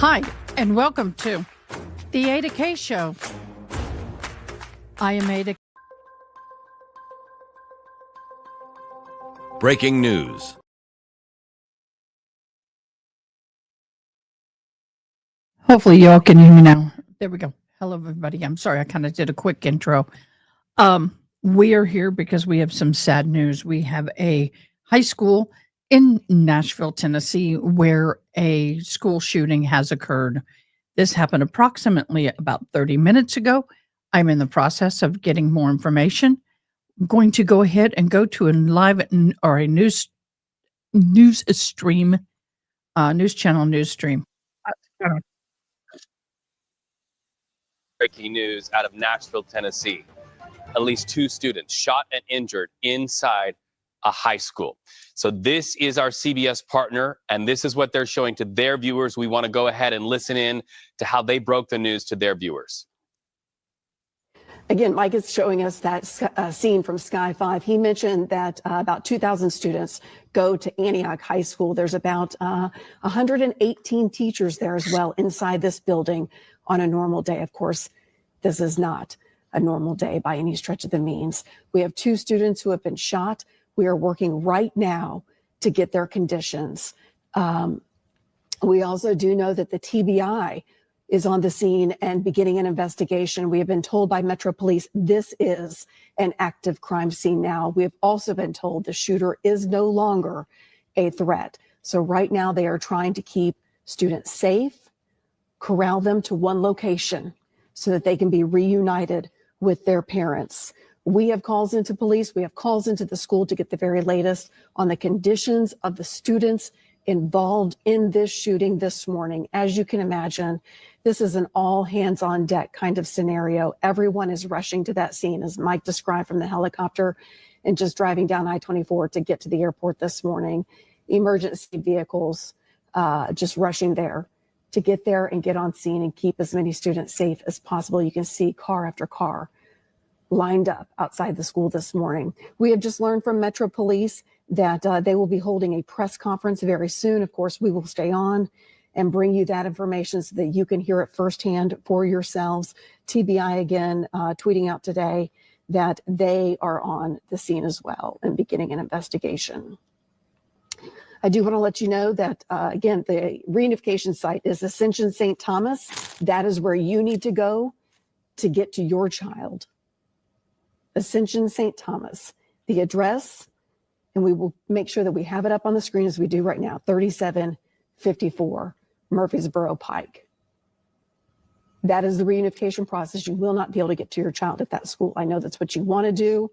Hi, and welcome to the Ada K Show. I am Ada. Breaking news. Hopefully you all can hear me now. There we go. Hello, everybody. I'm sorry, I kind of did a quick intro. We are here because we have some sad news. We have a high school in Nashville, Tennessee, where a school shooting has occurred. This happened approximately about 30 minutes ago. I'm in the process of getting more information. I'm going to go ahead and go to a live or a news stream, news channel news stream. Breaking news out of Nashville, Tennessee. At least 2 students shot and injured inside a high school. So this is our CBS partner, and this is what they're showing to their viewers. We want to go ahead and listen in to how they broke the news to their viewers. Again, Mike is showing us that scene from Sky 5. He mentioned that about 2,000 students go to Antioch High School. There's about 118 teachers there as well inside this building on a normal day. Of course, this is not a normal day by any stretch of the means. We have 2 students who have been shot. We are working right now to get their conditions. We also do know that the TBI is on the scene and beginning an investigation. We have been told by Metro Police this is an active crime scene now. We have also been told the shooter is no longer a threat. So right now they are trying to keep students safe, corral them to one location so that they can be reunited with their parents. We have calls into police. We have calls into the school to get the very latest on the conditions of the students involved in this shooting this morning. As you can imagine, this is an all hands on deck kind of scenario. Everyone is rushing to that scene, as Mike described from the helicopter, and just driving down I-24 to get to the airport this morning. Emergency vehicles just rushing there to get there and get on scene and keep as many students safe as possible. You can see car after car lined up outside the school this morning. We have just learned from Metro Police that they will be holding a press conference very soon. Of course, we will stay on and bring you that information so that you can hear it firsthand for yourselves. TBI again tweeting out today that they are on the scene as well and beginning an investigation. I do want to let you know that, again, the reunification site is Ascension St. Thomas. That is where you need to go to get to your child. Ascension St. Thomas, the address, and we will make sure that we have it up on the screen as we do right now, 3754 Murfreesboro Pike. That is the reunification process. You will not be able to get to your child at that school. I know that's what you want to do.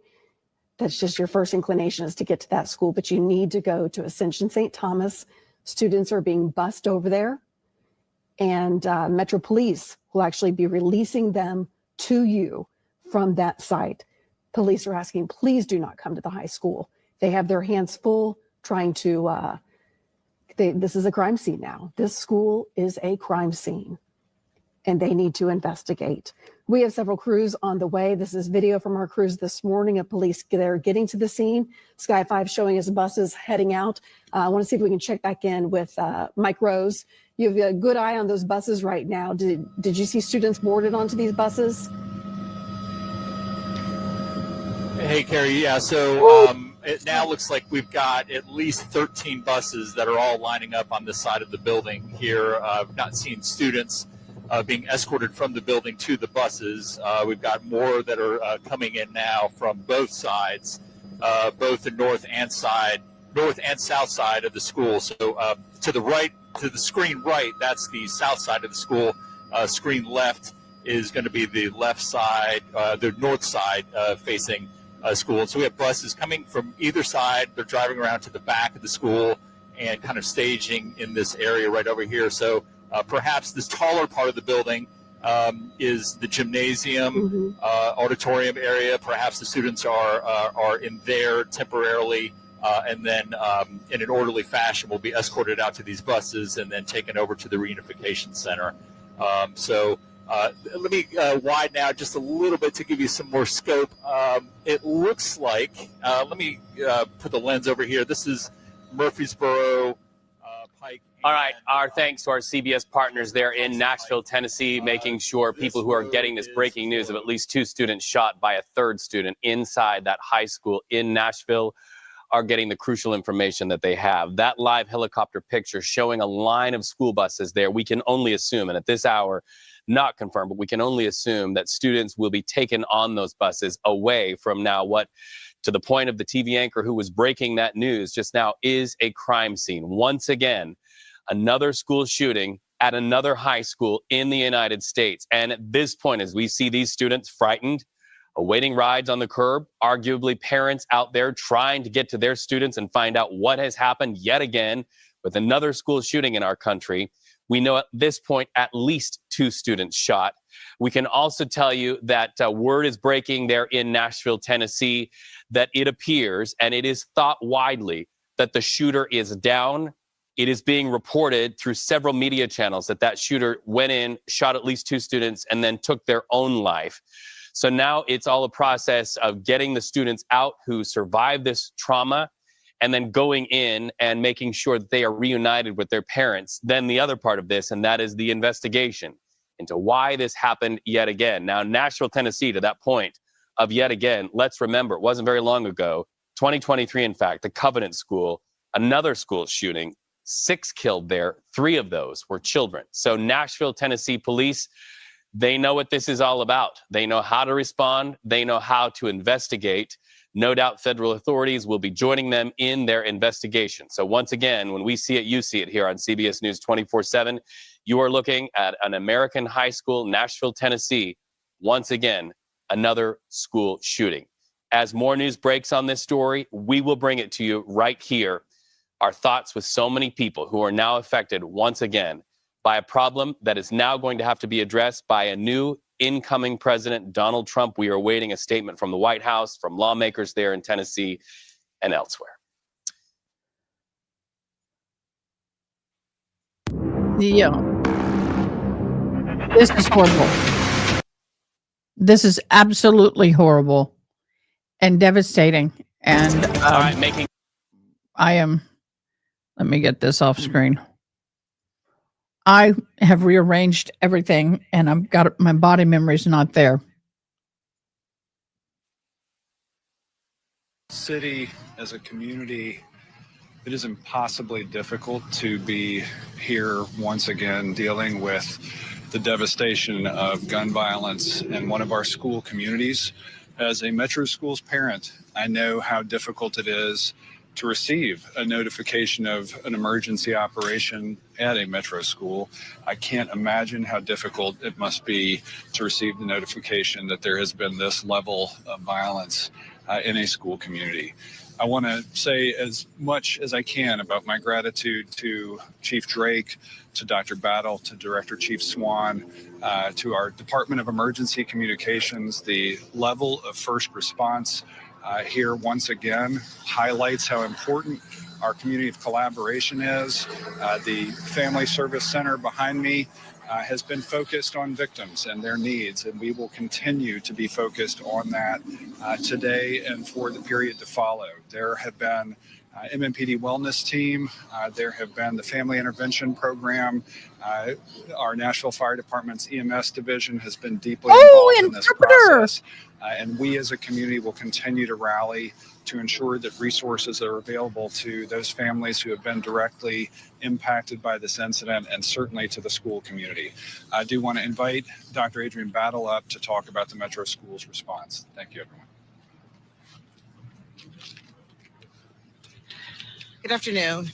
That's just your first inclination is to get to that school, but you need to go to Ascension St. Thomas. Students are being bused over there, and Metro Police will actually be releasing them to you from that site. Police are asking, please do not come to the high school. They have their hands full trying to, this is a crime scene now. This school is a crime scene and they need to investigate. We have several crews on the way. This is video from our crews this morning of police. They're getting to the scene. Sky 5 showing us buses heading out. I want to see if we can check back in with Mike Rose. You have a good eye on those buses right now. Did you see students boarded onto these buses? Hey, Carrie. Yeah, so it now looks like we've got at least 13 buses that are all lining up on this side of the building here. I've not seen students being escorted from the building to the buses. We've got more that are coming in now from both sides, both the north and south side of the school. So to the right, to the screen right, that's the south side of the school. Screen left is going to be the left side, the north side facing school. And so we have buses coming from either side. They're driving around to the back of the school and kind of staging in this area right over here. So perhaps this taller part of the building is the gymnasium, auditorium area. Perhaps the students are in there temporarily, and then in an orderly fashion will be escorted out to these buses and then taken over to the reunification center. Let me widen out just a little bit to give you some more scope. It looks like, let me put the lens over here. This is Murfreesboro Pike. All right, our thanks to our CBS partners there in Nashville, Tennessee, making sure people who are getting this breaking news of at least 2 students shot by a 3rd student inside that high school in Nashville are getting the crucial information that they have. That live helicopter picture showing a line of school buses there, we can only assume, and at this hour, not confirmed, but we can only assume that students will be taken on those buses away from now what, to the point of the TV anchor who was breaking that news just now, is a crime scene. Once again, another school shooting at another high school in the United States. And at this point, as we see these students frightened, awaiting rides on the curb, arguably parents out there trying to get to their students and find out what has happened yet again with another school shooting in our country. We know at this point at least 2 students shot. We can also tell you that word is breaking there in Nashville, Tennessee, that it appears, and it is thought widely, that the shooter is down. It is being reported through several media channels that that shooter went in, shot at least 2 students, and then took their own life. So now it's all a process of getting the students out who survived this trauma and then going in and making sure that they are reunited with their parents. Then the other part of this, and that is the investigation into why this happened yet again. Now, Nashville, Tennessee, to that point of yet again, let's remember, it wasn't very long ago, 2023, in fact, the Covenant School, another school shooting, 6 killed there. 3 of those were children. So Nashville, Tennessee police, they know what this is all about. They know how to respond. They know how to investigate. No doubt federal authorities will be joining them in their investigation. So once again, when we see it, you see it here on CBS News 24/7. You are looking at an American high school, Nashville, Tennessee. Once again, another school shooting. As more news breaks on this story, we will bring it to you right here. Our thoughts with so many people who are now affected once again by a problem that is now going to have to be addressed by a new incoming president, Donald Trump. We are awaiting a statement from the White House, from lawmakers there in Tennessee and elsewhere. Yeah. This is horrible. This is absolutely horrible and devastating. And All right, making let me get this off screen. I have rearranged everything and I've got my body memory's not there. City, as a community, it is impossibly difficult to be here once again dealing with the devastation of gun violence in one of our school communities. As a Metro Schools parent, I know how difficult it is to receive a notification of an emergency operation at a Metro school. I can't imagine how difficult it must be to receive the notification that there has been this level of violence in a school community. I want to say as much as I can about my gratitude to Chief Drake, to Dr. Battle, to Director Chief Swan, to our Department of Emergency Communications. The level of first response here once again highlights how important our community of collaboration is. The Family Service Center behind me has been focused on victims and their needs, and we will continue to be focused on that today and for the period to follow. There have been MNPD wellness team, there have been the family intervention program, our Nashville Fire Department's EMS division has been deeply involved in this process, and we as a community will continue to rally to ensure that resources are available to those families who have been directly impacted by this incident, and certainly to the school community. I do want to invite Dr. Adrian Battle up to talk about the Metro Schools response. Thank you, everyone. Good afternoon.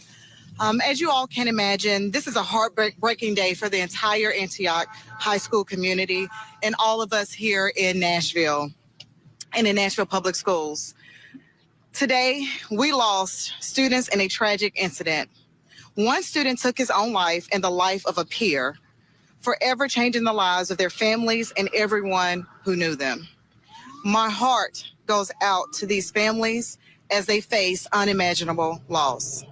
As you all can imagine, this is a heartbreaking day for the entire Antioch High School community and all of us here in Nashville and in Nashville Public Schools. Today, we lost students in a tragic incident. One student took his own life and the life of a peer, forever changing the lives of their families and everyone who knew them. My heart goes out to these families as they face unimaginable loss.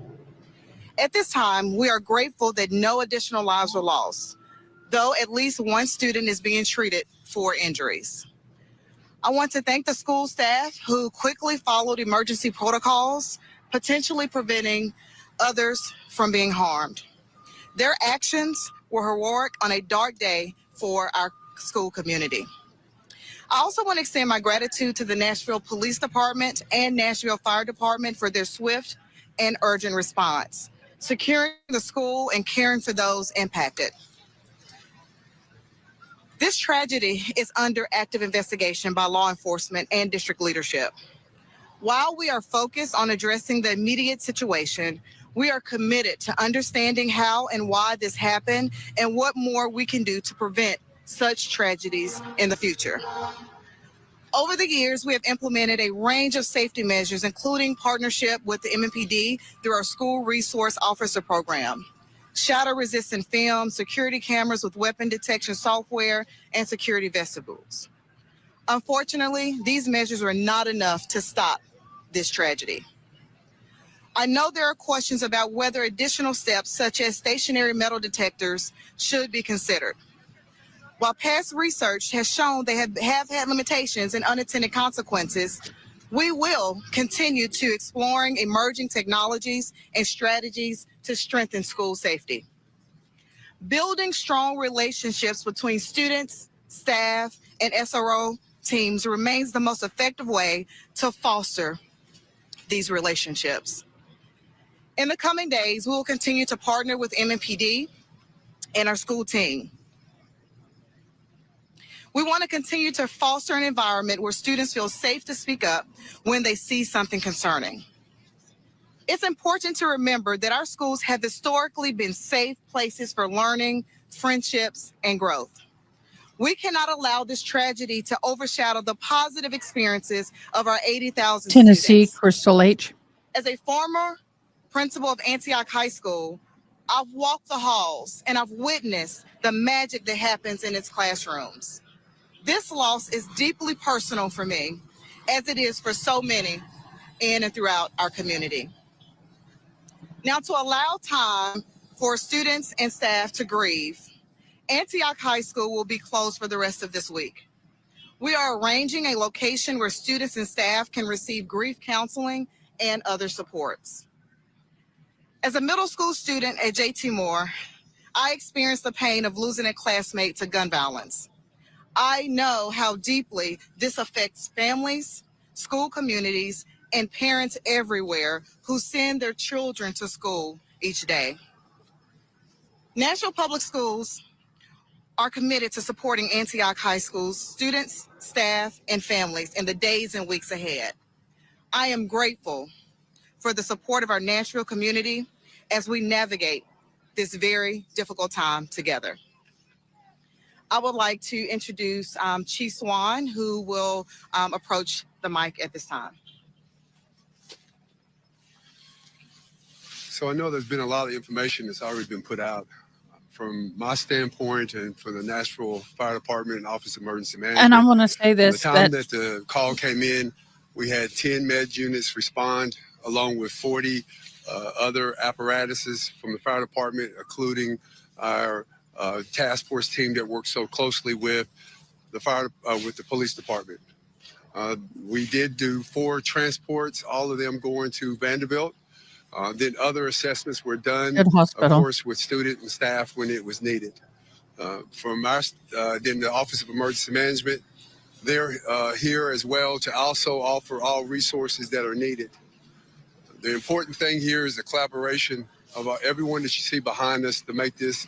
At this time, we are grateful that no additional lives were lost, though at least one student is being treated for injuries. I want to thank the school staff who quickly followed emergency protocols, potentially preventing others from being harmed. Their actions were heroic on a dark day for our school community. I also want to extend my gratitude to the Nashville Police Department and Nashville Fire Department for their swift and urgent response, securing the school and caring for those impacted. This tragedy is under active investigation by law enforcement and district leadership. While we are focused on addressing the immediate situation, we are committed to understanding how and why this happened and what more we can do to prevent such tragedies in the future. Over the years, we have implemented a range of safety measures, including partnership with the MNPD through our School Resource Officer Program, shatter-resistant film, security cameras with weapon detection software, and security vestibules. Unfortunately, these measures were not enough to stop this tragedy. I know there are questions about whether additional steps such as stationary metal detectors should be considered. While past research has shown they have had limitations and unintended consequences, we will continue to exploring emerging technologies and strategies to strengthen school safety. Building strong relationships between students, staff, and SRO teams remains the most effective way to foster these relationships. In the coming days, we will continue to partner with MNPD and our school team. We want to continue to foster an environment where students feel safe to speak up when they see something concerning. It's important to remember that our schools have historically been safe places for learning, friendships, and growth. We cannot allow this tragedy to overshadow the positive experiences of our 80,000 Tennessee, students. Crystal H. As a former principal of Antioch High School, I've walked the halls and I've witnessed the magic that happens in its classrooms. This loss is deeply personal for me, as it is for so many in and throughout our community. Now, to allow time for students and staff to grieve, Antioch High School will be closed for the rest of this week. We are arranging a location where students and staff can receive grief counseling and other supports. As a middle school student at JT Moore, I experienced the pain of losing a classmate to gun violence. I know how deeply this affects families, school communities, and parents everywhere who send their children to school each day. Nashville Public Schools are committed to supporting Antioch High School's students, staff, and families in the days and weeks ahead. I am grateful for the support of our Nashville community as we navigate this very difficult time together. I would like to introduce Chief Swan, who will approach the mic at this time. So I know there's been a lot of information that's already been put out. From my standpoint and from the Nashville Fire Department and Office of Emergency Management. And I want to say this, From the time that the call came in, we had 10 med units respond, along with 40 other apparatuses from the fire department, including our task force team that works so closely with the police department. We did do 4 transports, all of them going to Vanderbilt. Then other assessments were done, Good hospital. of course, with student and staff when it was needed. From our, then the Office of Emergency Management, they're here as well to also offer all resources that are needed. The important thing here is the collaboration of everyone that you see behind us to make this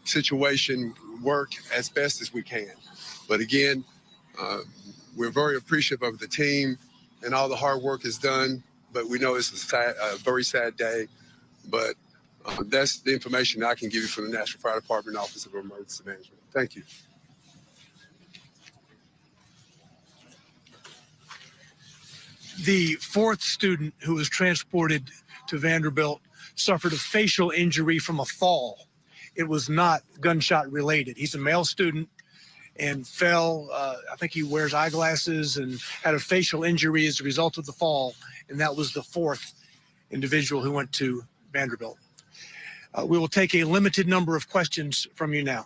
situation work as best as we can. But again, we're very appreciative of the team and all the hard work is done. But we know it's a very sad day. But that's the information I can give you from the Nashville Fire Department Office of Emergency Management. Thank you. The 4th student who was transported to Vanderbilt suffered a facial injury from a fall. It was not gunshot related. He's a male student and fell. I think he wears eyeglasses and had a facial injury as a result of the fall. And that was the 4th individual who went to Vanderbilt. We will take a limited number of questions from you now.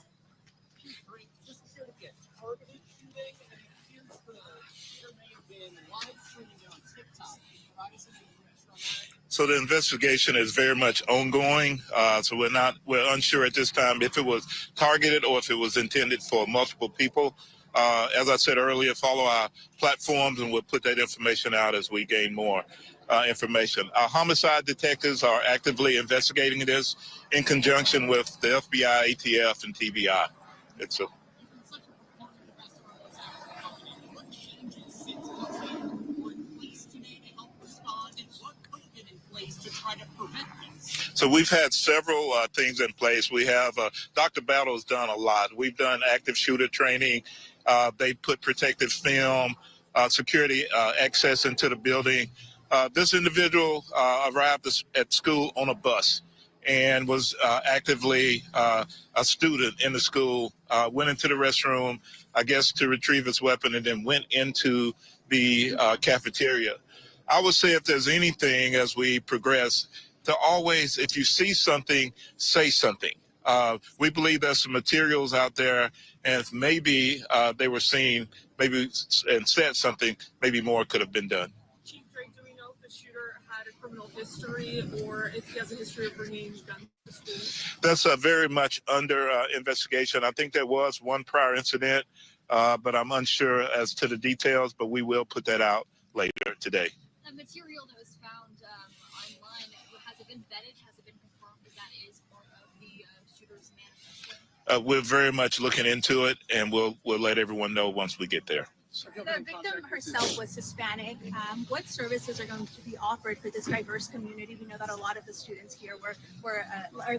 So the investigation is very much ongoing. So we're unsure at this time if it was targeted or if it was intended for multiple people. As I said earlier, follow our platforms and we'll put that information out as we gain more information. Our homicide detectives are actively investigating this in conjunction with the FBI, ATF, and TBI. It's a So we've had several things in place. We have Dr. Battle's done a lot. We've done active shooter training. They put protective film, security access into the building. This individual arrived at school on a bus and was actively a student in the school, went into the restroom, I guess, to retrieve his weapon, and then went into the cafeteria. I would say if there's anything as we progress, to always, if you see something, say something. We believe there's some materials out there, and if maybe they were seen, maybe and said something, maybe more could have been done. Chief Drake, do we know if the shooter had a criminal history or if he has a history of bringing guns to school? That's very much under investigation. I think there was one prior incident, but I'm unsure as to the details, but we will put that out later today. The material that was found online, has it been vetted? Has it been confirmed that that is part of the shooter's manifesto? We're very much looking into it, and we'll let everyone know once we get there. The victim herself was Hispanic. What services are going to be offered for this diverse community? We know that a lot of the students here are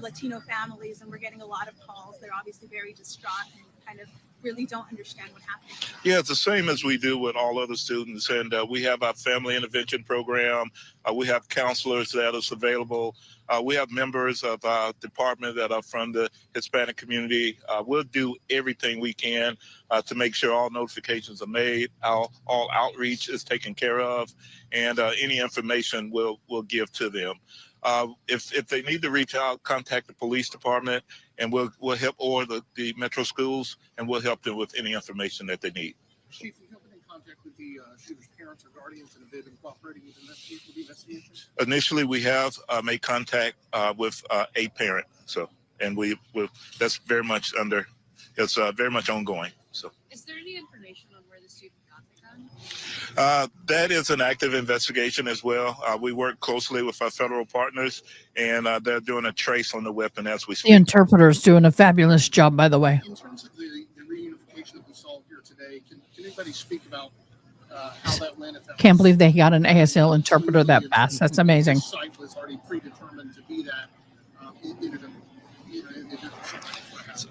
Latino families, and we're getting a lot of calls. They're obviously very distraught and kind of really don't understand what happened. Yeah, it's the same as we do with all other students. And we have our family intervention program. We have counselors that are available. We have members of our department that are from the Hispanic community. We'll do everything we can to make sure all notifications are made, all outreach is taken care of, and any information we'll give to them. If they need to reach out, contact the police department, and we'll help, or the Metro schools, and we'll help them with any information that they need. Chief, have you been in contact with the shooter's parents or guardians, and have they been cooperating with the investigation? Initially, we have made contact with a parent, and that's very much it's very much ongoing. So, is there any information on where the student got the gun? That is an active investigation as well. We work closely with our federal partners, and they're doing a trace on the weapon as we speak. The interpreter's doing a fabulous job, by the way. In terms of the reunification that we saw here today, can anybody speak about how that went? Can't believe they got an ASL interpreter that fast. That's amazing. The site was already predetermined to be that.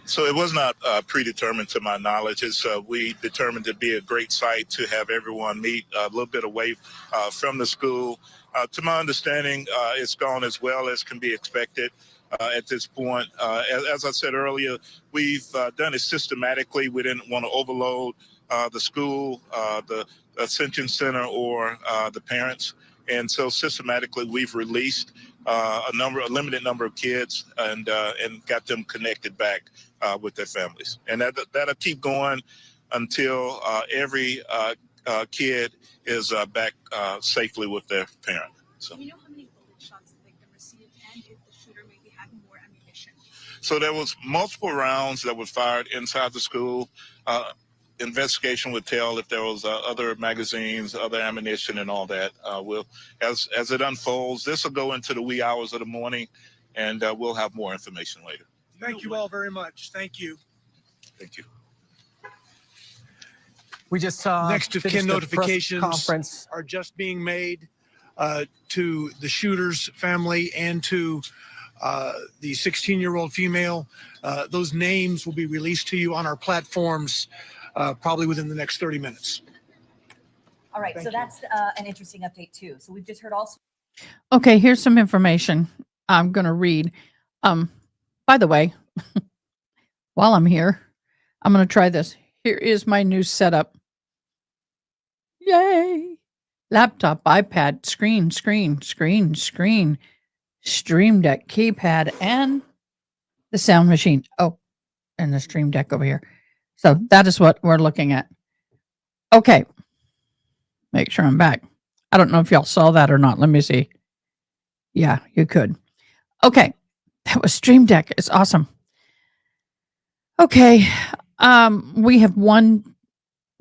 So it was not predetermined to my knowledge. We determined to be a great site to have everyone meet a little bit away from the school. To my understanding, it's gone as well as can be expected at this point. As I said earlier, we've done it systematically. We didn't want to overload the school, the Ascension Center, or the parents. And so systematically, we've released a limited number of kids and got them connected back with their families. And that'll keep going until every kid is back safely with their parent. So. Do we know how many bullet shots the victim received, and if the shooter maybe had more ammunition? So there was multiple rounds that were fired inside the school. Investigation would tell if there was other magazines, other ammunition, and all that. As it unfolds, this will go into the wee hours of the morning, and we'll have more information later. Thank you all very much. Thank you. Thank you. We just next of kin notifications conference are just being made to the shooter's family and to the 16-year-old female. Those names will be released to you on our platforms probably within the next 30 minutes. All right, so that's an interesting update too. So we've just heard also. Okay, here's some information I'm going to read. By the way, while I'm here, I'm going to try this. Here is my new setup. Yay! Laptop, iPad, screen, Stream Deck, keypad, and the sound machine. Oh, and the Stream Deck over here. So that is what we're looking at. Okay. Make sure I'm back. I don't know if y'all saw that or not. Let me see. Yeah, you could. Okay. That was Stream Deck. It's awesome. Okay. We have one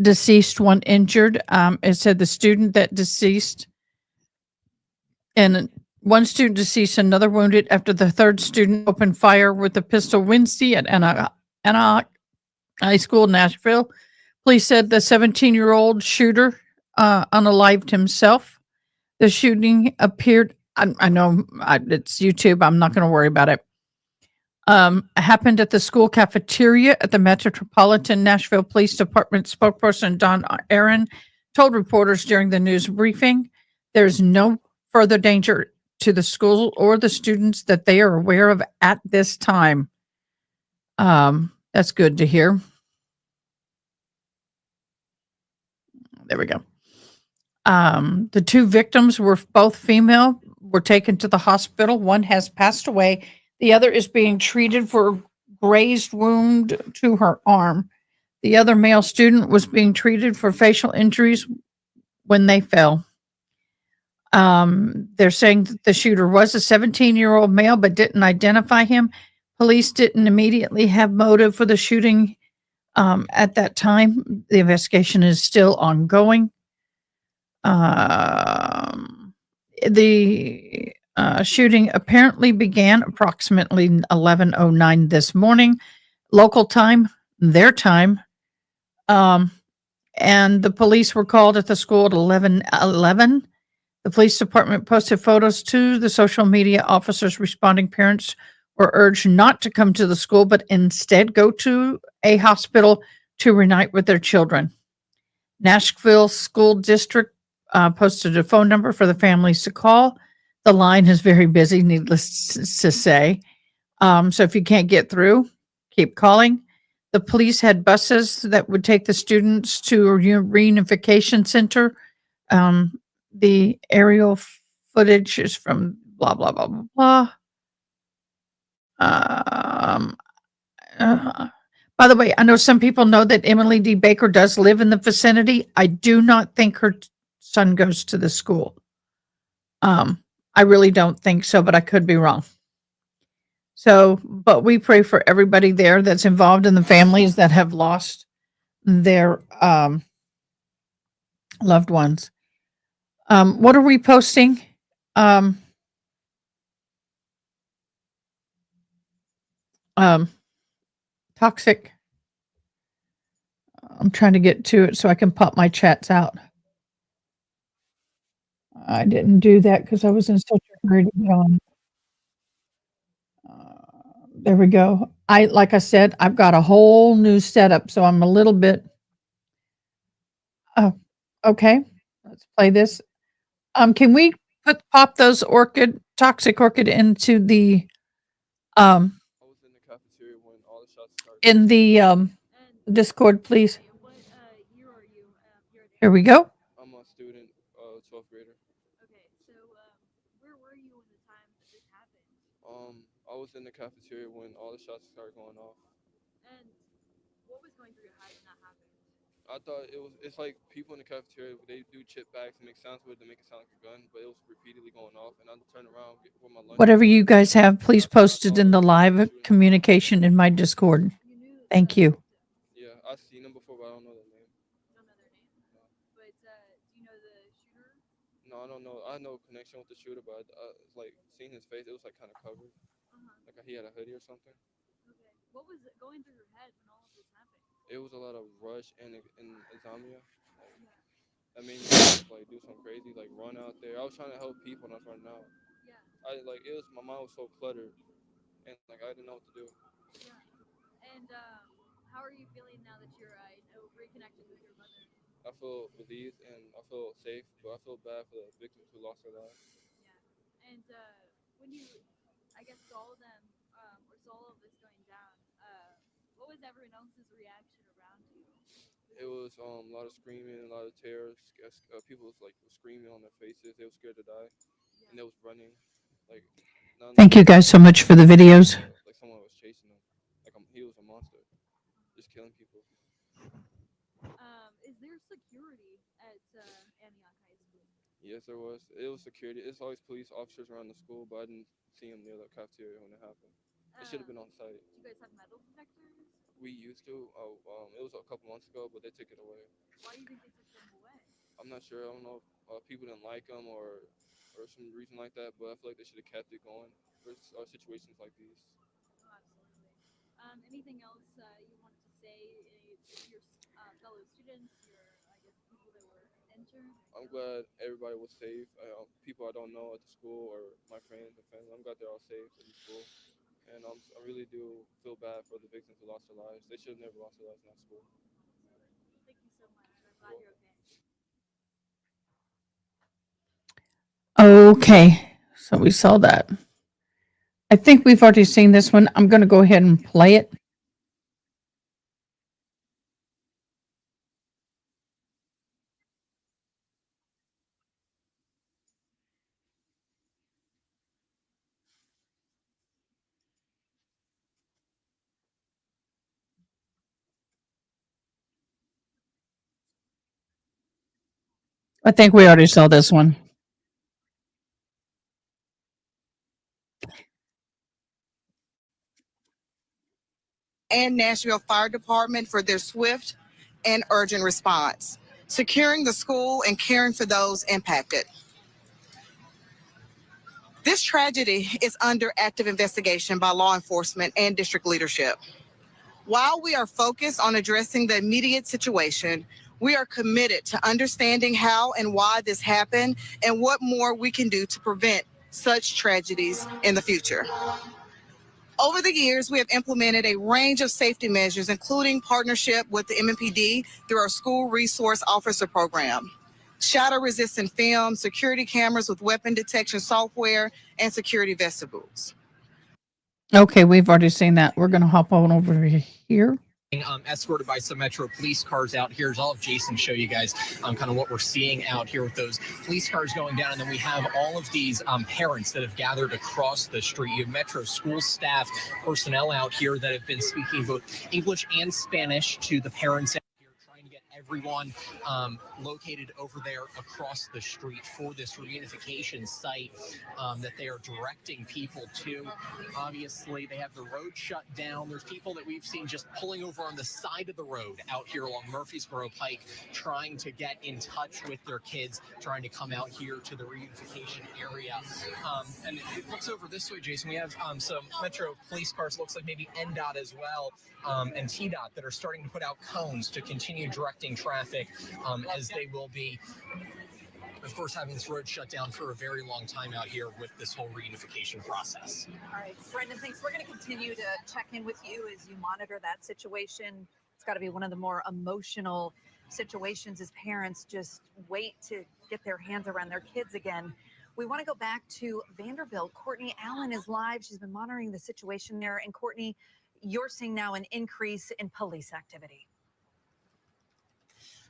deceased, one injured. It said the student that deceased and one student deceased, another wounded after the third student opened fire with a pistol Wednesday at Antioch High School, Nashville. Police said the 17-year-old shooter unalived himself. The shooting appeared, I know it's YouTube. I'm not going to worry about it. Happened at the school cafeteria at the Metropolitan Nashville Police Department. Spokesperson Don Aaron told reporters during the news briefing, there's no further danger to the school or the students that they are aware of at this time. That's good to hear. There we go. The two victims were both female, were taken to the hospital. One has passed away. The other is being treated for a grazed wound to her arm. The other male student was being treated for facial injuries when they fell. They're saying that the shooter was a 17-year-old male, but didn't identify him. Police didn't immediately have motive for the shooting at that time. The investigation is still ongoing. The shooting apparently began approximately 11:09 this morning, local time, their time. And the police were called at the school at 11:11. The police department posted photos to the social media. Officers responding parents were urged not to come to the school, but instead go to a hospital to reunite with their children. Nashville School District posted a phone number for the families to call. The line is very busy, needless to say. So if you can't get through, keep calling. The police had buses that would take the students to a reunification center. The aerial footage is from blah, blah, blah, blah, blah. By the way, I know some people know that Emily D. Baker does live in the vicinity. I do not think her son goes to the school. I really don't think so, but I could be wrong. So, but we pray for everybody there that's involved in the families that have lost their loved ones. What are we posting? Toxic. I'm trying to get to it so I can pop my chats out. I didn't do that because I was in such a hurry to get on. There we go. Like I said, I've got a whole new setup, so I'm a little bit. Oh, okay. Let's play this. Can we pop those toxic orchid into the in the Discord, please? Here we go. I'm a student, 12th grader. Okay, so where were you when the time that this happened? I was in the cafeteria when all the shots started going off. And what was going through your head when that happened? I thought it's like people in the cafeteria, they do chip bags and make sounds with it to make it sound like a gun, but it was repeatedly going off. And I turned around with my lunch. Whatever you guys have, please post it in the live communication in my Discord. Thank you. Yeah, I've seen them before, but I don't know their name. You don't know their name? No. But do you know the shooter? No, I don't know. I had no connection with the shooter, but like seeing his face, it was like kind of covered. Like he had a hoodie or something. Okay. What was going through your head when all of this happened? It was a lot of rush and insomnia. That made me like do something crazy, like run out there. I was trying to help people and I was running out. Yeah. My mind was so cluttered, and like I didn't know what to do. Yeah. And how are you feeling now that you're reconnected with your mother? I feel relieved and I feel safe, but I feel bad for the victims who lost their lives. Yeah. And when you, I guess, saw them or saw all of this going down, what was everyone else's reaction around you? It was a lot of screaming, a lot of terror. People was like screaming on their faces. They were scared to die, and they was running. Like, Thank you guys so much for the videos. Like someone was chasing them. Like he was a monster, just killing people. Is there security at Antioch High School? Yes, there was. It was security. It's always police officers around the school, but I didn't see them near the cafeteria when it happened. It should have been on site. Do you guys have metal detectors? We used to. It was a couple months ago, but they took it away. Why do you think they took them away? I'm not sure. I don't know if people didn't like them or some reason like that, but I feel like they should have kept it going for situations like these. Oh, absolutely. Anything else you wanted to say to your fellow students, your, I guess, people that were injured? I'm glad everybody was safe. People I don't know at the school or my friends and family, I'm glad they're all safe in the school. And I really do feel bad for the victims who lost their lives. They should have never lost their lives in that school. Thank you so much. I'm glad you're okay. Okay, so we saw that. I think we've already seen this one. I'm going to go ahead and play it. I think we already saw this one. And Nashville Fire Department for their swift and urgent response, securing the school and caring for those impacted. This tragedy is under active investigation by law enforcement and district leadership. While we are focused on addressing the immediate situation, we are committed to understanding how and why this happened and what more we can do to prevent such tragedies in the future. Over the years, we have implemented a range of safety measures, including partnership with the MNPD through our School Resource Officer Program, shatter-resistant film, security cameras with weapon detection software, and security vestibules. Okay, we've already seen that. We're going to hop on over here. Escorted by some Metro police cars out here. I'll have Jason show you guys kind of what we're seeing out here with those police cars going down. And then we have all of these parents that have gathered across the street. You have Metro school staff personnel out here that have been speaking both English and Spanish to the parents out here, trying to get everyone located over there across the street for this reunification site that they are directing people to. Obviously, they have the road shut down. There's people that we've seen just pulling over on the side of the road out here along Murfreesboro Pike, trying to get in touch with their kids, trying to come out here to the reunification area. And it looks over this way, Jason. We have some Metro police cars, looks like maybe NDOT as well, and TDOT that are starting to put out cones to continue directing traffic as they will be, of course, having this road shut down for a very long time out here with this whole reunification process. All right, Brendan, thanks. We're going to continue to check in with you as you monitor that situation. It's got to be one of the more emotional situations as parents just wait to get their hands around their kids again. We want to go back to Vanderbilt. Courtney Allen is live. She's been monitoring the situation there. And Courtney, you're seeing now an increase in police activity.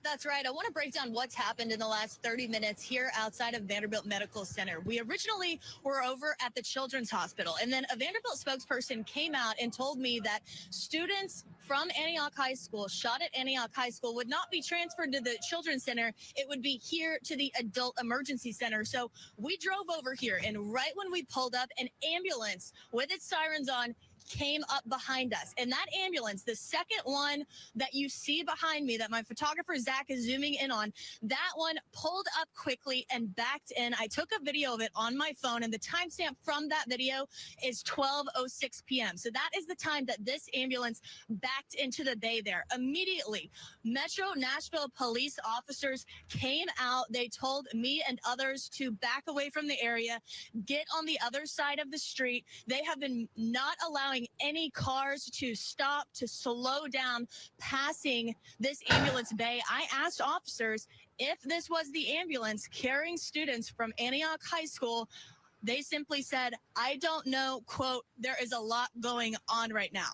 That's right. I want to break down what's happened in the last 30 minutes here outside of Vanderbilt Medical Center. We originally were over at the Children's Hospital, and then a Vanderbilt spokesperson came out and told me that students from Antioch High School, shot at Antioch High School, would not be transferred to the Children's Center. It would be here to the Adult Emergency Center. So we drove over here, and right when we pulled up, an ambulance with its sirens on came up behind us. And that ambulance, the second one that you see behind me that my photographer Zach is zooming in on, that one pulled up quickly and backed in. I took a video of it on my phone, and the timestamp from that video is 12:06 p.m. So that is the time that this ambulance backed into the bay there. Immediately, Metro Nashville police officers came out. They told me and others to back away from the area, get on the other side of the street. They have been not allowing any cars to stop, to slow down passing this ambulance bay. I asked officers if this was the ambulance carrying students from Antioch High School. They simply said, I don't know, quote, there is a lot going on right now.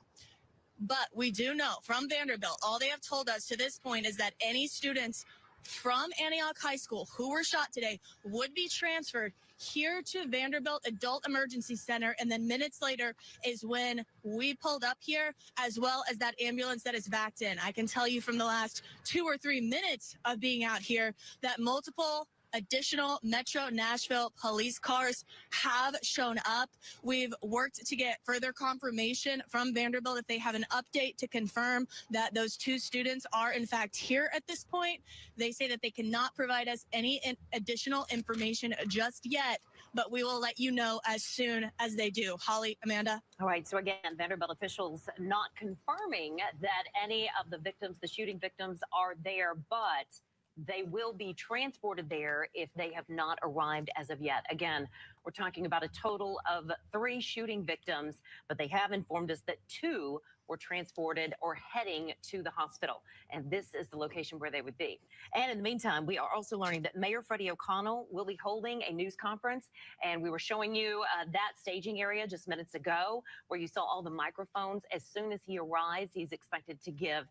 But we do know from Vanderbilt, all they have told us to this point is that any students from Antioch High School who were shot today would be transferred here to Vanderbilt Adult Emergency Center. And then minutes later is when we pulled up here, as well as that ambulance that is backed in. I can tell you from the last 2 or 3 minutes of being out here that multiple additional Metro Nashville police cars have shown up. We've worked to get further confirmation from Vanderbilt if they have an update to confirm that those 2 students are in fact here at this point. They say that they cannot provide us any additional information just yet, but we will let you know as soon as they do. Holly, Amanda. All right. So again, Vanderbilt officials not confirming that any of the victims, the shooting victims, are there, but they will be transported there if they have not arrived as of yet. Again, we're talking about a total of 3 shooting victims, but they have informed us that 2 were transported or heading to the hospital. And this is the location where they would be. And in the meantime, we are also learning that Mayor Freddie O'Connell will be holding a news conference. And we were showing you that staging area just minutes ago where you saw all the microphones. As soon as he arrives, he's expected to give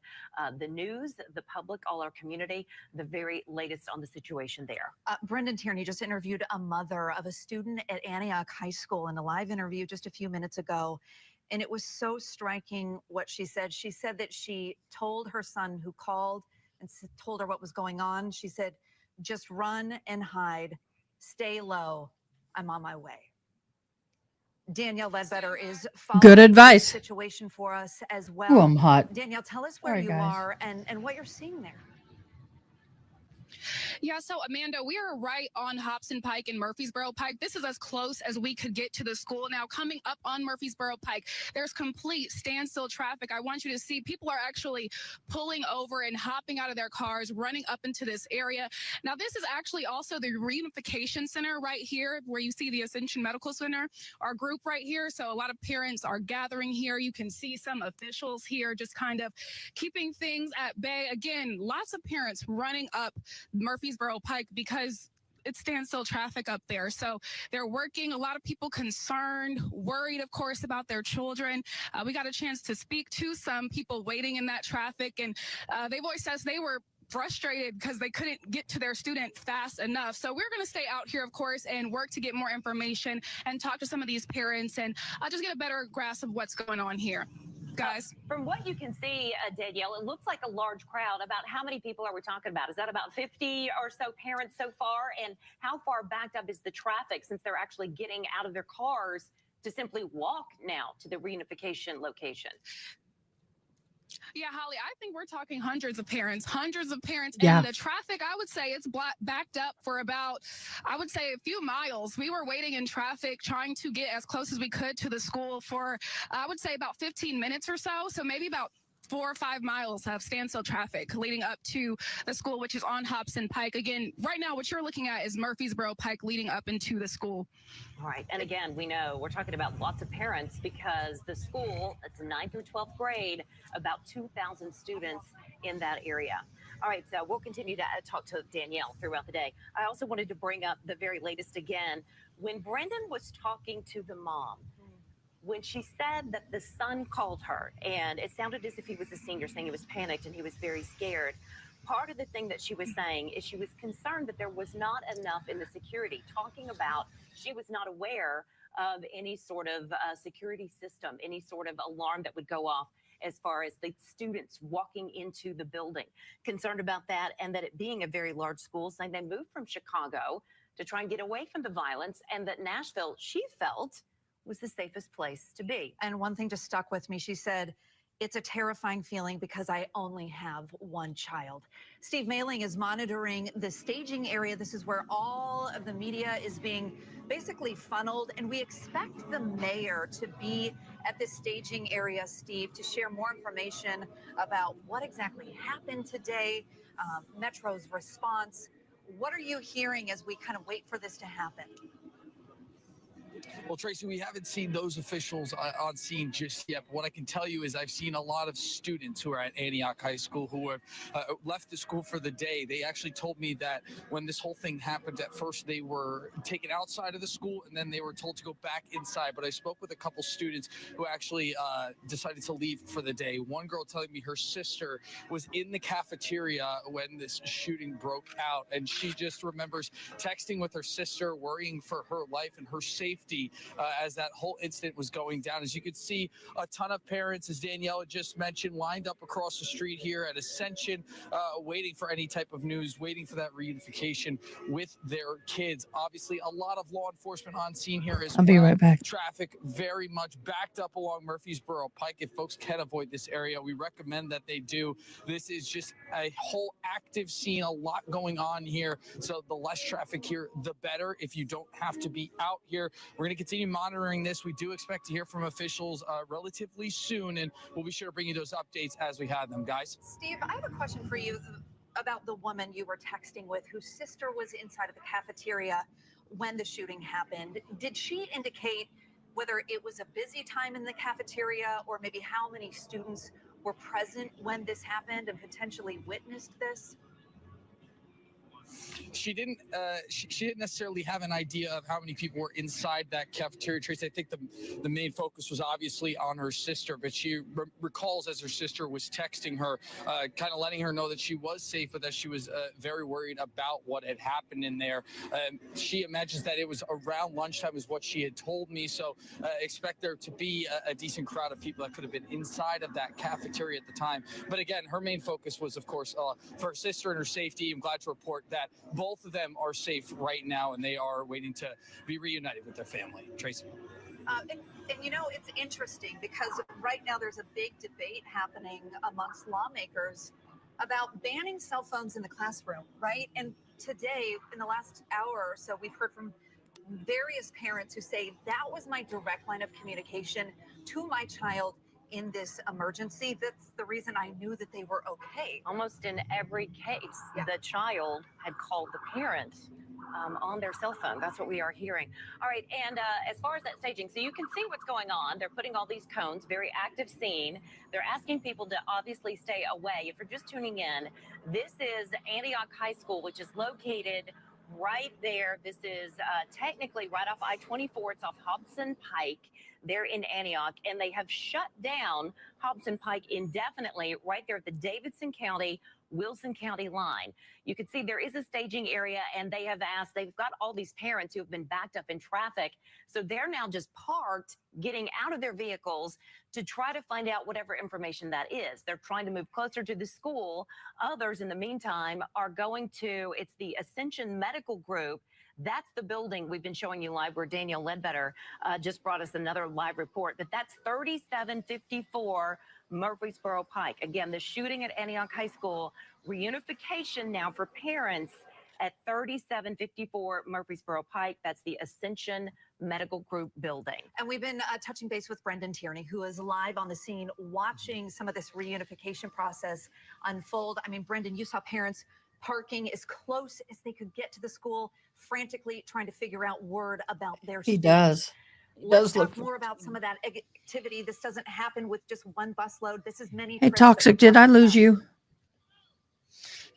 the news, the public, all our community, the very latest on the situation there. Brendan Tierney just interviewed a mother of a student at Antioch High School in a live interview just a few minutes ago. And it was so striking what she said. She said that she told her son who called and told her what was going on. She said, just run and hide, stay low. I'm on my way. Danielle Ledbetter is following Good advice. the situation for us as well. Ooh, I'm hot. Danielle, tell us where Sorry, you guys. are and what you're seeing there. Yeah, so Amanda, we are right on Hobson Pike and Murfreesboro Pike. This is as close as we could get to the school. Now, coming up on Murfreesboro Pike, there's complete standstill traffic. I want you to see people are actually pulling over and hopping out of their cars, running up into this area. Now, this is actually also the reunification center right here where you see the Ascension Medical Center, our group right here. So a lot of parents are gathering here. You can see some officials here just kind of keeping things at bay. Again, lots of parents running up Murfreesboro Pike because it's standstill traffic up there. So they're working. A lot of people concerned, worried, of course, about their children. We got a chance to speak to some people waiting in that traffic, and they voiced us they were frustrated because they couldn't get to their student fast enough. So we're going to stay out here, of course, and work to get more information and talk to some of these parents and just get a better grasp of what's going on here. Guys, from what you can see, Danielle, it looks like a large crowd. About how many people are we talking about? Is that about 50 or so parents so far? And how far backed up is the traffic since they're actually getting out of their cars to simply walk now to the reunification location? Yeah, Holly, I think we're talking hundreds of parents. Yeah. And the traffic, I would say it's backed up for about, I would say a few miles. We were waiting in traffic, trying to get as close as we could to the school for, I would say about 15 minutes or so. So maybe about 4 or 5 miles of standstill traffic leading up to the school, which is on Hobson Pike. Again, right now, what you're looking at is Murfreesboro Pike leading up into the school. All right. And again, we know we're talking about lots of parents because the school, it's 9th through 12th grade, about 2,000 students in that area. All right. So we'll continue to talk to Danielle throughout the day. I also wanted to bring up the very latest again. When Brendan was talking to the mom, when she said that the son called her, and it sounded as if he was a senior saying he was panicked and he was very scared. Part of the thing that she was saying is she was concerned that there was not enough in the security, talking about she was not aware of any sort of security system, any sort of alarm that would go off as far as the students walking into the building. Concerned about that, and that it being a very large school, saying they moved from Chicago to try and get away from the violence, and that Nashville, she felt, was the safest place to be. And one thing just stuck with me. She said, it's a terrifying feeling because I only have one child. Steve Mailing is monitoring the staging area. This is where all of the media is being basically funneled. And we expect the mayor to be at this staging area, Steve, to share more information about what exactly happened today, Metro's response. What are you hearing as we kind of wait for this to happen? Well, Tracy, we haven't seen those officials on scene just yet. But what I can tell you is I've seen a lot of students who are at Antioch High School who have left the school for the day. They actually told me that when this whole thing happened, at first they were taken outside of the school and then they were told to go back inside. But I spoke with a couple students who actually decided to leave for the day. One girl telling me her sister was in the cafeteria when this shooting broke out, and she just remembers texting with her sister, worrying for her life and her safety. safety as that whole incident was going down. As you could see, a ton of parents, as Danielle just mentioned, lined up across the street here at Ascension, waiting for any type of news, waiting for that reunification with their kids. Obviously, a lot of law enforcement on scene here as I'll be right back. Traffic very much backed up along Murfreesboro Pike. If folks can avoid this area, we recommend that they do. This is just a whole active scene, a lot going on here. So the less traffic here, the better. If you don't have to be out here, we're going to continue monitoring this. We do expect to hear from officials relatively soon, and we'll be sure to bring you those updates as we have them, guys. Steve, I have a question for you about the woman you were texting with whose sister was inside of the cafeteria when the shooting happened. Did she indicate whether it was a busy time in the cafeteria or maybe how many students were present when this happened and potentially witnessed this? She didn't. She didn't necessarily have an idea of how many people were inside that cafeteria. Trace, I think the main focus was obviously on her sister, but she recalls as her sister was texting her, kind of letting her know that she was safe, but that she was very worried about what had happened in there. She imagines that it was around lunchtime, is what she had told me. So expect there to be a decent crowd of people that could have been inside of that cafeteria at the time. But again, her main focus was, of course, for her sister and her safety. I'm glad to report that both of them are safe right now, and they are waiting to be reunited with their family. Tracy. And you know, it's interesting because right now there's a big debate happening amongst lawmakers about banning cell phones in the classroom, right? And today, in the last hour or so, we've heard from various parents who say that was my direct line of communication to my child in this emergency. That's the reason I knew that they were okay. Almost in every case, the child had called the parent on their cell phone. That's what we are hearing. All right, and as far as that staging, so you can see what's going on. They're putting all these cones, very active scene. They're asking people to obviously stay away. If you're just tuning in, this is Antioch High School, which is located right there. This is technically right off I-24. It's off Hobson Pike. They're in Antioch, and they have shut down Hobson Pike indefinitely right there at the Davidson County, Wilson County line. You can see there is a staging area, and they have asked, they've got all these parents who have been backed up in traffic. So they're now just parked, getting out of their vehicles to try to find out whatever information that is. They're trying to move closer to the school. Others, in the meantime, are going to, it's the Ascension Medical Group. That's the building we've been showing you live, where Daniel Ledbetter just brought us another live report. But that's 3754 Murfreesboro Pike. Again, the shooting at Antioch High School, reunification now for parents at 3754 Murfreesboro Pike. That's the Ascension Medical Group building. And we've been touching base with Brendan Tierney, who is live on the scene watching some of this reunification process unfold. I mean, Brendan, you saw parents parking as close as they could get to the school, frantically trying to figure out word about their He students. does. Let's talk more about some of that activity. This doesn't happen with just one busload. This is many. Hey, trips Toxic, did I lose you?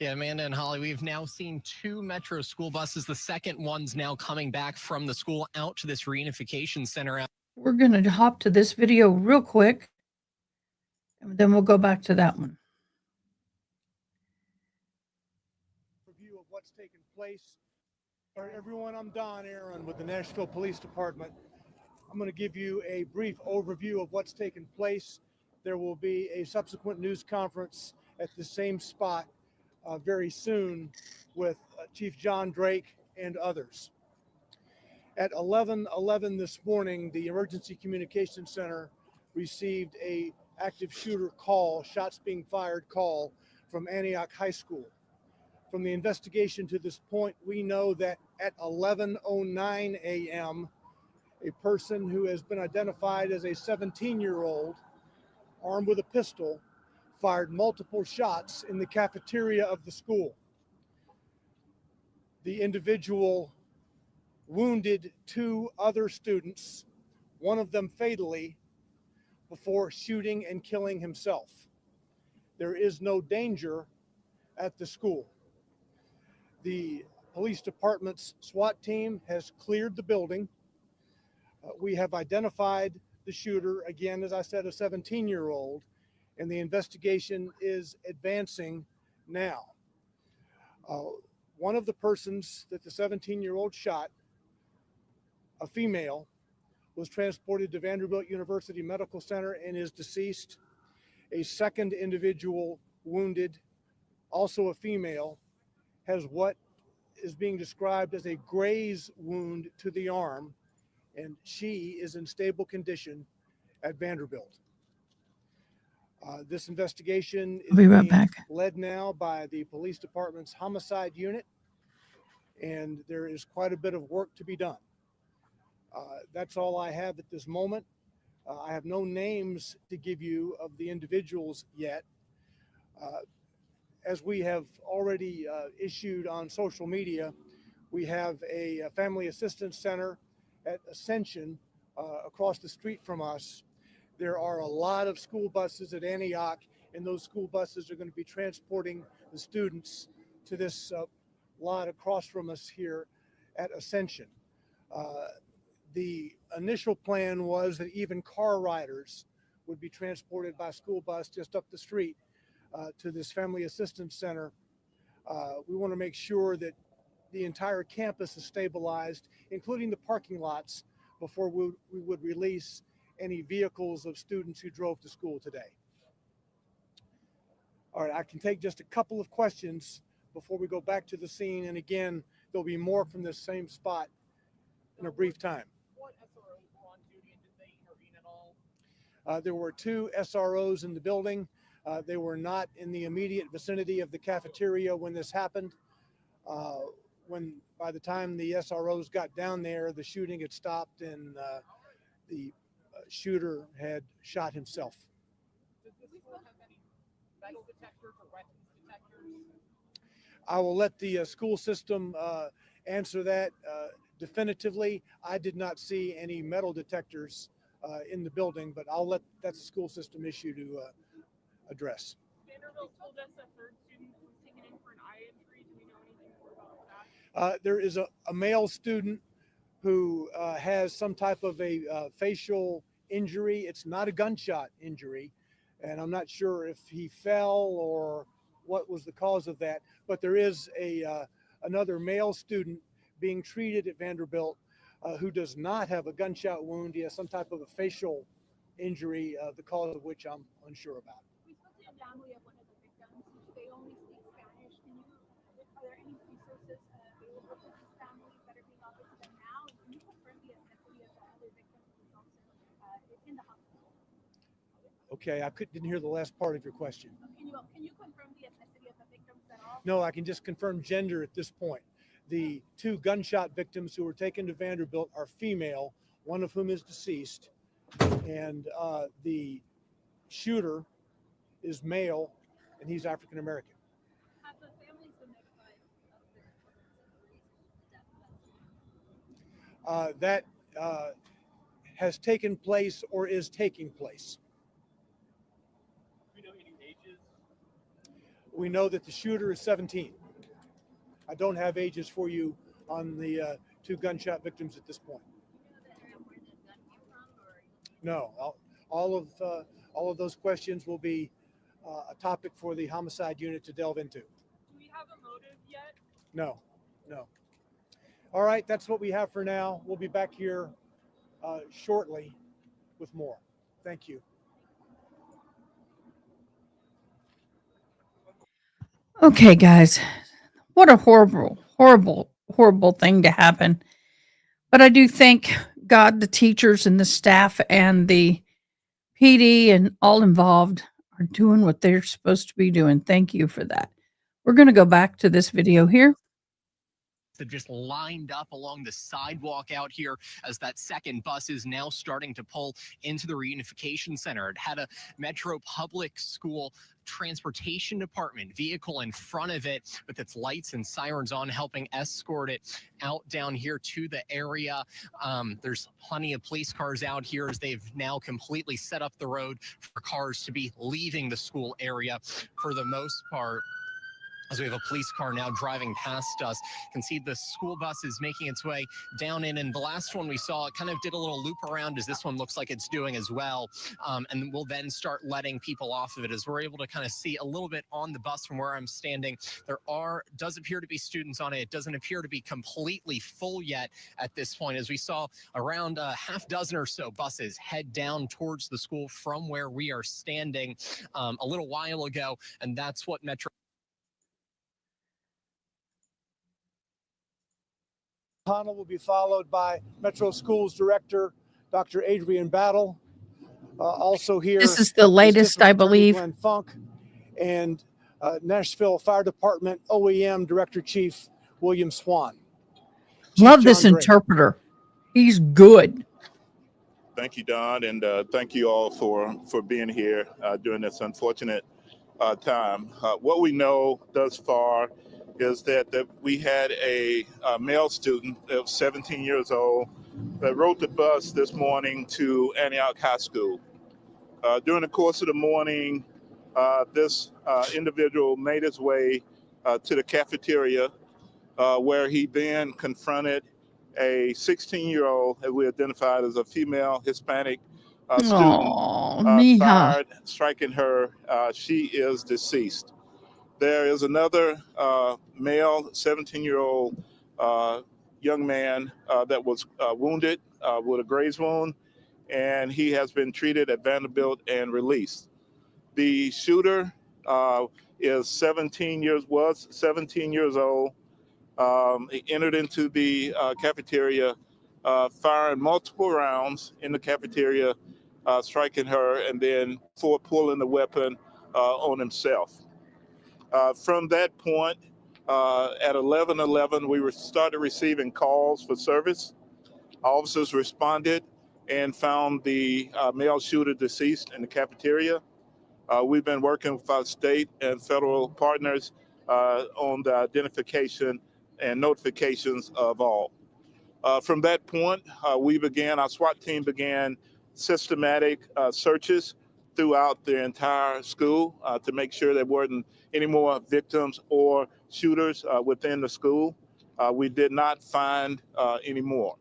Yeah, Amanda and Holly, we've now seen 2 Metro school buses. The second one's now coming back from the school out to this reunification center. We're going to hop to this video real quick, and then we'll go back to that one. Review of what's taken place. All right, everyone, I'm Don Aaron with the Nashville Police Department. I'm going to give you a brief overview of what's taken place. There will be a subsequent news conference at the same spot very soon with Chief John Drake and others. At 11:11 this morning, the Emergency Communications Center received a active shooter call, shots being fired call from Antioch High School. From the investigation to this point, we know that at 11:09 a.m., a person who has been identified as a 17-year-old, armed with a pistol, fired multiple shots in the cafeteria of the school. The individual wounded 2 other students, one of them fatally, before shooting and killing himself. There is no danger at the school. The police department's SWAT team has cleared the building. We have identified the shooter, again, as I said, a 17-year-old, and the investigation is advancing now. One of the persons that the 17-year-old shot, a female, was transported to Vanderbilt University Medical Center and is deceased. A second individual wounded, also a female, has what is being described as a graze wound to the arm, and she is in stable condition at Vanderbilt. This investigation is I'll be right being back. led now by the police department's homicide unit, and there is quite a bit of work to be done. That's all I have at this moment. I have no names to give you of the individuals yet. As we have already issued on social media, we have a family assistance center at Ascension across the street from us. There are a lot of school buses at Antioch, and those school buses are going to be transporting the students to this lot across from us here at Ascension. The initial plan was that even car riders would be transported by school bus just up the street to this family assistance center. We want to make sure that the entire campus is stabilized, including the parking lots, before we would release any vehicles of students who drove to school today. All right, I can take just a couple of questions before we go back to the scene. And again, there'll be more from this same spot in a brief time. What SROs were on duty and did they intervene at all? There were 2 SROs in the building. They were not in the immediate vicinity of the cafeteria when this happened. By the time the SROs got down there, the shooting had stopped and the shooter had shot himself. Does this school have any metal detectors or weapons detectors? I will let the school system answer that definitively. I did not see any metal detectors in the building, but that's a school system issue to address. Vanderbilt told us a third student was taken in for an eye injury. Do we know anything more about that? There is a male student who has some type of a facial injury. It's not a gunshot injury, and I'm not sure if he fell or what was the cause of that, but there is another male student being treated at Vanderbilt who does not have a gunshot wound. He has some type of a facial injury, the cause of which I'm unsure about. We spoke to a family of one of the victims. They only speak Spanish. Are there any resources available for these families that are being offered to them now? And can you confirm the ethnicity of the other victim who is also in the hospital? Okay, I didn't hear the last part of your question. Can you confirm the ethnicity of the victims at all? No, I can just confirm gender at this point. The 2 gunshot victims who were taken to Vanderbilt are female, one of whom is deceased, and the shooter is male, and he's African American. Have the families been notified of their That has taken place or is taking place. Do we know any ages? We know that the shooter is 17. I don't have ages for you on the 2 gunshot victims at this point. No, all of those questions will be a topic for the homicide unit to delve into. Do we have a motive yet? No. All right, that's what we have for now. We'll be back here shortly with more. Thank you. Okay, guys, what a horrible thing to happen. But I do thank God, the teachers and the staff and the PD and all involved are doing what they're supposed to be doing. Thank you for that. We're going to go back to this video here. Have just lined up along the sidewalk out here as that second bus is now starting to pull into the reunification center. It had a Metro Public School Transportation Department vehicle in front of it with its lights and sirens on, helping escort it out down here to the area. There's plenty of police cars out here as they've now completely set up the road for cars to be leaving the school area for the most part. As we have a police car now driving past us, you can see the school bus is making its way down in. And the last one we saw, it kind of did a little loop around, as this one looks like it's doing as well. And we'll then start letting people off of it, as we're able to kind of see a little bit on the bus from where I'm standing. There does appear to be students on it. It doesn't appear to be completely full yet at this point, as we saw around a half dozen or so buses head down towards the school from where we are standing a little while ago. And that's what Metro Connell will be followed by Metro Schools Director, Dr. Adrian Battle. Also here, This is the latest, I believe. Glenn Funk, and Nashville Fire Department OEM Director Chief William Swan. Love this interpreter. He's good. Thank you, Don, and thank you all for being here during this unfortunate time. What we know thus far is that we had a male student that was 17 years old that rode the bus this morning to Antioch High School. During the course of the morning, this individual made his way to the cafeteria where he then confronted a 16-year-old that we identified as a female Hispanic student, fired, striking her. She is deceased. There is another male 17-year-old young man that was wounded with a graze wound, and he has been treated at Vanderbilt and released. The shooter was 17 years old. He entered into the cafeteria, firing multiple rounds in the cafeteria, striking her, and then pulling the weapon on himself. From that point, at 11:11, we started receiving calls for service. Officers responded and found the male shooter deceased in the cafeteria. We've been working with our state and federal partners on the identification and notifications of all. From that point, our SWAT team began systematic searches throughout the entire school to make sure there weren't any more victims or shooters within the school. We did not find any more.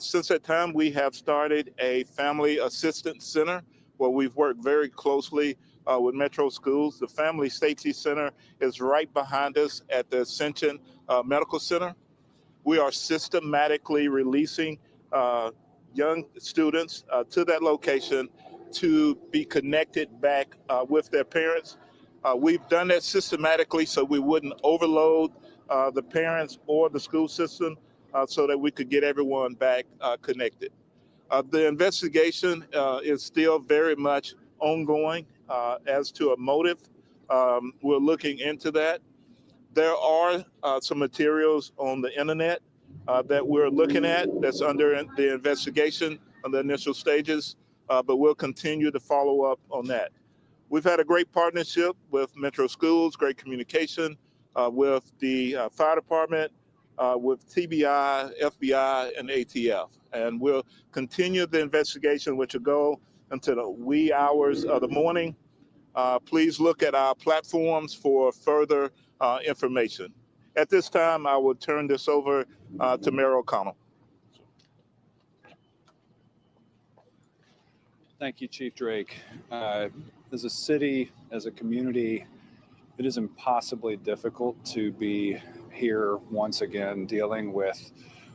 Since that time, we have started a family assistance center where we've worked very closely with Metro Schools. The Family Safety Center is right behind us at the Ascension Medical Center. We are systematically releasing young students to that location to be connected back with their parents. We've done that systematically so we wouldn't overload the parents or the school system so that we could get everyone back connected. The investigation is still very much ongoing as to a motive. We're looking into that. There are some materials on the internet that we're looking at that's under the investigation on the initial stages, but we'll continue to follow up on that. We've had a great partnership with Metro Schools, great communication with the fire department, with TBI, FBI, and ATF. And we'll continue the investigation, which will go until the wee hours of the morning. Please look at our platforms for further information. At this time, I will turn this over to Mayor O'Connell. Thank you, Chief Drake. As a city, as a community, it is impossibly difficult to be here once again dealing with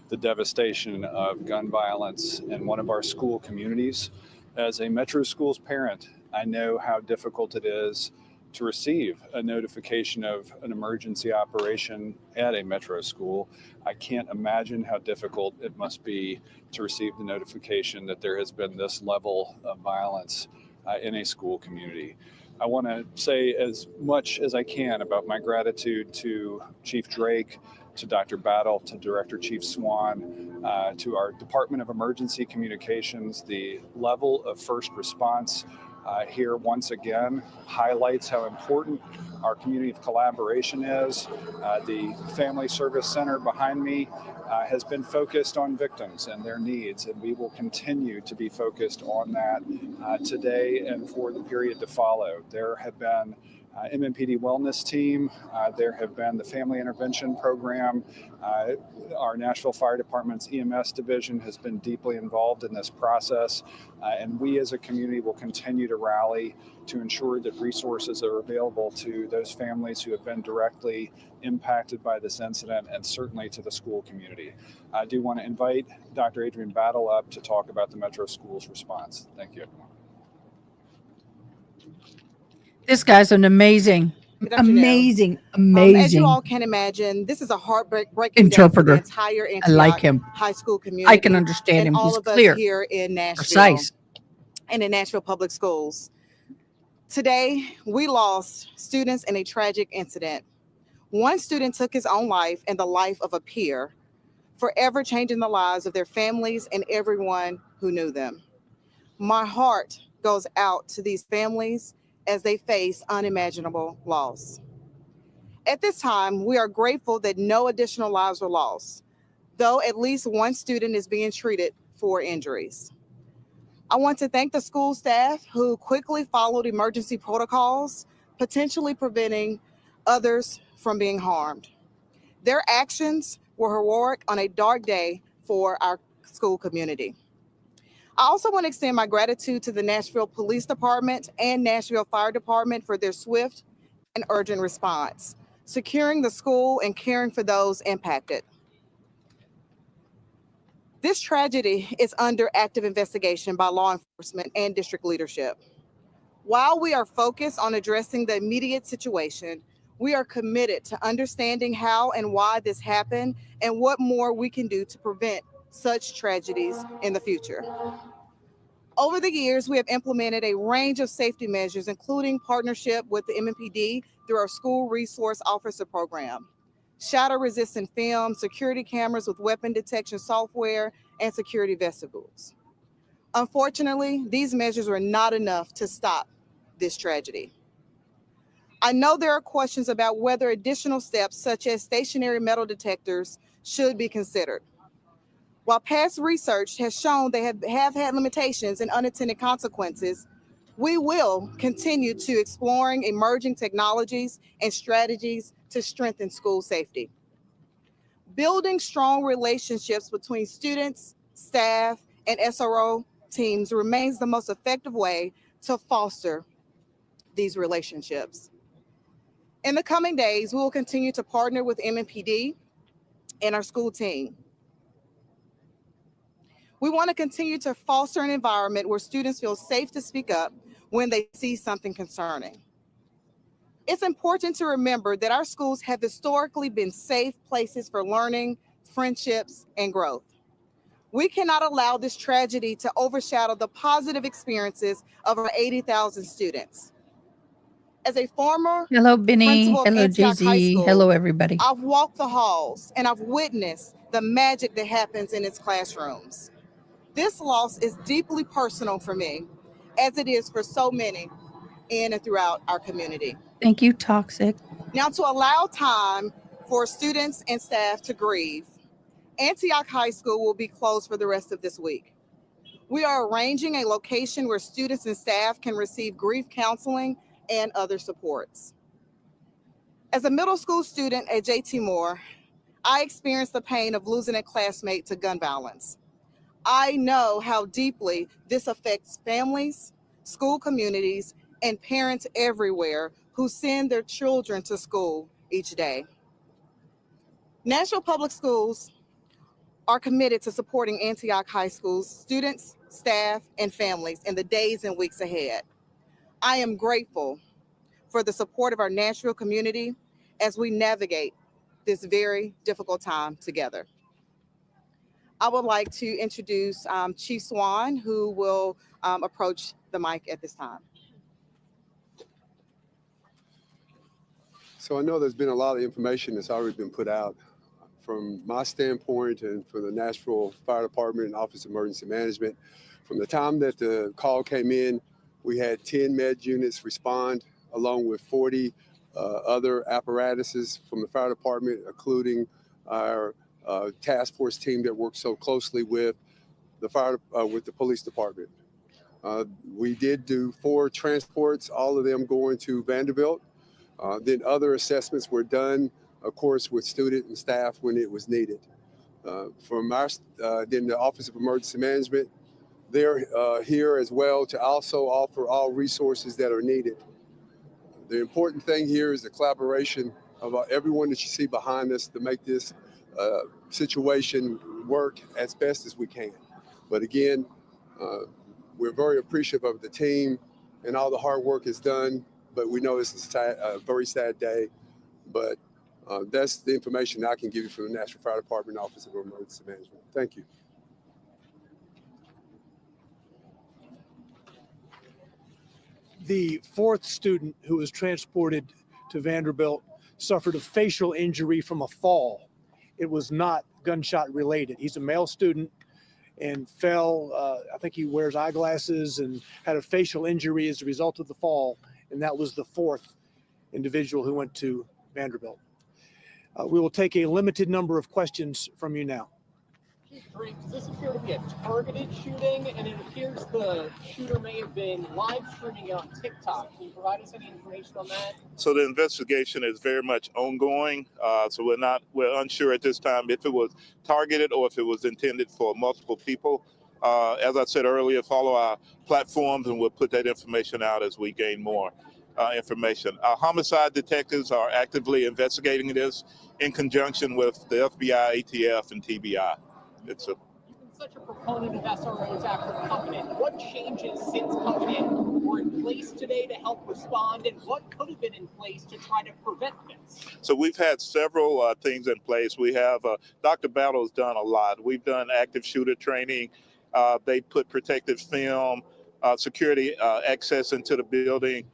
the devastation of gun violence in one of our school communities. As a Metro Schools parent, I know how difficult it is to receive a notification of an emergency operation at a Metro school. I can't imagine how difficult it must be to receive the notification that there has been this level of violence in a school community. I want to say as much as I can about my gratitude to Chief Drake, to Dr. Battle, to Director Chief Swan, to our Department of Emergency Communications. The level of first response here once again highlights how important our community of collaboration is. The Family Service Center behind me has been focused on victims and their needs, and we will continue to be focused on that today and for the period to follow. There have been MNPD wellness team. There have been the family intervention program. Our Nashville Fire Department's EMS division has been deeply involved in this process. And we as a community will continue to rally to ensure that resources are available to those families who have been directly impacted by this incident, and certainly to the school community. I do want to invite Dr. Adrian Battle up to talk about the Metro Schools response. Thank you. This guy's an amazing, Good afternoon. amazing, As you amazing all can imagine, this is a heartbreaking day for the interpreter. entire I Antioch like him. High School community. I can understand and him. all He's of clear, us here in Nashville precise. and in Nashville Public Schools. Today, we lost students in a tragic incident. One student took his own life and the life of a peer, forever changing the lives of their families and everyone who knew them. My heart goes out to these families as they face unimaginable loss. At this time, we are grateful that no additional lives were lost, though at least one student is being treated for injuries. I want to thank the school staff who quickly followed emergency protocols, potentially preventing others from being harmed. Their actions were heroic on a dark day for our school community. I also want to extend my gratitude to the Nashville Police Department and Nashville Fire Department for their swift and urgent response, securing the school and caring for those impacted. This tragedy is under active investigation by law enforcement and district leadership. While we are focused on addressing the immediate situation, we are committed to understanding how and why this happened and what more we can do to prevent such tragedies in the future. Over the years, we have implemented a range of safety measures, including partnership with the MNPD through our School Resource Officer Program, shatter-resistant film, security cameras with weapon detection software, and security vestibules. Unfortunately, these measures were not enough to stop this tragedy. I know there are questions about whether additional steps, such as stationary metal detectors, should be considered. While past research has shown they have had limitations and unintended consequences, we will continue to exploring emerging technologies and strategies to strengthen school safety. Building strong relationships between students, staff, and SRO teams remains the most effective way to foster these relationships. In the coming days, we will continue to partner with MNPD and our school team. We want to continue to foster an environment where students feel safe to speak up when they see something concerning. It's important to remember that our schools have historically been safe places for learning, friendships, and growth. We cannot allow this tragedy to overshadow the positive experiences of our 80,000 students. As a former Hello, Benny. principal of Hello, Antioch High JZ. School, Hello, everybody. I've walked the halls and I've witnessed the magic that happens in its classrooms. This loss is deeply personal for me, as it is for so many in and throughout our community. Thank you, Toxic. Now, to allow time for students and staff to grieve, Antioch High School will be closed for the rest of this week. We are arranging a location where students and staff can receive grief counseling and other supports. As a middle school student at JT Moore, I experienced the pain of losing a classmate to gun violence. I know how deeply this affects families, school communities, and parents everywhere who send their children to school each day. Nashville Public Schools are committed to supporting Antioch High School's students, staff, and families in the days and weeks ahead. I am grateful for the support of our Nashville community as we navigate this very difficult time together. I would like to introduce Chief Swan, who will approach the mic at this time. So I know there's been a lot of information that's already been put out. From my standpoint and from the Nashville Fire Department and Office of Emergency Management, from the time that the call came in, we had 10 med units respond, along with 40 other apparatuses from the fire department, including our task force team that works so closely with the police department. We did do 4 transports, all of them going to Vanderbilt. Then other assessments were done, of course, with student and staff when it was needed. Then the Office of Emergency Management, they're here as well to also offer all resources that are needed. The important thing here is the collaboration of everyone that you see behind us to make this situation work as best as we can. But again, we're very appreciative of the team and all the hard work is done, but we know this is a very sad day. But that's the information I can give you from the Nashville Fire Department Office of Emergency Management. Thank you. The fourth student who was transported to Vanderbilt suffered a facial injury from a fall. It was not gunshot related. He's a male student and fell. I think he wears eyeglasses and had a facial injury as a result of the fall. And that was the fourth individual who went to Vanderbilt. We will take a limited number of questions from you now. Does this appear to be a targeted shooting? And it appears the shooter may have been live streaming on TikTok. Can you provide us any information on that? So the investigation is very much ongoing. So we're unsure at this time if it was targeted or if it was intended for multiple people. As I said earlier, follow our platforms and we'll put that information out as we gain more information. Our homicide detectives are actively investigating this in conjunction with the FBI, ATF, and TBI. You've been such a proponent of SROs after Covenant. What changes since Covenant were in place today to help respond, and what could have been in place to try to prevent this? So we've had several things in place. We have Dr. Battle's done a lot. We've done active shooter training. They put protective film, security access into the building.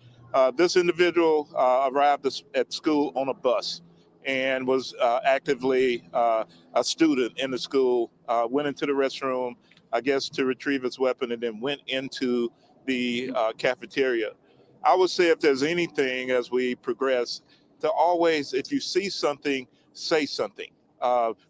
This individual arrived at school on a bus and was actively a student in the school, went into the restroom, I guess, to retrieve his weapon, and then went into the cafeteria. I would say if there's anything as we progress, to always, if you see something, say something.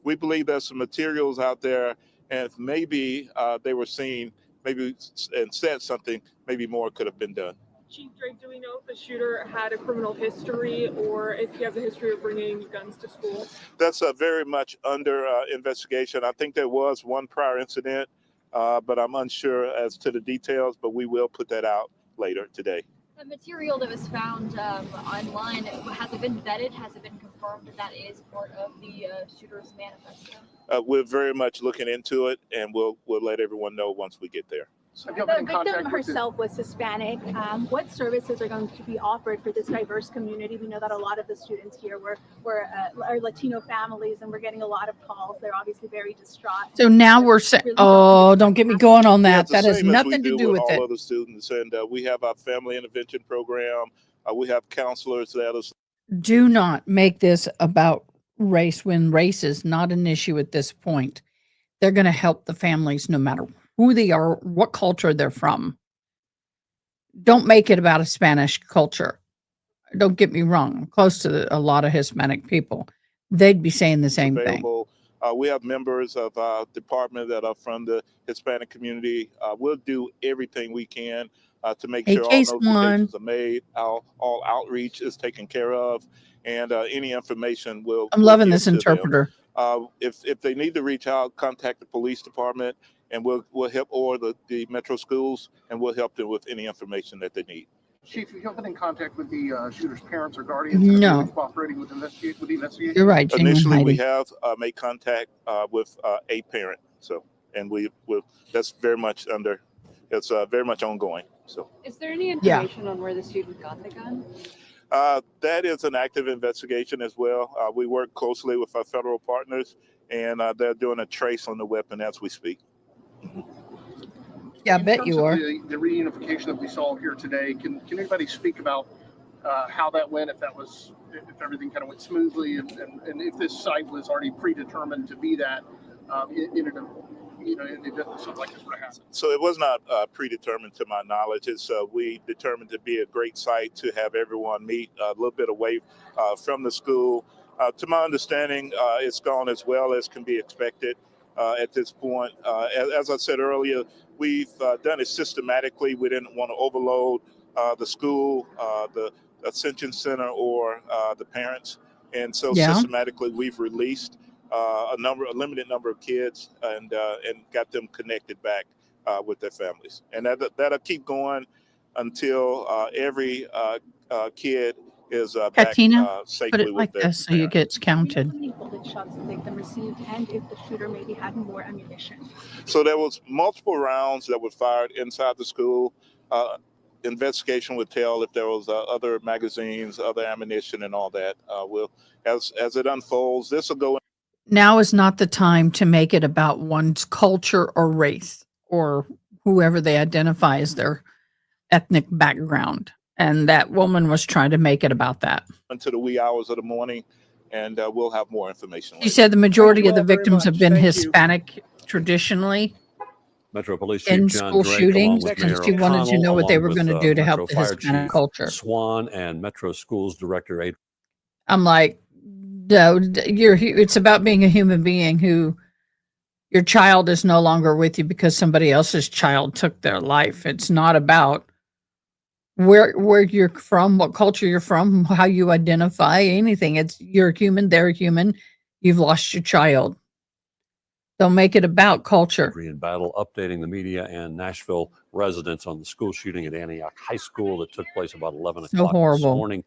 We believe there's some materials out there, and if maybe they were seen, maybe and said something, maybe more could have been done. Chief Drake, do we know if the shooter had a criminal history or if he has a history of bringing guns to school? That's very much under investigation. I think there was one prior incident, but I'm unsure as to the details, but we will put that out later today. The material that was found online, has it been vetted? Has it been confirmed that that is part of the shooter's manifesto? We're very much looking into it, and we'll let everyone know once we get there. The victim herself was Hispanic. What services are going to be offered for this diverse community? We know that a lot of the students here are Latino families, and we're getting a lot of calls. They're obviously very distraught. So now we're saying, oh, don't get me going on that. That has nothing to do with it. All of the students, and we have our family intervention program. We have counselors that are. Do not make this about race when race is not an issue at this point. They're going to help the families no matter who they are, what culture they're from. Don't make it about a Spanish culture. Don't get me wrong. I'm close to a lot of Hispanic people. They'd be saying the same thing. We have members of our department that are from the Hispanic community. We'll do everything we can to make sure all notifications are made, all outreach is taken care of, and any information will. I'm loving this interpreter. If they need to reach out, contact the police department, and we'll help, or the Metro schools, and we'll help them with any information that they need. Chief, have you been in contact with the shooter's parents or guardians? No. Have they been cooperating with the investigation? You're right. Initially, we have made contact with a parent. So, and that's very much it's very much ongoing. So, is there any information on where the student got the gun? That is an active investigation as well. We work closely with our federal partners, and they're doing a trace on the weapon as we speak. Yeah, I bet you are. The reunification that we saw here today, can anybody speak about how that went, if everything kind of went smoothly, and if this site was already predetermined to be that in an event that something like this would happen? So it was not predetermined to my knowledge. It's we determined to be a great site to have everyone meet a little bit away from the school. To my understanding, it's gone as well as can be expected at this point. As I said earlier, we've done it systematically. We didn't want to overload the school. The Ascension Center or the parents. And so Yeah. systematically, we've released a limited number of kids and got them connected back with their families. And that'll keep going until every kid is back Katina, put safely it with like their this so you parents. get counted. How many bullet shots the victim received, and if the shooter maybe had more ammunition? So there was multiple rounds that were fired inside the school. Investigation would tell if there was other magazines, other ammunition, and all that. As it unfolds, this will go. Now is not the time to make it about one's culture or race or whoever they identify as their ethnic background. And that woman was trying to make it about that. Into the wee hours of the morning, and we'll have more information. She said the majority of the all very victims have much. been Thank you. Hispanic traditionally Metro Police in Chief John school Drake, shootings, along with and Mayor she wanted to O'Connell, know what they along were with, going to do to Metro help the Fire Hispanic Chief culture. Swan and Metro Schools Director Adrian. I'm like, no, it's about being a human being who your child is no longer with you because somebody else's child took their life. It's not about where you're from, what culture you're from, how you identify, anything. It's you're human, they're human. You've lost your child. Don't make it about culture. Adrian Battle updating the media and Nashville residents on the school shooting at Antioch High School that took place about 11 So o'clock this horrible. morning.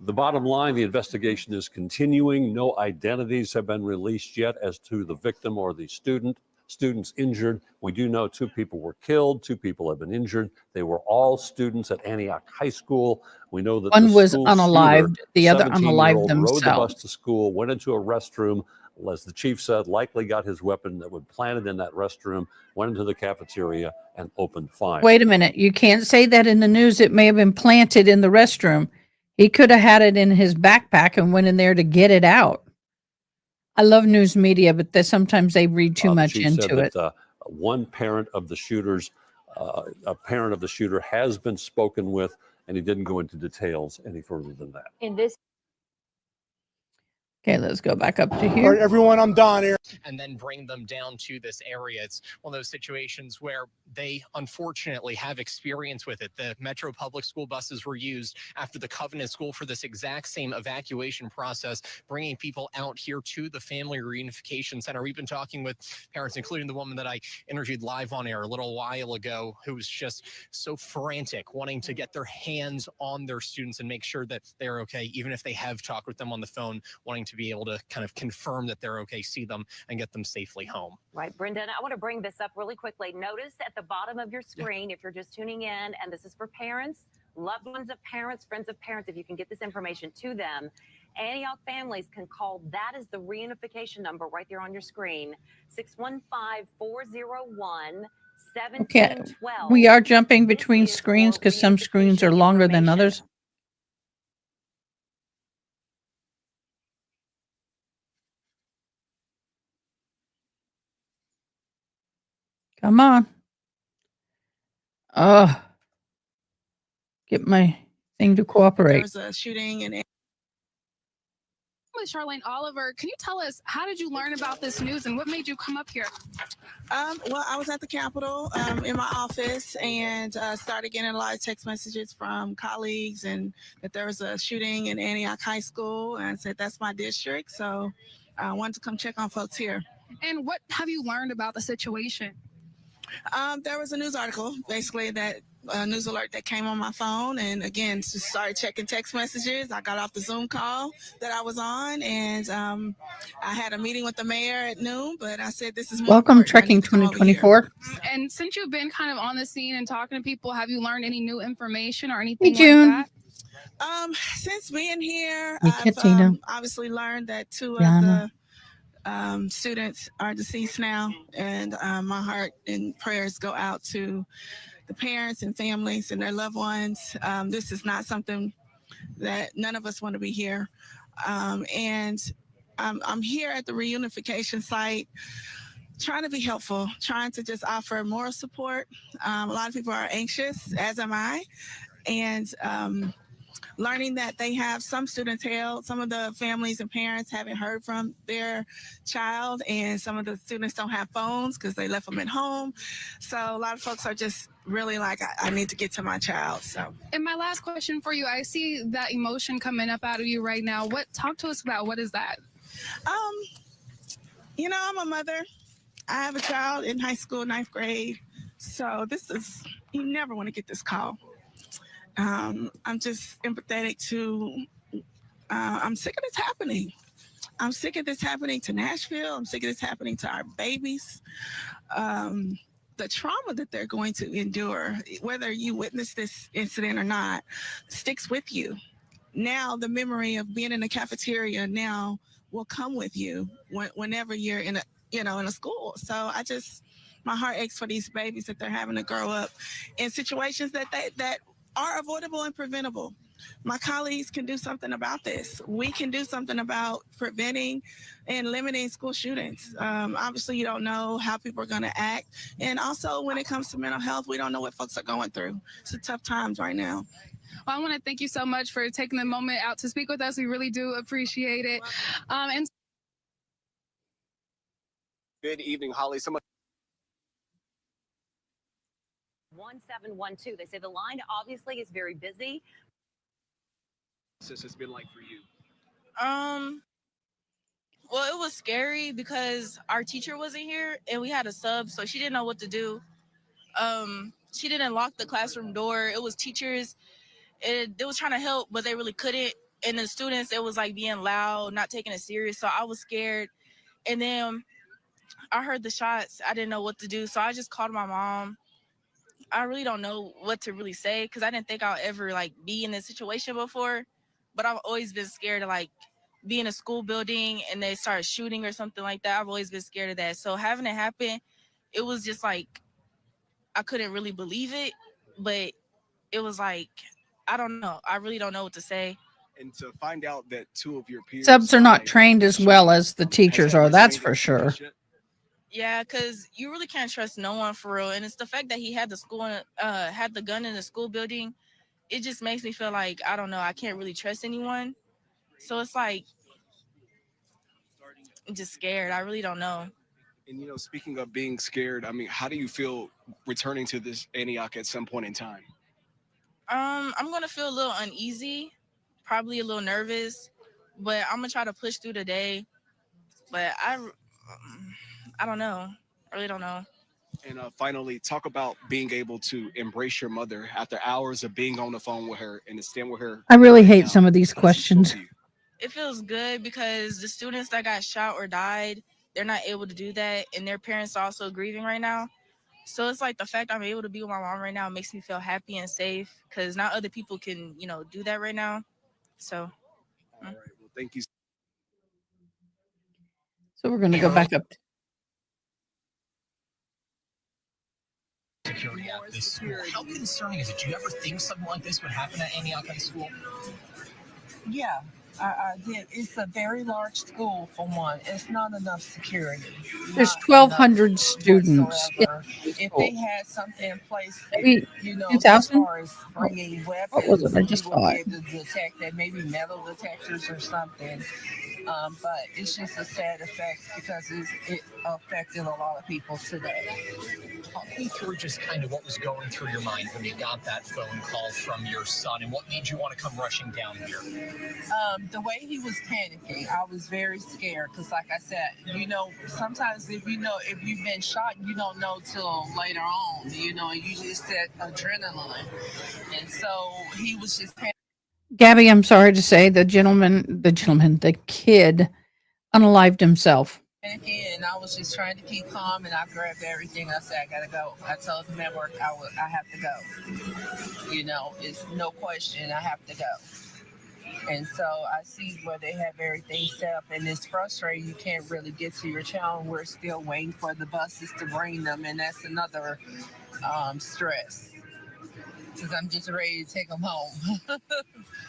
The bottom line, the investigation is continuing. No identities have been released yet as to the victim or the students injured. We do know 2 people were killed, 2 people have been injured. They were all students at Antioch High School. We know that One the was school unalived, shooter, the other 17-year-old, unalived rode the bus themselves. to school, went into a restroom, as the chief said, likely got his weapon that was planted in that restroom, went into the cafeteria and opened fire. Wait a minute. You can't say that in the news. It may have been planted in the restroom. He could have had it in his backpack and went in there to get it out. I love news media, but sometimes they read too The much chief into said it. that one parent of the shooters, a parent of the shooter has been spoken with, and he didn't go into details any further than that. In this Okay, let's go back up to All right, here. everyone, I'm Don here. And then bring them down to this area. It's one of those situations where they unfortunately have experience with it. The Metro public school buses were used after the Covenant School for this exact same evacuation process, bringing people out here to the Family Reunification Center. We've been talking with parents, including the woman that I interviewed live on air a little while ago, who was just so frantic, wanting to get their hands on their students and make sure that they're okay, even if they have talked with them on the phone, wanting to be able to kind of confirm that they're okay, see them, and get them safely home. Right, Brendan, I want to bring this up really quickly. Notice at the bottom of your screen, if you're just tuning in, and this is for parents, loved ones of parents, friends of parents, if you can get this information to them, Antioch families can call. That is the reunification number right there on your screen, 615-401-1712. Okay, we are jumping between screens because some screens are longer than others. Come on. Get my thing to cooperate. There's a shooting in With Charlene Oliver, can you tell us, how did you learn about this news and what made you come up here? Well, I was at the Capitol in my office and started getting a lot of text messages from colleagues and that there was a shooting in Antioch High School. And I said, that's my district. So I wanted to come check on folks here. And what have you learned about the situation? There was a news article, basically, that news alert that came on my phone. And again, just started checking text messages. I got off the Zoom call that I was on, and I had a meeting with the mayor at noon, but I said, this is more Welcome, important. I Trekking need to come over 2024. And since you've been kind of on the scene and talking to people, have you learned any new information or Hey, anything June. like that? Since being here, Hey, I've Katina. obviously learned that 2 Yana. of the students are deceased now, and my heart and prayers go out to the parents and families and their loved ones. This is not something that none of us want to be here. And I'm here at the reunification site trying to be helpful, trying to just offer moral support. A lot of people are anxious, as am I. And learning that they have some students held, some of the families and parents haven't heard from their child, and some of the students don't have phones because they left them at home. So a lot of folks are just really like I need to get to my child. So. And my last question for you, I see that emotion coming up out of you right now. Talk to us about what is that? I'm a mother. I have a child in high school, 9th grade. So you never want to get this call. I'm just empathetic to, I'm sick of this happening. I'm sick of this happening to Nashville. I'm sick of this happening to our babies. The trauma that they're going to endure, whether you witness this incident or not, sticks with you. Now the memory of being in the cafeteria now will come with you whenever you're in a school. So my heart aches for these babies that they're having to grow up in situations that are avoidable and preventable. My colleagues can do something about this. We can do something about preventing and limiting school shootings. Obviously, you don't know how people are going to act. And also, when it comes to mental health, we don't know what folks are going through. It's tough times right now. Well, I want to thank you so much for taking the moment out to speak with us. We really do appreciate it. And good evening, Holly. 1712. They say the line obviously is very busy. This has been like for you? Well, it was scary because our teacher wasn't here and we had a sub, so she didn't know what to do. She didn't lock the classroom door. It was teachers. They was trying to help, but they really couldn't. And the students, it was like being loud, not taking it serious. So I was scared. And then I heard the shots. I didn't know what to do. So I just called my mom. I really don't know what to really say because I didn't think I'll ever be in this situation before. But I've always been scared to be in a school building and they start shooting or something like that. I've always been scared of that. So having it happen, it was just I couldn't really believe it, but it was I don't know. I really don't know what to say. And to find out that two of your peers Subs are not trained as well as the teachers are, that's for sure. Yeah, because you really can't trust no one for real. And it's the fact that he had the gun in the school building. It just makes me feel I don't know, I can't really trust anyone. So it's I'm just scared. I really don't know. And speaking of being scared, I mean, how do you feel returning to this Antioch at some point in time? I'm gonna feel a little uneasy, probably a little nervous, but I'm gonna try to push through the day. But I don't know. I really don't know. And finally, talk about being able to embrace your mother after hours of being on the phone with her and to stand with her. I really hate some of these questions. It feels good because the students that got shot or died, they're not able to do that, and their parents are also grieving right now. So it's the fact I'm able to be with my mom right now makes me feel happy and safe because not other people can, do that right now. So. All right. Well, thank you. So we're going to go back up. Security at this school. How concerning is it? Do you ever think something like this would happen at Antioch High School? Yeah, I did. It's a very large school for one. It's not enough security. There's 1,200 students. If they had something in place, Maybe as 2,000? far as bringing weapons, What was it? I just we saw would be it. able to detect that, maybe metal detectors or something. But it's just a sad effect because it affected a lot of people today. Talk me through just kind of what was going through your mind when you got that phone call from your son and what made you want to come rushing down here. The way he was panicking, I was very scared because, like I said, sometimes if you've been shot, you don't know till later on, and usually it's that adrenaline. And so he was just panicking. Gabby, I'm sorry to say the kid unalived himself. And I was just trying to keep calm, and I grabbed everything. I said, I gotta go. I told the network I have to go. It's no question, I have to go. And so I see where they have everything set up, and it's frustrating. You can't really get to your child. We're still waiting for the buses to bring them, and that's another stress. because I'm just ready to take them home.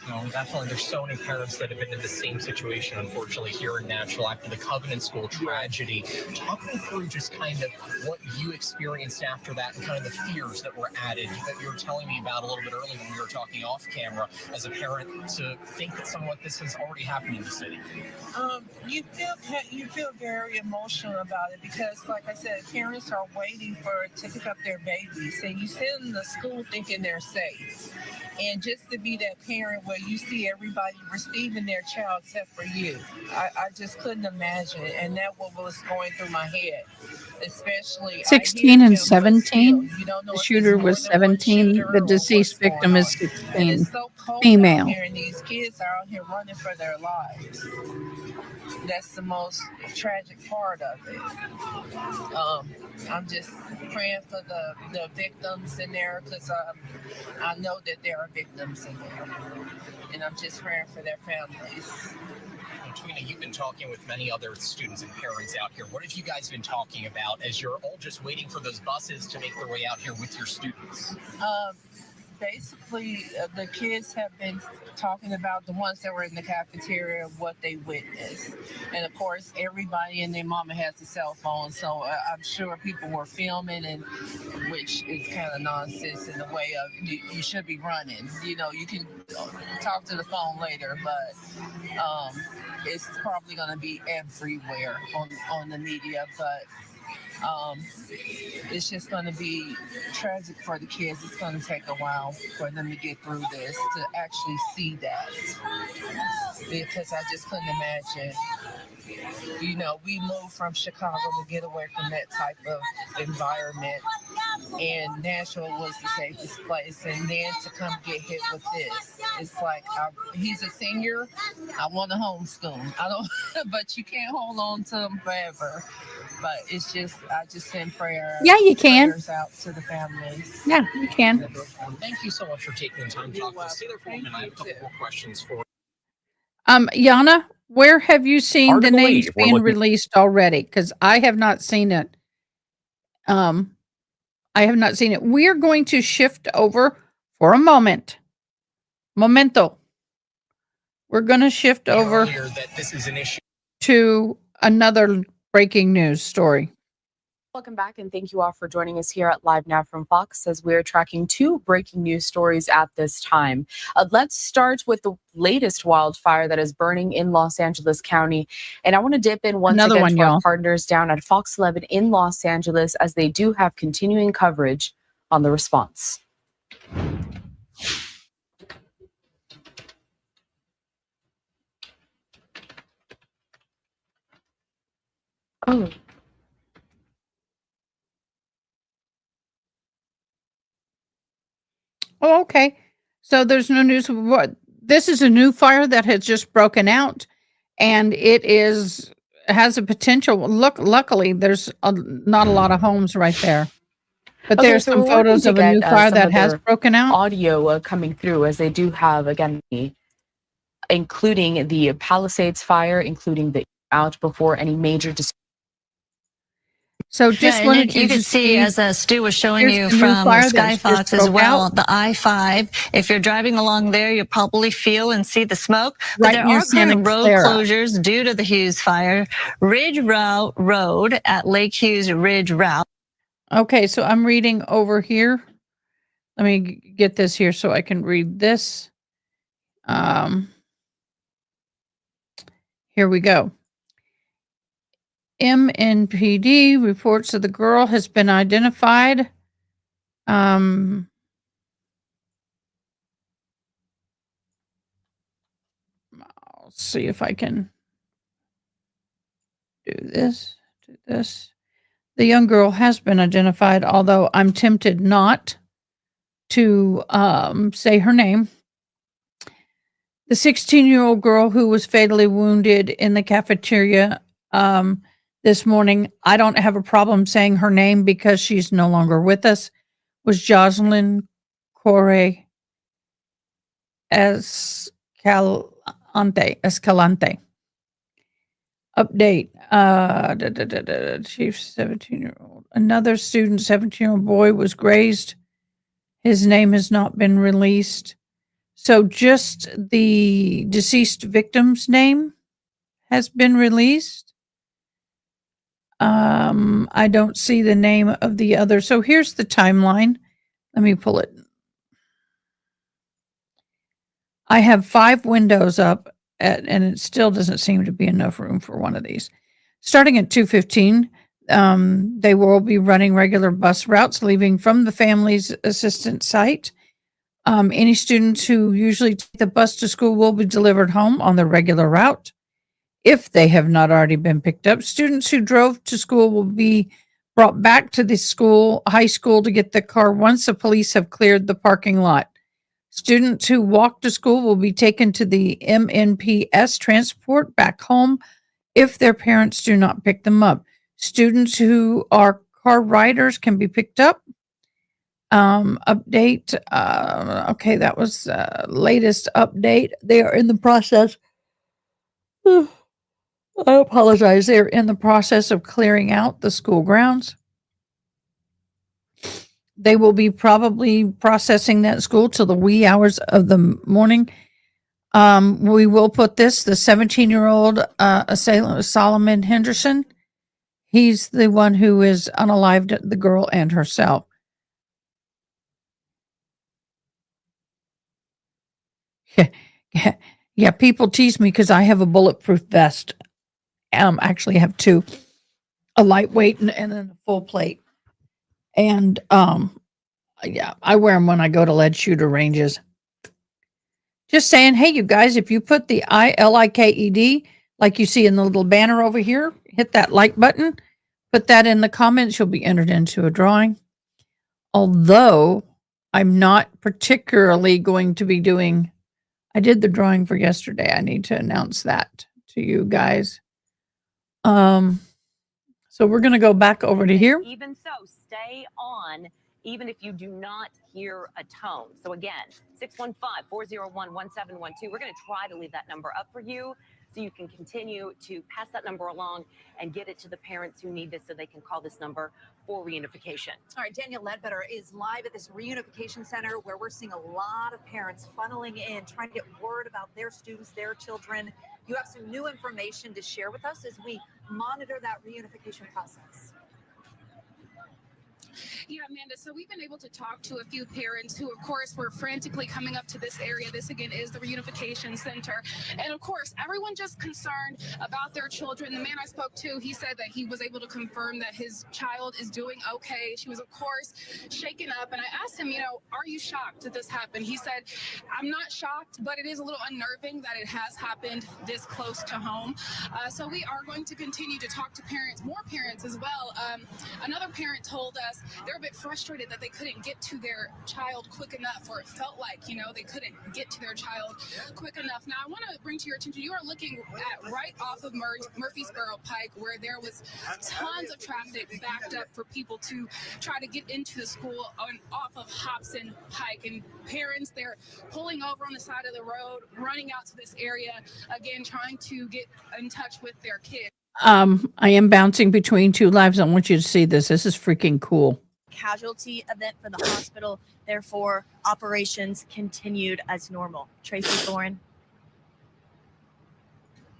No, definitely. There's so many parents that have been in the same situation, unfortunately, here in Nashville after the Covenant School tragedy. Talk me through just kind of what you experienced after that and kind of the fears that were added that you were telling me about a little bit earlier when we were talking off camera as a parent to think that something like this has already happened in the city. You feel very emotional about it because, like I said, parents are waiting to pick up their babies, and you send them to school thinking they're safe. And just to be that parent where you see everybody receiving their child except for you, I just couldn't imagine. And that what was going through my head, especially 16 and 17. The shooter was 17. The deceased victim is And 16. it's so cold out Female. here, and these kids are out here running for their lives. That's the most tragic part of it. I'm just praying for the victims in there because I know that there are victims in there. And I'm just praying for their families. Twina, you've been talking with many other students and parents out here. What have you guys been talking about as you're all just waiting for those buses to make their way out here with your students? Basically, the kids have been talking about the ones that were in the cafeteria, what they witnessed. And of course, everybody and their mama has a cell phone, so I'm sure people were filming, and which is kind of nonsense in the way of you should be running. You know, you can talk to the phone later, but it's probably going to be everywhere on the media, but it's just going to be tragic for the kids. It's going to take a while for them to get through this, to actually see that. Because I just couldn't imagine. You know, we moved from Chicago to get away from that type of environment. And Nashville was the safest place. And then to come get hit with this, it's like, he's a senior. I want to homeschool. But you can't hold on to him forever. But it's just, I just send prayers. Yeah, you can. Prayers out to the families. Yeah, you can. Thank you so much for taking the time to talk to us. Stay there for a moment. I have a couple more questions for you. Yana, where have you seen Hard the to names believe. We're being looking- released already? Because I have not seen it. I have not seen it. We are going to shift over for a moment. Momento. We're going to shift over Earlier that this is an issue. to another breaking news story. Welcome back, and thank you all for joining us here at Live Now from Fox as we're tracking two breaking news stories at this time. Let's start with the latest wildfire that is burning in Los Angeles County. And I want to dip in once Another again one, to our y'all. partners down at Fox 11 in Los Angeles as they do have continuing coverage on the response. Oh. Oh, okay. So there's no news. What? This is a new fire that has just broken out, and has a potential. Luckily, there's not a lot of homes right there, but Okay, there's so some we're working photos to of a new get, fire some that of has their broken out. audio coming through as they do have, again, including the Palisades fire, including the out before any major So Yeah, just and wanted you can see, as Stu was showing here's you the new from fire that just Skyfox as broke well, out. the I-5. If you're driving along there, you'll probably feel and see the smoke. But Right there near are Santa current road Clara. closures due to the Hughes fire. Ridge Road at Lake Hughes Ridge Route. Okay, so I'm reading over here. Let me get this here so I can read this. Here we go. MNPD reports that the girl has been identified. Let's see if I can do this. Do this. The young girl has been identified, although I'm tempted not to say her name. The 16-year-old girl who was fatally wounded in the cafeteria this morning, I don't have a problem saying her name because she's no longer with us, was Jocelyn Corre Escalante. Update. Chief 17-year-old. Another student, 17-year-old boy, was grazed. His name has not been released. So just the deceased victim's name has been released. I don't see the name of the other. So here's the timeline. Let me pull it. I have 5 windows up and it still doesn't seem to be enough room for one of these. Starting at 2:15, they will be running regular bus routes leaving from the family's assistance site. Any students who usually take the bus to school will be delivered home on the regular route. If they have not already been picked up, students who drove to school will be brought back to the high school to get the car once the police have cleared the parking lot. Students who walk to school will be taken to the MNPS transport back home if their parents do not pick them up. Students who are car riders can be picked up. Update. Okay, that was latest update. They are in the process. I apologize. They're in the process of clearing out the school grounds. They will be probably processing that school till the wee hours of the morning. We will put the 17-year-old assailant, Solomon Henderson. He's the one who is unalived the girl and herself. Yeah, people tease me because I have a bulletproof vest. Actually have 2, a lightweight and then a full plate. And yeah, I wear them when I go to lead shooter ranges. Just saying, hey, you guys, if you put the ILIKED, like you see in the little banner over here, hit that like button, put that in the comments, you'll be entered into a drawing. Although I'm not particularly going to be doing, I did the drawing for yesterday. I need to announce that to you guys. So we're going to go back over to here. Even so, stay on, even if you do not hear a tone. So again, 615-401-1712. We're going to try to leave that number up for you so you can continue to pass that number along and get it to the parents who need this so they can call this number for reunification. All right, Daniel Ledbetter is live at this reunification center where we're seeing a lot of parents funneling in, trying to get word about their students, their children. You have some new information to share with us as we monitor that reunification process. Yeah, Amanda, so we've been able to talk to a few parents who, of course, were frantically coming up to this area. This, again, is the reunification center. And, of course, everyone just concerned about their children. The man I spoke to, he said that he was able to confirm that his child is doing okay. She was, of course, shaken up. And I asked him, are you shocked that this happened? He said, I'm not shocked, but it is a little unnerving that it has happened this close to home. So we are going to continue to talk to parents, more parents as well. Another parent told us they're a bit frustrated that they couldn't get to their child quick enough, or it felt like, they couldn't get to their child quick enough. Now, I want to bring to your attention, you are looking at right off of Murfreesboro Pike, where there was tons of traffic backed up for people to try to get into the school off of Hobson Pike. And parents, they're pulling over on the side of the road, running out to this area, again, trying to get in touch with their kids. I am bouncing between 2 lives. I want you to see this. This is freaking cool. Casualty event for the hospital. Therefore, operations continued as normal. Tracy Thorne.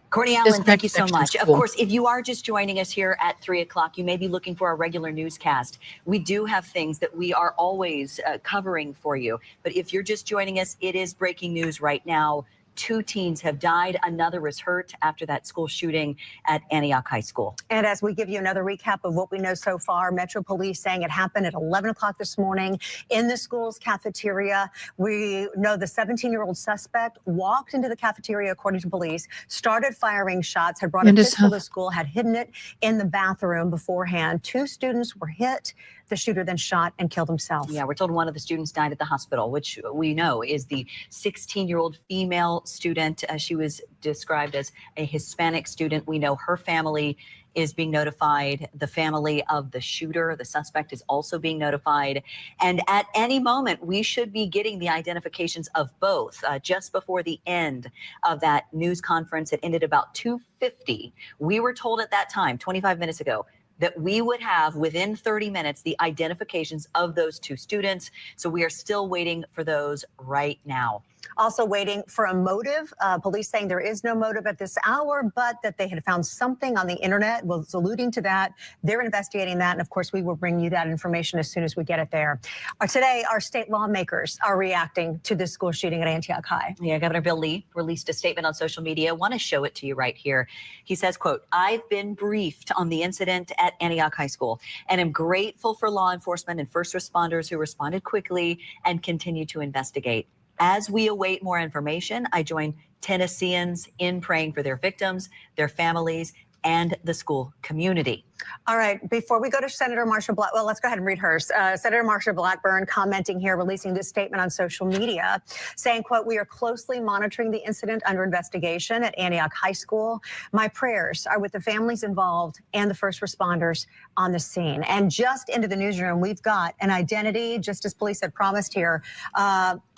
Courtney Allen, thank you so much. Of course, if you are just joining us here at 3 o'clock, you may be looking for our regular newscast. We do have things that we are always covering for you. But if you're just joining us, it is breaking news right now. 2 teens have died. Another is hurt after that school shooting at Antioch High School. And as we give you another recap of what we know so far, Metro Police saying it happened at 11 o'clock this morning in the school's cafeteria. We know the 17-year-old suspect walked into the cafeteria, according to police, started firing shots, had brought a pistol to school, had hidden it in the bathroom beforehand. 2 students were hit. The shooter then shot and killed himself. Yeah, we're told one of the students died at the hospital, which we know is the 16-year-old female student. She was described as a Hispanic student. We know her family is being notified. The family of the shooter, the suspect, is also being notified. And at any moment, we should be getting the identifications of both. Just before the end of that news conference, it ended about 2:50. We were told at that time, 25 minutes ago, that we would have within 30 minutes the identifications of those 2 students. So we are still waiting for those right now. Also waiting for a motive. Police saying there is no motive at this hour, but that they had found something on the internet was alluding to that. They're investigating that. And of course, we will bring you that information as soon as we get it there. Today, our state lawmakers are reacting to this school shooting at Antioch High. Yeah, Governor Bill Lee released a statement on social media. I want to show it to you right here. He says, quote, "I've been briefed on the incident at Antioch High School and am grateful for law enforcement and first responders who responded quickly and continue to investigate. As we await more information, I join Tennesseans in praying for their victims, their families, and the school community." All right, before we go to Senator Marsha Black, well, let's go ahead and read hers. Senator Marsha Blackburn commenting here, releasing this statement on social media, saying, quote, "We are closely monitoring the incident under investigation at Antioch High School. My prayers are with the families involved and the first responders on the scene." And just into the newsroom, we've got an identity, just as police had promised here.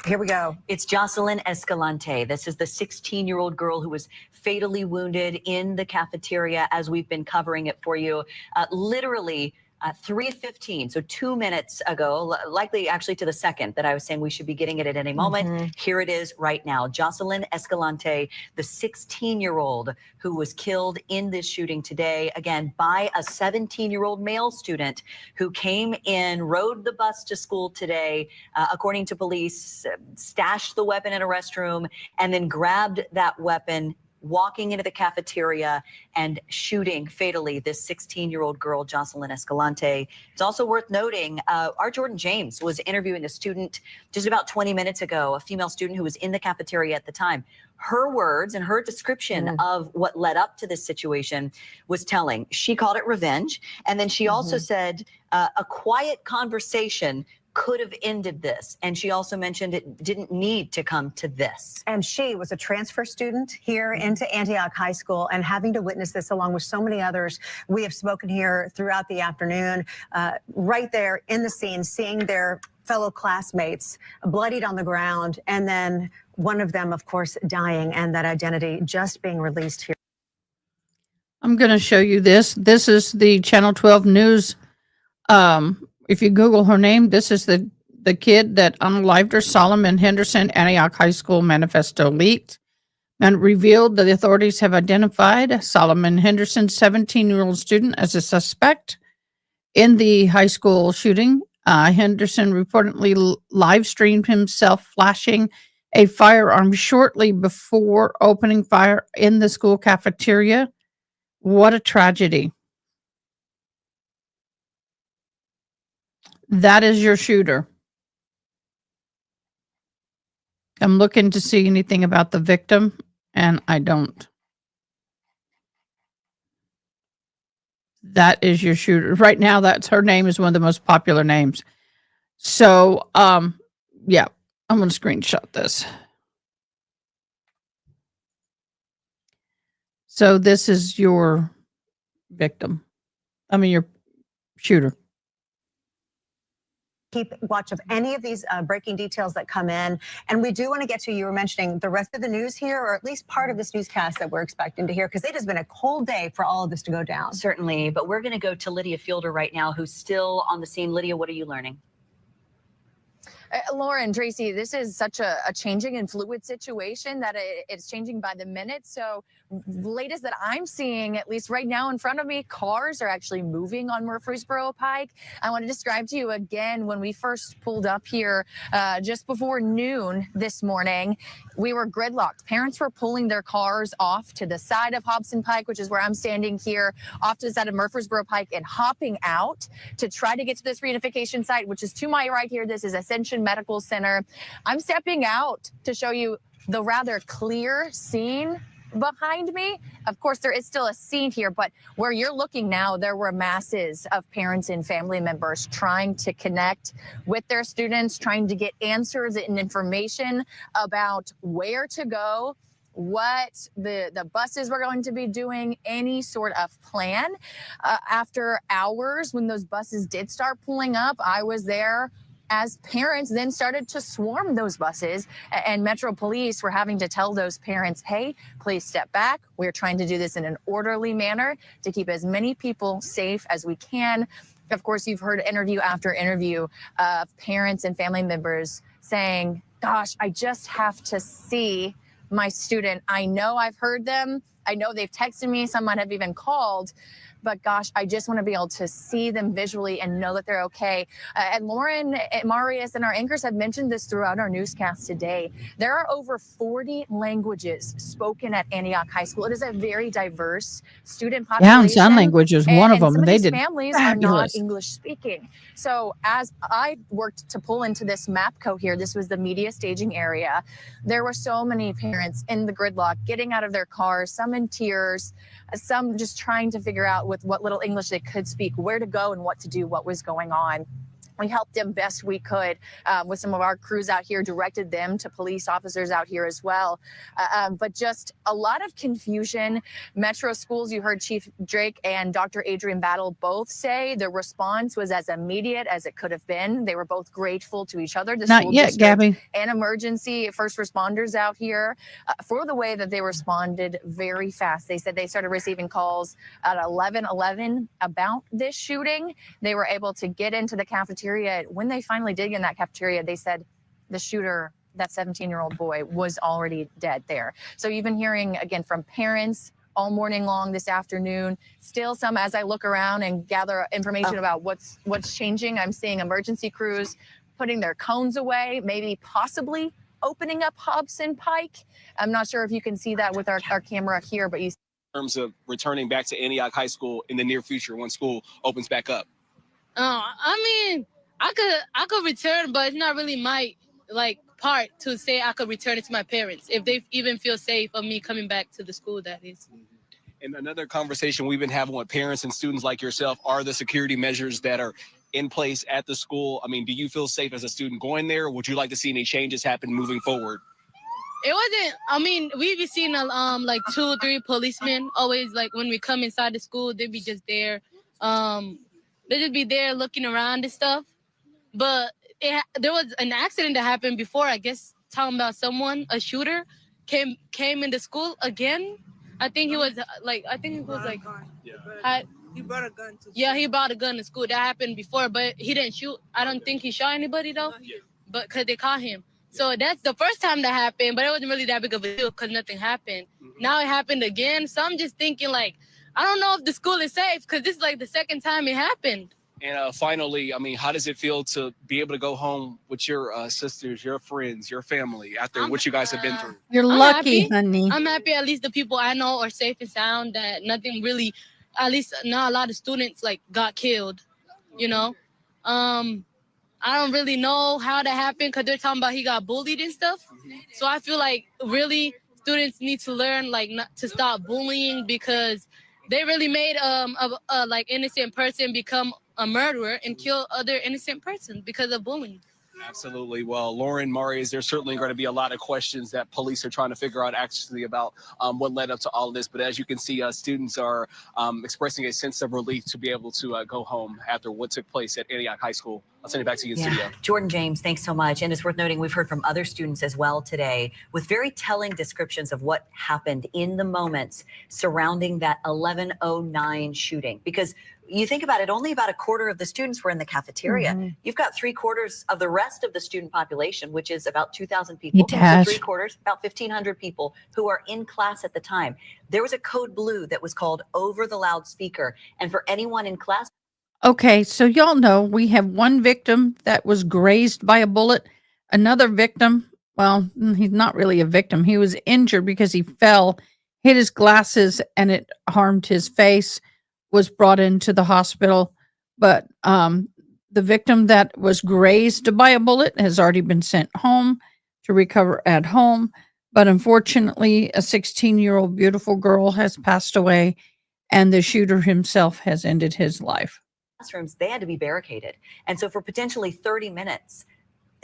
Here we go. It's Jocelyn Escalante. This is the 16-year-old girl who was fatally wounded in the cafeteria, as we've been covering it for you. Literally 3:15, so 2 minutes ago, likely actually to the second that I was saying we should be getting it at any moment. Here it is right now. Jocelyn Escalante, the 16-year-old who was killed in this shooting today, again, by a 17-year-old male student who came in, rode the bus to school today, according to police, stashed the weapon in a restroom, and then grabbed that weapon, walking into the cafeteria and shooting fatally this 16-year-old girl, Jocelyn Escalante. It's also worth noting, our Jordan James was interviewing a student just about 20 minutes ago, a female student who was in the cafeteria at the time. Her words and her description of what led up to this situation was telling. She called it revenge. And then she also said a quiet conversation could have ended this. And she also mentioned it didn't need to come to this. And she was a transfer student here into Antioch High School, and having to witness this along with so many others, we have spoken here throughout the afternoon, right there in the scene, seeing their fellow classmates bloodied on the ground, and then one of them, of course, dying, and that identity just being released here. I'm going to show you this. This is the Channel 12 News. If you Google her name, this is the kid that unalived her, Solomon Henderson, Antioch High School manifesto leaked and revealed that the authorities have identified Solomon Henderson, 17-year-old student, as a suspect in the high school shooting. Henderson reportedly live streamed himself flashing a firearm shortly before opening fire in the school cafeteria. What a tragedy. That is your shooter. I'm looking to see anything about the victim, and I don't. That is your shooter. Right now, that's her name is one of the most popular names. So, yeah, I'm going to screenshot this. So this is your victim. I mean, your shooter. Keep watch of any of these breaking details that come in. And we do want to get to, you were mentioning the rest of the news here, or at least part of this newscast that we're expecting to hear, because it has been a cold day for all of this to go down. Certainly, but we're going to go to Lydia Fielder right now, who's still on the scene. Lydia, what are you learning? Lauren, Tracy, this is such a changing and fluid situation that it's changing by the minute. So latest that I'm seeing, at least right now in front of me, cars are actually moving on Murfreesboro Pike. I want to describe to you again, when we first pulled up here just before noon this morning, we were gridlocked. Parents were pulling their cars off to the side of Hobson Pike, which is where I'm standing here, off to the side of Murfreesboro Pike, and hopping out to try to get to this reunification site, which is to my right here. This is Ascension Medical Center. I'm stepping out to show you the rather clear scene behind me. Of course, there is still a scene here, but where you're looking now, there were masses of parents and family members trying to connect with their students, trying to get answers and information about where to go, what the buses were going to be doing, any sort of plan. After hours, when those buses did start pulling up, I was there as parents then started to swarm those buses, and Metro Police were having to tell those parents, hey, please step back. We're trying to do this in an orderly manner to keep as many people safe as we can. Of course, you've heard interview after interview of parents and family members saying, gosh, I just have to see my student. I know I've heard them. I know they've texted me. Some might have even called. But gosh, I just want to be able to see them visually and know that they're okay. And Lauren, Marius, and our anchors have mentioned this throughout our newscast today. There are over 40 languages spoken at Antioch High School. It is a very diverse student population. Yeah, and sign language is one of them. Some of They these did families are not fabulous. English speaking. So as I worked to pull into this MAPCO here, this was the media staging area. There were so many parents in the gridlock, getting out of their cars, some in tears, some just trying to figure out with what little English they could speak, where to go and what to do, what was going on. We helped them best we could with some of our crews out here, directed them to police officers out here as well. But just a lot of confusion. Metro Schools, you heard Chief Drake and Dr. Adrian Battle both say the response was as immediate as it could have been. They were both grateful to each other. The Not school yet, district Gabby. and emergency first responders out here for the way that they responded very fast. They said they started receiving calls at 11:11 about this shooting. They were able to get into the cafeteria. When they finally did get in that cafeteria, they said the shooter, that 17-year-old boy, was already dead there. So you've been hearing again from parents all morning long this afternoon. Still some, as I look around and gather information about what's changing, I'm seeing emergency crews putting their cones away, maybe possibly opening up Hobson Pike. I'm not sure if you can see that with our camera here, but you In terms of returning back to Antioch High School in the near future when school opens back up? I mean, I could return, but it's not really my part to say I could return it to my parents if they even feel safe of me coming back to the school. That is. And another conversation we've been having with parents and students like yourself are the security measures that are in place at the school. I mean, do you feel safe as a student going there? Would you like to see any changes happen moving forward? It wasn't. I mean, we've been seeing like 2 or 3 policemen always, like when we come inside the school, they'd be just there. They just be there looking around and stuff. But there was an accident that happened before, I guess, talking about a shooter came into school again. I think he was he brought a gun to school. He brought a gun to school. That happened before, but he didn't shoot. I don't think he shot anybody though, but because they caught him. So that's the first time that happened, but it wasn't really that big of a deal because nothing happened. Now it happened again. So I'm just thinking I don't know if the school is safe because this is like the second time it happened. And finally, I mean, how does it feel to be able to go home with your sisters, your friends, your family after what you guys have been through? You're lucky, honey. I'm happy at least the people I know are safe and sound, that nothing really, at least not a lot of students got killed, you know? I don't really know how that happened because they're talking about he got bullied and stuff. So I feel like really students need to learn not to stop bullying because they really made a innocent person become a murderer and kill other innocent persons because of bullying. Absolutely. Well, Lauren, Marius, there's certainly going to be a lot of questions that police are trying to figure out actually about what led up to all of this. But as you can see, students are expressing a sense of relief to be able to go home after what took place at Antioch High School. I'll send it back to you in studio. Jordan James, thanks so much. And it's worth noting we've heard from other students as well today with very telling descriptions of what happened in the moments surrounding that 11:09 shooting. Because you think about it, only about a quarter of the students were in the cafeteria. You've got 3/4 of the rest of the student population, which is about 2,000 people. So 3/4, about 1,500 people who are in class at the time. There was a code blue that was called over the loudspeaker. And for anyone in class. Okay, so y'all know we have one victim that was grazed by a bullet. Another victim, well, he's not really a victim. He was injured because he fell, hit his glasses, and it harmed his face, was brought into the hospital. But the victim that was grazed by a bullet has already been sent home to recover at home. But unfortunately, a 16-year-old beautiful girl has passed away, and the shooter himself has ended his life. Classrooms, they had to be barricaded. And so for potentially 30 minutes,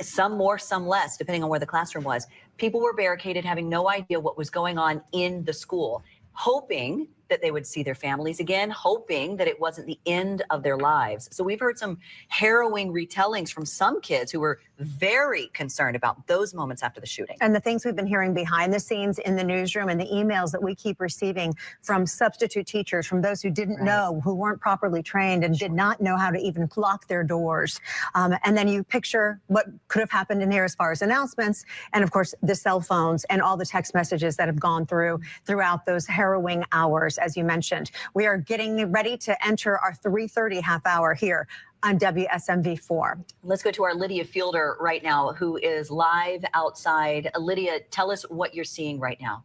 some more, some less, depending on where the classroom was, people were barricaded, having no idea what was going on in the school, hoping that they would see their families again, hoping that it wasn't the end of their lives. So we've heard some harrowing retellings from some kids who were very concerned about those moments after the shooting. And the things we've been hearing behind the scenes in the newsroom and the emails that we keep receiving from substitute teachers, from those who didn't know, who weren't properly trained and did not know how to even lock their doors. And then you picture what could have happened in here as far as announcements, and of course the cell phones and all the text messages that have gone throughout those harrowing hours, as you mentioned. We are getting ready to enter our 3:30 half hour here on WSMV4. Let's go to our Lydia Fielder right now, who is live outside. Lydia, tell us what you're seeing right now.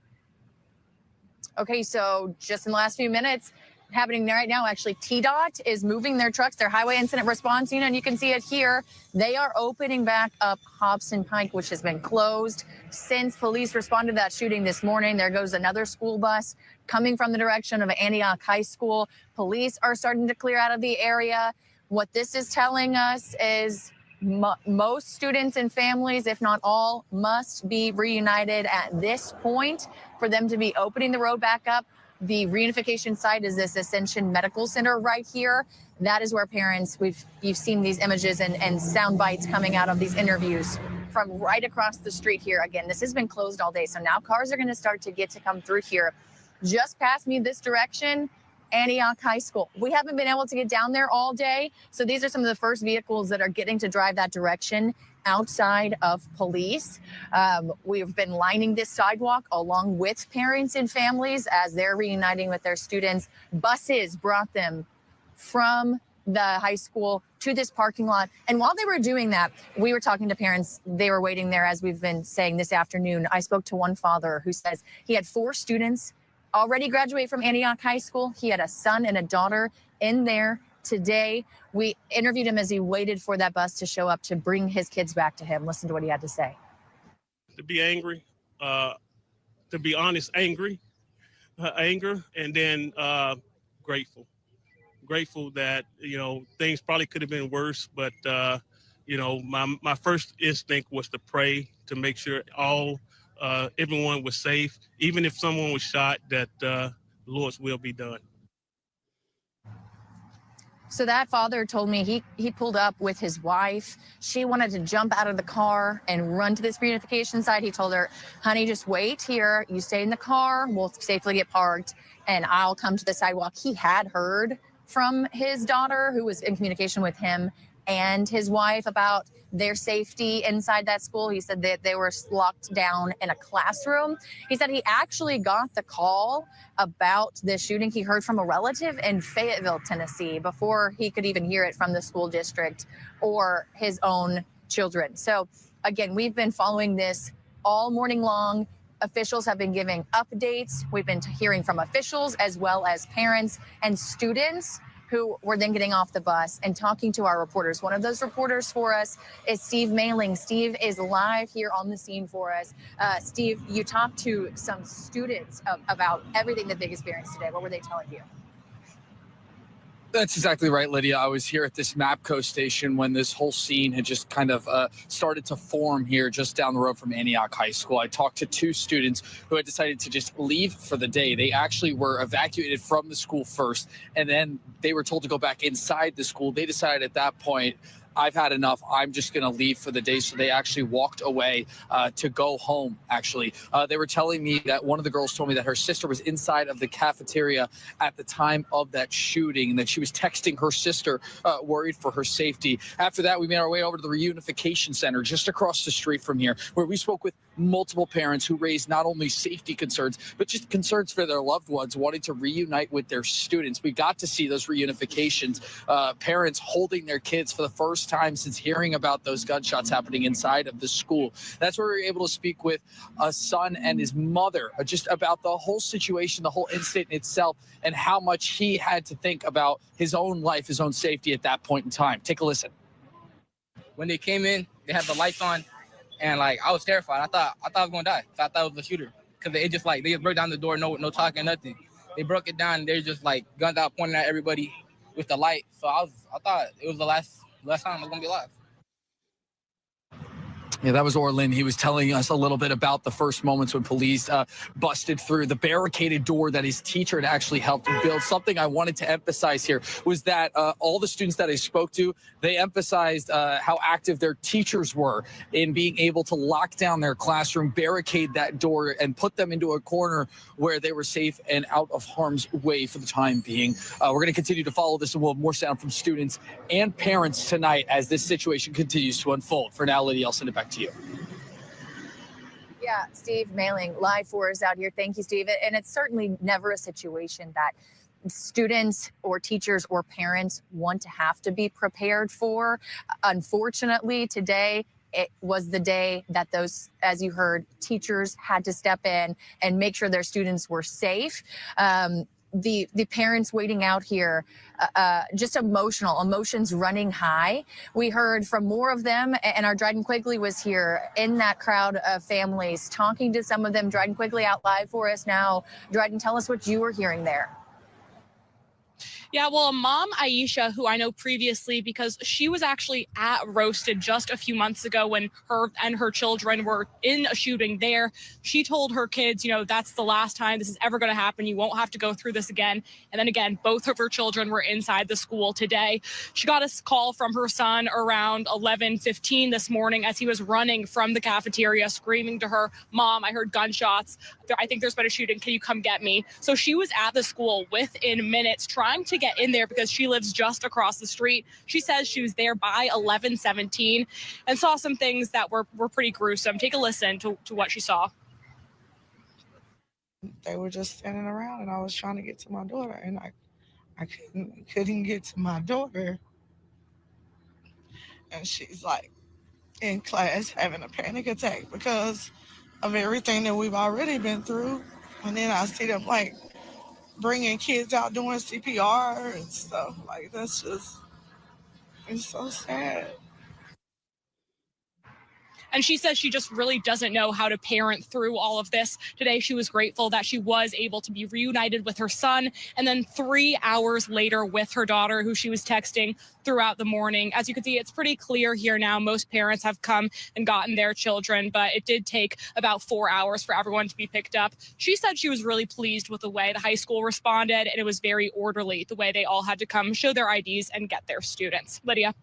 Okay, so just in the last few minutes, happening there right now, actually, TDOT is moving their trucks, their Highway Incident Response Unit, and you can see it here. They are opening back up Hobson Pike, which has been closed since police responded to that shooting this morning. There goes another school bus coming from the direction of Antioch High School. Police are starting to clear out of the area. What this is telling us is most students and families, if not all, must be reunited at this point for them to be opening the road back up. The reunification site is this Ascension Medical Center right here. That is where parents, you've seen these images and sound bites coming out of these interviews from right across the street here. Again, this has been closed all day, so now cars are going to start to get to come through here. Just past me this direction, Antioch High School. We haven't been able to get down there all day, so these are some of the first vehicles that are getting to drive that direction outside of police. We've been lining this sidewalk along with parents and families as they're reuniting with their students. Buses brought them from the high school to this parking lot. And while they were doing that, we were talking to parents. They were waiting there, as we've been saying this afternoon. I spoke to one father who says he had 4 students already graduate from Antioch High School. He had a son and a daughter in there today. We interviewed him as he waited for that bus to show up to bring his kids back to him. Listen to what he had to say. To be angry, to be honest, anger, and then grateful. Grateful that, things probably could have been worse, but, my first instinct was to pray to make sure everyone was safe, even if someone was shot, that the Lord's will be done. So that father told me he pulled up with his wife. She wanted to jump out of the car and run to this reunification site. He told her, honey, just wait here. You stay in the car. We'll safely get parked, and I'll come to the sidewalk. He had heard from his daughter, who was in communication with him and his wife, about their safety inside that school. He said that they were locked down in a classroom. He said he actually got the call about this shooting. He heard from a relative in Fayetteville, Tennessee, before he could even hear it from the school district or his own children. So again, we've been following this all morning long. Officials have been giving updates. We've been hearing from officials as well as parents and students who were then getting off the bus and talking to our reporters. One of those reporters for us is Steve Mailing. Steve is live here on the scene for us. Steve, you talked to some students about everything that they've experienced today. What were they telling you? That's exactly right, Lydia. I was here at this MAPCO station when this whole scene had just kind of started to form here just down the road from Antioch High School. I talked to 2 students who had decided to just leave for the day. They actually were evacuated from the school first, and then they were told to go back inside the school. They decided at that point, I've had enough. I'm just going to leave for the day. So they actually walked away to go home, actually. They were telling me that one of the girls told me that her sister was inside of the cafeteria at the time of that shooting, and that she was texting her sister, worried for her safety. After that, we made our way over to the reunification center just across the street from here, where we spoke with multiple parents who raised not only safety concerns, but just concerns for their loved ones wanting to reunite with their students. We got to see those reunifications, parents holding their kids for the first time since hearing about those gunshots happening inside of the school. That's where we were able to speak with a son and his mother just about the whole situation, the whole incident itself, and how much he had to think about his own life, his own safety at that point in time. Take a listen. When they came in, they had the lights on, and I was terrified. I thought I was gonna die. So I thought it was a shooter, because they just broke down the door, no talking, nothing. They broke it down. They're just guns out, pointing at everybody with the light. So I thought it was the last time I was gonna be alive. Yeah, that was Orlin. He was telling us a little bit about the first moments when police busted through the barricaded door that his teacher had actually helped build. Something I wanted to emphasize here was that all the students that I spoke to, they emphasized how active their teachers were in being able to lock down their classroom, barricade that door, and put them into a corner where they were safe and out of harm's way for the time being. We're going to continue to follow this, and we'll have more sound from students and parents tonight as this situation continues to unfold. For now, Lydia, I'll send it back to you. Yeah, Steve Mailing live for us out here. Thank you, Steve. And it's certainly never a situation that students or teachers or parents want to have to be prepared for. Unfortunately, today, it was the day that those, as you heard, teachers had to step in and make sure their students were safe. The parents waiting out here, just emotions running high. We heard from more of them, and our Dryden Quigley was here in that crowd of families, talking to some of them. Dryden Quigley out live for us now. Dryden, tell us what you were hearing there. Yeah, well, Mom Aisha, who I know previously because she was actually at Roasted just a few months ago when her and her children were in a shooting there. She told her kids, you know, that's the last time this is ever going to happen. You won't have to go through this again. And then again, both of her children were inside the school today. She got a call from her son around 11:15 this morning as he was running from the cafeteria, screaming to her, "Mom, I heard gunshots. I think there's been a shooting. Can you come get me?" So she was at the school within minutes trying to get in there because she lives just across the street. She says she was there by 11:17 and saw some things that were pretty gruesome. Take a listen to what she saw. They were just standing around, and I was trying to get to my daughter, and I couldn't get to my daughter. And she's like in class having a panic attack because of everything that we've already been through. And then I see them like bringing kids out doing CPR and stuff. Like, that's just, it's so sad. And she says she just really doesn't know how to parent through all of this. Today, she was grateful that she was able to be reunited with her son. And then 3 hours later with her daughter, who she was texting throughout the morning. As you can see, it's pretty clear here now. Most parents have come and gotten their children, but it did take about 4 hours for everyone to be picked up. She said she was really pleased with the way the high school responded, and it was very orderly, the way they all had to come show their IDs and get their students. Lydia.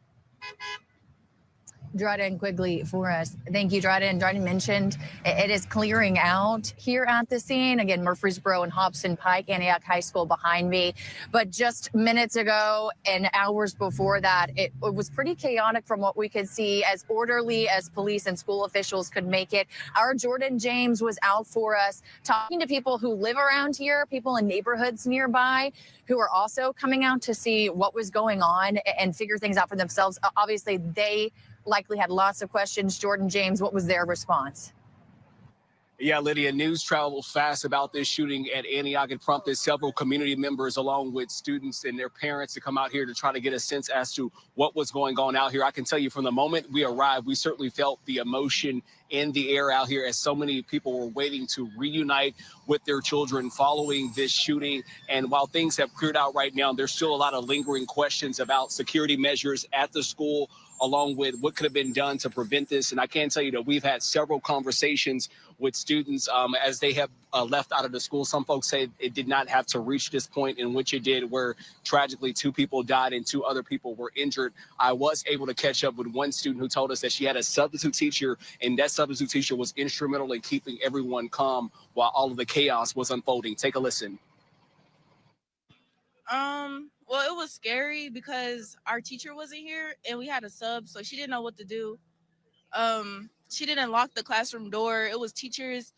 Dryden Quigley for us. Thank you, Dryden. Dryden mentioned it is clearing out here at the scene. Again, Murfreesboro and Hobson Pike, Antioch High School behind me. But just minutes ago and hours before that, it was pretty chaotic from what we could see, as orderly as police and school officials could make it. Our Jordan James was out for us, talking to people who live around here, people in neighborhoods nearby, who are also coming out to see what was going on and figure things out for themselves. Obviously, they likely had lots of questions. Jordan James, what was their response? Yeah, Lydia, news traveled fast about this shooting at Antioch and prompted several community members along with students and their parents to come out here to try to get a sense as to what was going on out here. I can tell you from the moment we arrived, we certainly felt the emotion in the air out here as so many people were waiting to reunite with their children following this shooting. And while things have cleared out right now, there's still a lot of lingering questions about security measures at the school, along with what could have been done to prevent this. And I can tell you that we've had several conversations with students as they have left out of the school. Some folks say it did not have to reach this point in which it did, where tragically 2 people died and 2 other people were injured. I was able to catch up with one student who told us that she had a substitute teacher, and that substitute teacher was instrumental in keeping everyone calm while all of the chaos was unfolding. Take a listen. Well, it was scary because our teacher wasn't here and we had a sub, so she didn't know what to do. She didn't lock the classroom door. It was teachers.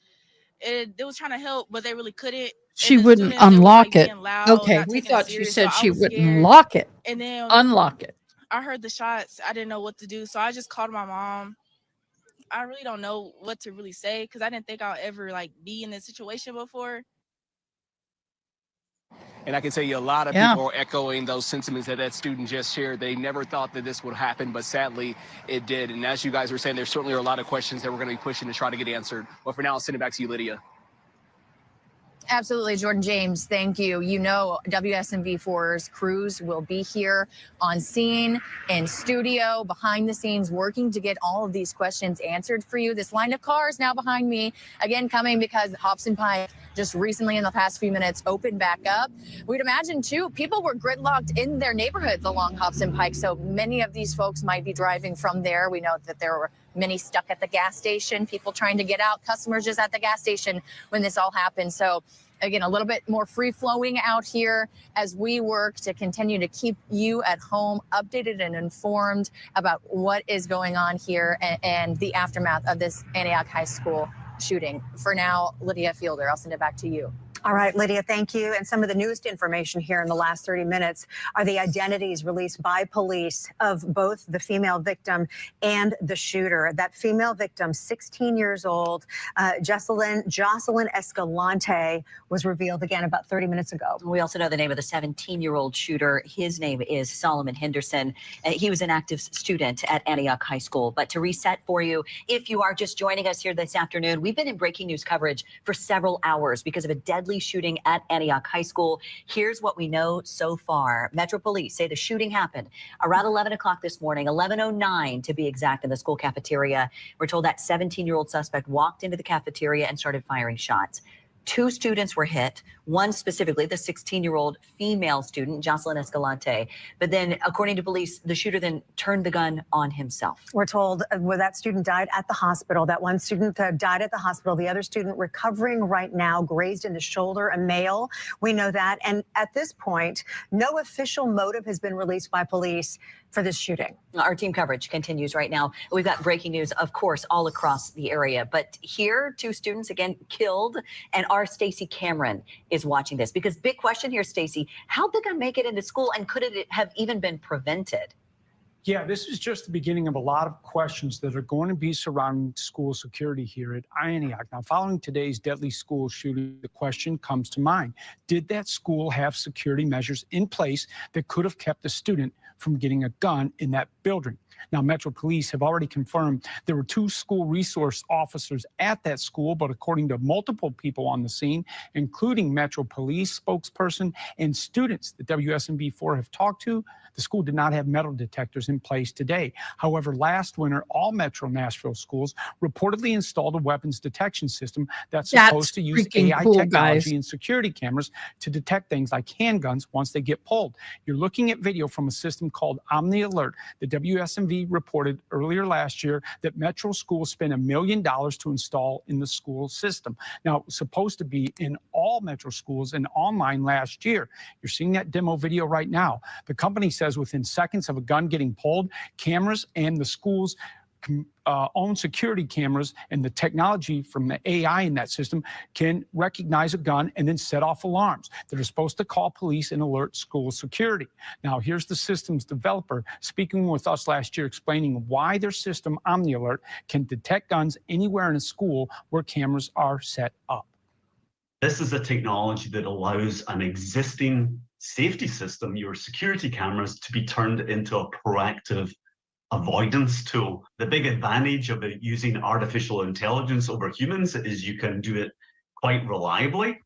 They was trying to help, but they really couldn't. She wouldn't unlock it. Okay, we thought she said she wouldn't lock it. And then Unlock it. I heard the shots. I didn't know what to do, so I just called my mom. I really don't know what to really say because I didn't think I'll ever be in this situation before. And I can tell you a lot of people are echoing those sentiments that student just shared. They never thought that this would happen, but sadly it did. And as you guys were saying, there certainly are a lot of questions that we're going to be pushing to try to get answered. But for now, I'll send it back to you, Lydia. Absolutely, Jordan James, thank you. You know, WSMV4's crews will be here on scene, in studio, behind the scenes, working to get all of these questions answered for you. This line of cars now behind me, again, coming because Hobson Pike just recently in the past few minutes opened back up. We'd imagine, too, people were gridlocked in their neighborhoods along Hobson Pike, so many of these folks might be driving from there. We know that there were many stuck at the gas station, people trying to get out, customers just at the gas station when this all happened. So again, a little bit more free flowing out here as we work to continue to keep you at home updated and informed about what is going on here and the aftermath of this Antioch High School shooting. For now, Lydia Fielder, I'll send it back to you. All right, Lydia, thank you. And some of the newest information here in the last 30 minutes are the identities released by police of both the female victim and the shooter. That female victim, 16 years old, Jocelyn Escalante, was revealed again about 30 minutes ago. We also know the name of the 17-year-old shooter. His name is Solomon Henderson. He was an active student at Antioch High School. But to reset for you, if you are just joining us here this afternoon, we've been in breaking news coverage for several hours because of a deadly shooting at Antioch High School. Here's what we know so far. Metro Police say the shooting happened around 11 o'clock this morning, 11:09 to be exact, in the school cafeteria. We're told that 17-year-old suspect walked into the cafeteria and started firing shots. 2 students were hit, one specifically, the 16-year-old female student, Jocelyn Escalante. But then, according to police, the shooter then turned the gun on himself. We're told where that student died at the hospital. That one student died at the hospital. The other student recovering right now, grazed in the shoulder, a male. We know that. And at this point, no official motive has been released by police for this shooting. Our team coverage continues right now. We've got breaking news, of course, all across the area. But here, 2 students again killed, and our Stacey Cameron is watching this. Because big question here, Stacey, how did the gun make it into school, and could it have even been prevented? Yeah, this is just the beginning of a lot of questions that are going to be surrounding school security here at Antioch. Now, following today's deadly school shooting, the question comes to mind. Did that school have security measures in place that could have kept the student from getting a gun in that building? Now, Metro Police have already confirmed there were 2 school resource officers at that school, but according to multiple people on the scene, including Metro Police spokesperson and students that WSMV4 have talked to, the school did not have metal detectors in place today. However, last winter, all Metro Nashville schools reportedly installed a weapons detection system that's supposed to use AI technology and security cameras to detect things like handguns once they get pulled. You're looking at video from a system called Omni Alert. The WSMV reported earlier last year that Metro schools spent $1 million to install in the school system. Now, it was supposed to be in all Metro schools and online last year. You're seeing that demo video right now. The company says within seconds of a gun getting pulled, cameras and the school's own security cameras and the technology from the AI in that system can recognize a gun and then set off alarms that are supposed to call police and alert school security. Now, here's the system's developer speaking with us last year, explaining why their system, Omni Alert, can detect guns anywhere in a school where cameras are set up. This is a technology that allows an existing safety system, your security cameras, to be turned into a proactive avoidance tool. The big advantage of it using artificial intelligence over humans is you can do it quite reliably.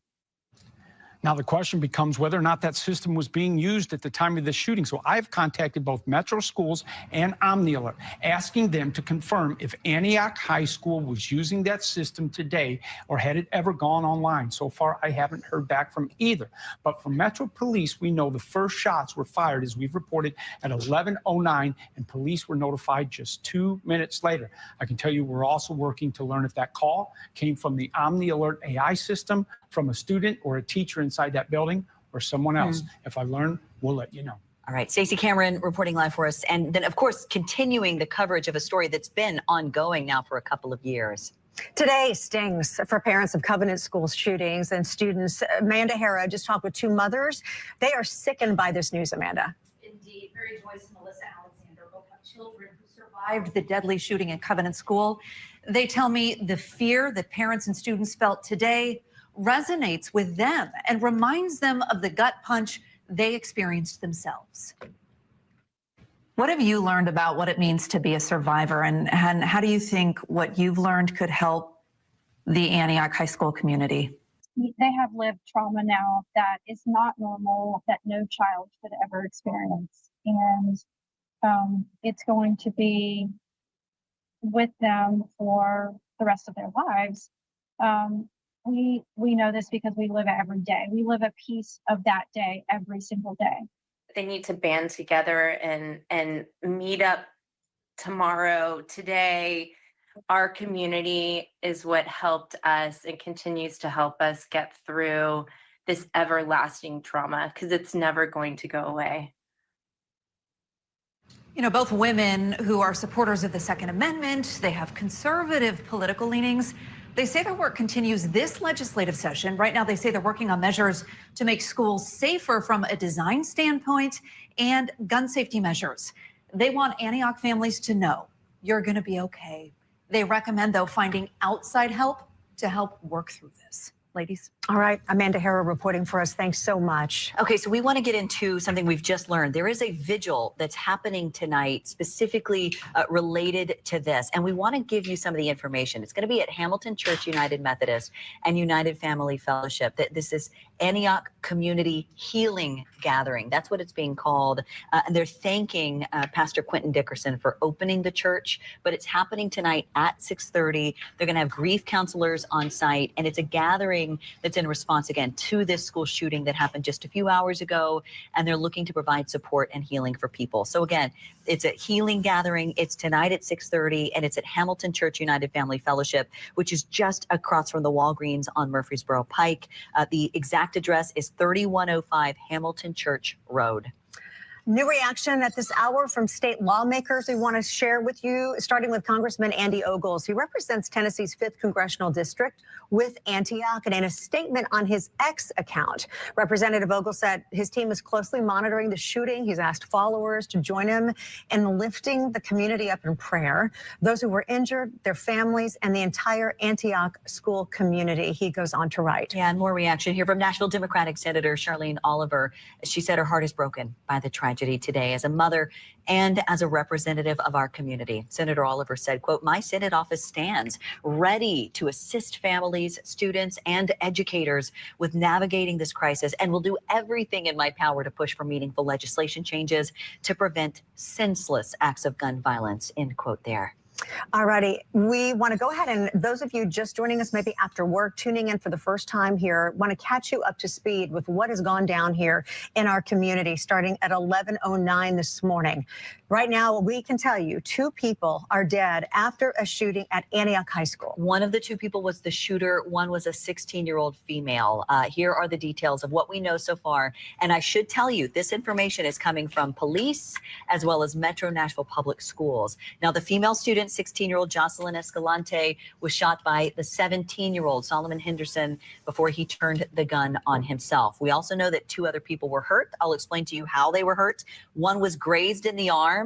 Now, the question becomes whether or not that system was being used at the time of the shooting. So I've contacted both Metro schools and Omni Alert, asking them to confirm if Antioch High School was using that system today or had it ever gone online. So far, I haven't heard back from either. But from Metro Police, we know the first shots were fired, as we've reported, at 11:09, and police were notified just 2 minutes later. I can tell you we're also working to learn if that call came from the Omni Alert AI system, from a student or a teacher inside that building, or someone else. If I learn, we'll let you know. All right, Stacey Cameron reporting live for us. And then, of course, continuing the coverage of a story that's been ongoing now for a couple of years. Today stings for parents of Covenant School shootings and students. Amanda Hara just talked with 2 mothers. They are sickened by this news, Amanda. Indeed. Mary Joyce and Melissa Alexander both have children who survived the deadly shooting at Covenant School. They tell me the fear that parents and students felt today resonates with them and reminds them of the gut punch they experienced themselves. What have you learned about what it means to be a survivor, and how do you think what you've learned could help the Antioch High School community? they have lived trauma now that is not normal, that no child should ever experience. And it's going to be with them for the rest of their lives. We know this because we live it every day. We live a piece of that day every single day. They need to band together and meet up tomorrow, today. Our community is what helped us and continues to help us get through this everlasting trauma, because it's never going to go away. You know, both women who are supporters of the Second Amendment, they have conservative political leanings. They say their work continues this legislative session. Right now, they say they're working on measures to make schools safer from a design standpoint and gun safety measures. They want Antioch families to know you're going to be okay. They recommend, though, finding outside help to help work through this. Ladies. All right, Amanda Harrow reporting for us. Thanks so much. Okay, so we want to get into something we've just learned. There is a vigil that's happening tonight specifically related to this, and we want to give you some of the information. It's going to be at Hamilton Church United Methodist and United Family Fellowship. This is Antioch Community Healing Gathering. That's what it's being called. And they're thanking Pastor Quentin Dickerson for opening the church, but it's happening tonight at 6:30. They're going to have grief counselors on site, and it's a gathering that's in response again to this school shooting that happened just a few hours ago, and they're looking to provide support and healing for people. So again, it's a healing gathering. It's tonight at 6:30, and it's at Hamilton Church United Family Fellowship, which is just across from the Walgreens on Murfreesboro Pike. The exact address is 3105 Hamilton Church Road. New reaction at this hour from state lawmakers we want to share with you, starting with Congressman Andy Ogles. He represents Tennessee's 5th Congressional District with Antioch, and in a statement on his X account, Representative Ogles said his team is closely monitoring the shooting. He's asked followers to join him in lifting the community up in prayer. Those who were injured, their families, and the entire Antioch school community, he goes on to write. Yeah, and more reaction here from Nashville Democratic Senator Charlene Oliver. She said her heart is broken by the tragedy today as a mother and as a representative of our community. Senator Oliver said, quote, "My Senate office stands ready to assist families, students, and educators with navigating this crisis, and will do everything in my power to push for meaningful legislation changes to prevent senseless acts of gun violence," end quote there. All righty. We want to go ahead, and those of you just joining us maybe after work, tuning in for the first time here, want to catch you up to speed with what has gone down here in our community starting at 11:09 this morning. Right now, we can tell you 2 people are dead after a shooting at Antioch High School. One of the 2 people was the shooter. One was a 16-year-old female. Here are the details of what we know so far. And I should tell you, this information is coming from police as well as Metro Nashville Public Schools. Now, the female student, 16-year-old Jocelyn Escalante, was shot by the 17-year-old Solomon Henderson before he turned the gun on himself. We also know that 2 other people were hurt. I'll explain to you how they were hurt. One was grazed in the arm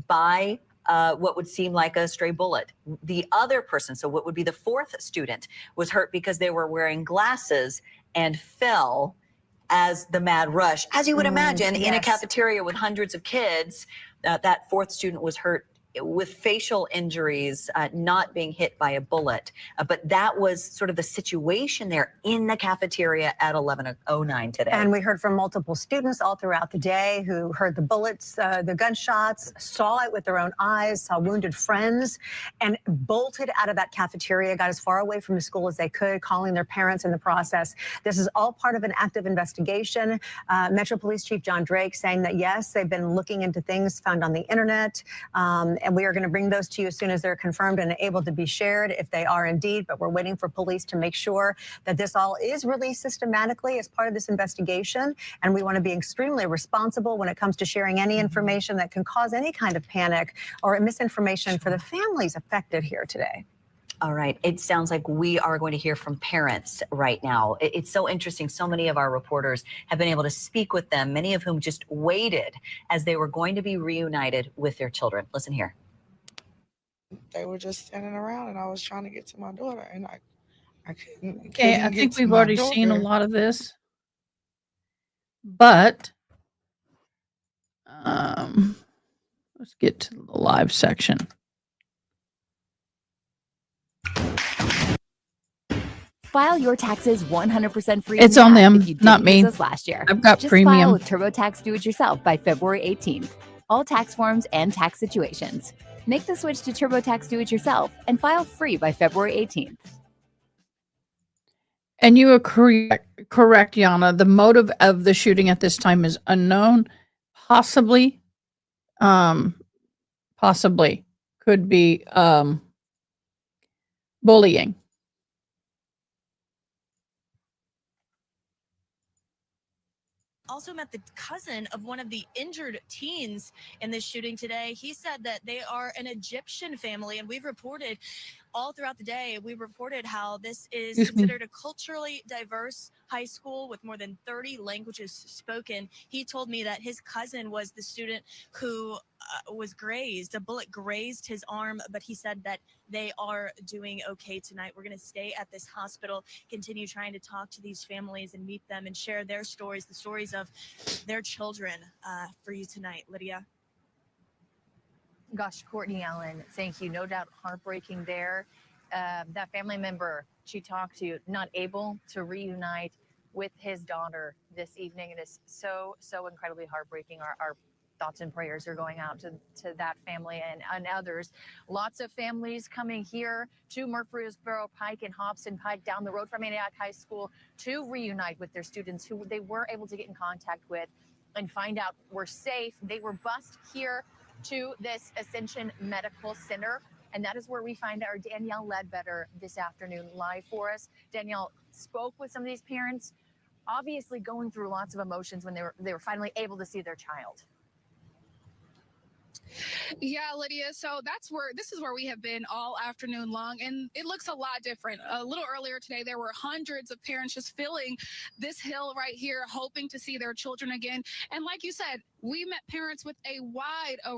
by what would seem like a stray bullet. The other person, so what would be the 4th student, was hurt because they were wearing glasses and fell as the mad rush, as you would imagine, in a cafeteria with hundreds of kids. That 4th student was hurt with facial injuries, not being hit by a bullet. But that was sort of the situation there in the cafeteria at 11:09 today. And we heard from multiple students all throughout the day who heard the bullets, the gunshots, saw it with their own eyes, saw wounded friends, and bolted out of that cafeteria, got as far away from the school as they could, calling their parents in the process. This is all part of an active investigation. Metro Police Chief John Drake saying that, yes, they've been looking into things found on the internet, and we are going to bring those to you as soon as they're confirmed and able to be shared if they are indeed. But we're waiting for police to make sure that this all is released systematically as part of this investigation. And we want to be extremely responsible when it comes to sharing any information that can cause any kind of panic or misinformation for the families affected here today. All right. It sounds like we are going to hear from parents right now. It's so interesting. So many of our reporters have been able to speak with them, many of whom just waited as they were going to be reunited with their children. Listen here. They were just standing around, and I was trying to get to my daughter, and I couldn't. Okay, I think we've already seen a lot of this, but let's get to the live section. File your taxes 100% free. It's in on May them, if you not didn't me. use us last year. I've got Just premium. file with TurboTax Do-It-Yourself by February 18th. All tax forms and tax situations. Make the switch to TurboTax Do-It-Yourself and file free by February 18th. And you are correct, Yana. The motive of the shooting at this time is unknown. Possibly could be bullying. Also met the cousin of one of the injured teens in this shooting today. He said that they are an Egyptian family, and we've reported all throughout the day, we reported how this is Excuse me. considered a culturally diverse high school with more than 30 languages spoken. He told me that his cousin was the student who was grazed. A bullet grazed his arm, but he said that they are doing okay tonight. We're going to stay at this hospital, continue trying to talk to these families and meet them and share their stories, the stories of their children for you tonight, Lydia. Gosh, Courtney Allen, thank you. No doubt heartbreaking there. That family member she talked to, not able to reunite with his daughter this evening. It is so incredibly heartbreaking. Our thoughts and prayers are going out to that family and others. Lots of families coming here to Murfreesboro Pike and Hobson Pike down the road from Antioch High School to reunite with their students who they were able to get in contact with and find out were safe. They were bused here to this Ascension Medical Center. And that is where we find our Danielle Ledbetter this afternoon live for us. Danielle spoke with some of these parents, obviously going through lots of emotions when they were finally able to see their child. Yeah, Lydia. So this is where we have been all afternoon long, and it looks a lot different. A little earlier today, there were hundreds of parents just filling this hill right here, hoping to see their children again. And like you said, we met parents with a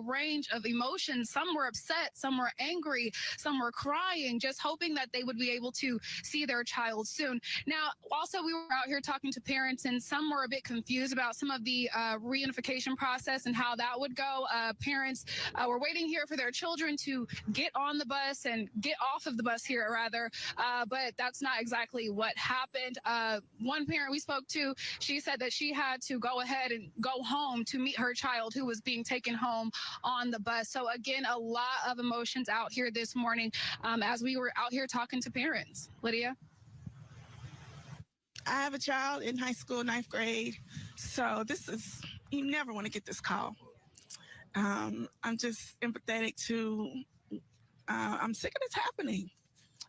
range of emotions. Some were upset, some were angry, some were crying, just hoping that they would be able to see their child soon. Now, also, we were out here talking to parents, and some were a bit confused about some of the reunification process and how that would go. Parents were waiting here for their children to get on the bus and get off of the bus here, rather, but that's not exactly what happened. One parent we spoke to, she said that she had to go ahead and go home to meet her child who was being taken home on the bus. So again, a lot of emotions out here this morning as we were out here talking to parents. Lydia? I have a child in high school, 9th grade. So you never want to get this call. I'm just empathetic to, I'm sick of this happening.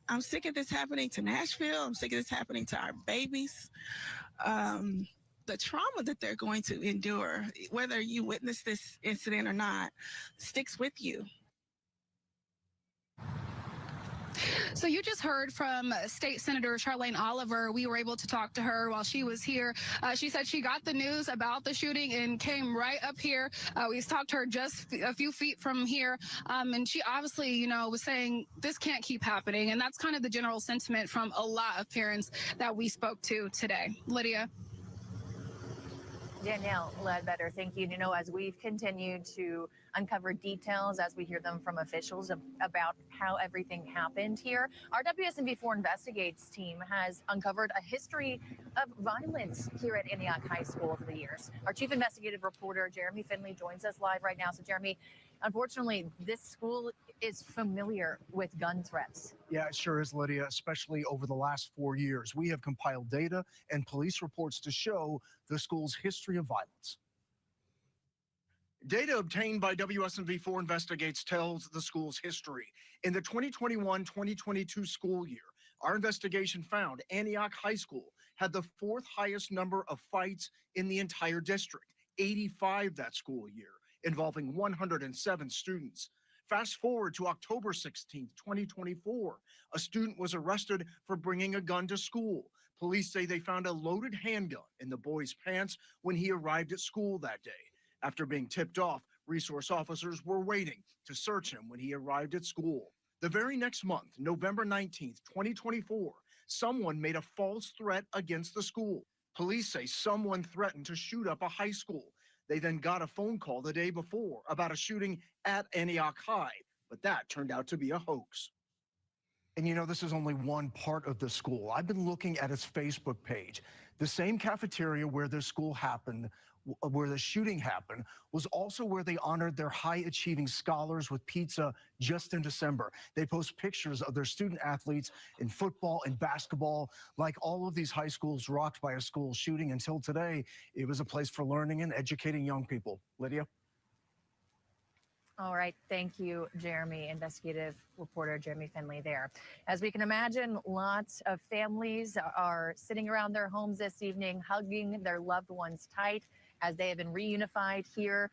I'm sick of this happening to Nashville. I'm sick of this happening to our babies. The trauma that they're going to endure, whether you witness this incident or not, sticks with you. So you just heard from State Senator Charlene Oliver. We were able to talk to her while she was here. She said she got the news about the shooting and came right up here. We talked to her just a few feet from here. And she obviously, was saying this can't keep happening. And that's kind of the general sentiment from a lot of parents that we spoke to today. Lydia? Danielle Ledbetter, thank you. As we've continued to uncover details as we hear them from officials about how everything happened here, our WSMV4 Investigates team has uncovered a history of violence here at Antioch High School over the years. Our chief investigative reporter, Jeremy Finley, joins us live right now. So, Jeremy, unfortunately, this school is familiar with gun threats. Yeah, it sure is, Lydia, especially over the last 4 years. We have compiled data and police reports to show the school's history of violence. Data obtained by WSMV4 Investigates tells the school's history. In the 2021-2022 school year, our investigation found Antioch High School had the 4th highest number of fights in the entire district, 85 that school year, involving 107 students. Fast forward to October 16th, 2024, a student was arrested for bringing a gun to school. Police say they found a loaded handgun in the boy's pants when he arrived at school that day. After being tipped off, resource officers were waiting to search him when he arrived at school. The very next month, November 19th, 2024, someone made a false threat against the school. Police say someone threatened to shoot up a high school. They then got a phone call the day before about a shooting at Antioch High, but that turned out to be a hoax. And this is only one part of the school. I've been looking at its Facebook page. The same cafeteria where the school happened, where the shooting happened, was also where they honored their high-achieving scholars with pizza just in December. They post pictures of their student athletes in football and basketball. Like all of these high schools rocked by a school shooting until today, it was a place for learning and educating young people. Lydia? All right. Thank you, Jeremy. Investigative reporter Jeremy Finley there. As we can imagine, lots of families are sitting around their homes this evening, hugging their loved ones tight as they have been reunified here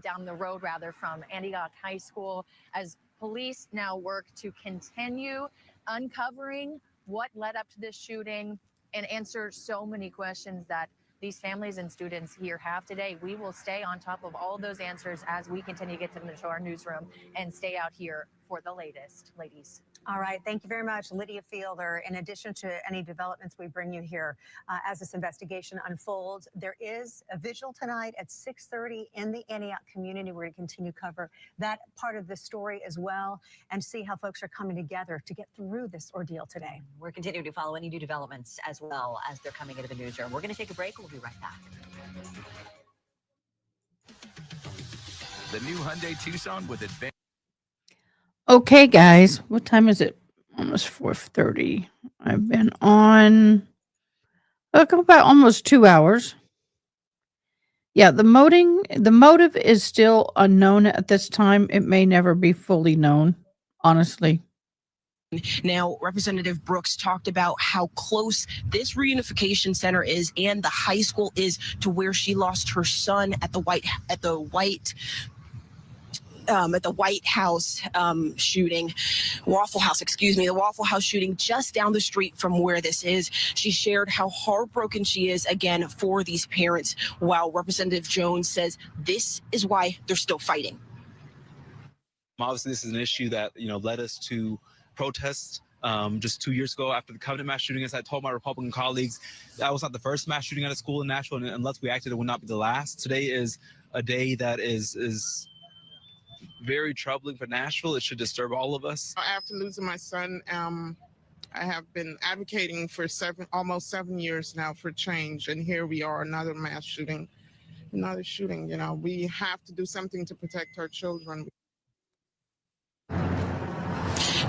down the road from Antioch High School, as police now work to continue uncovering what led up to this shooting and answer so many questions that these families and students here have today. We will stay on top of all of those answers as we continue to get them into our newsroom and stay out here for the latest, ladies. All right. Thank you very much, Lydia Fielder. In addition to any developments we bring you here as this investigation unfolds, there is a vigil tonight at 6:30 in the Antioch community. We're going to continue to cover that part of the story as well and see how folks are coming together to get through this ordeal today. We're continuing to follow any new developments as well as they're coming into the newsroom. We're going to take a break. We'll be right back. The new Hyundai Tucson with advanced. Okay, guys, what time is it? Almost 4:30. I've been on about almost 2 hours. Yeah, the motive is still unknown at this time. It may never be fully known, honestly. Now, Representative Brooks talked about how close this reunification center is and the high school is to where she lost her son at the White House shooting, Waffle House, the Waffle House shooting just down the street from where this is. She shared how heartbroken she is again for these parents, while Representative Jones says this is why they're still fighting. Obviously, this is an issue that led us to protests just 2 years ago after the Covenant mass shooting. As I told my Republican colleagues, that was not the first mass shooting at a school in Nashville, and unless we acted, it would not be the last. Today is a day that is very troubling for Nashville. It should disturb all of us. After losing my son, I have been advocating for almost 7 years now for change, and here we are, another mass shooting, another shooting. We have to do something to protect our children.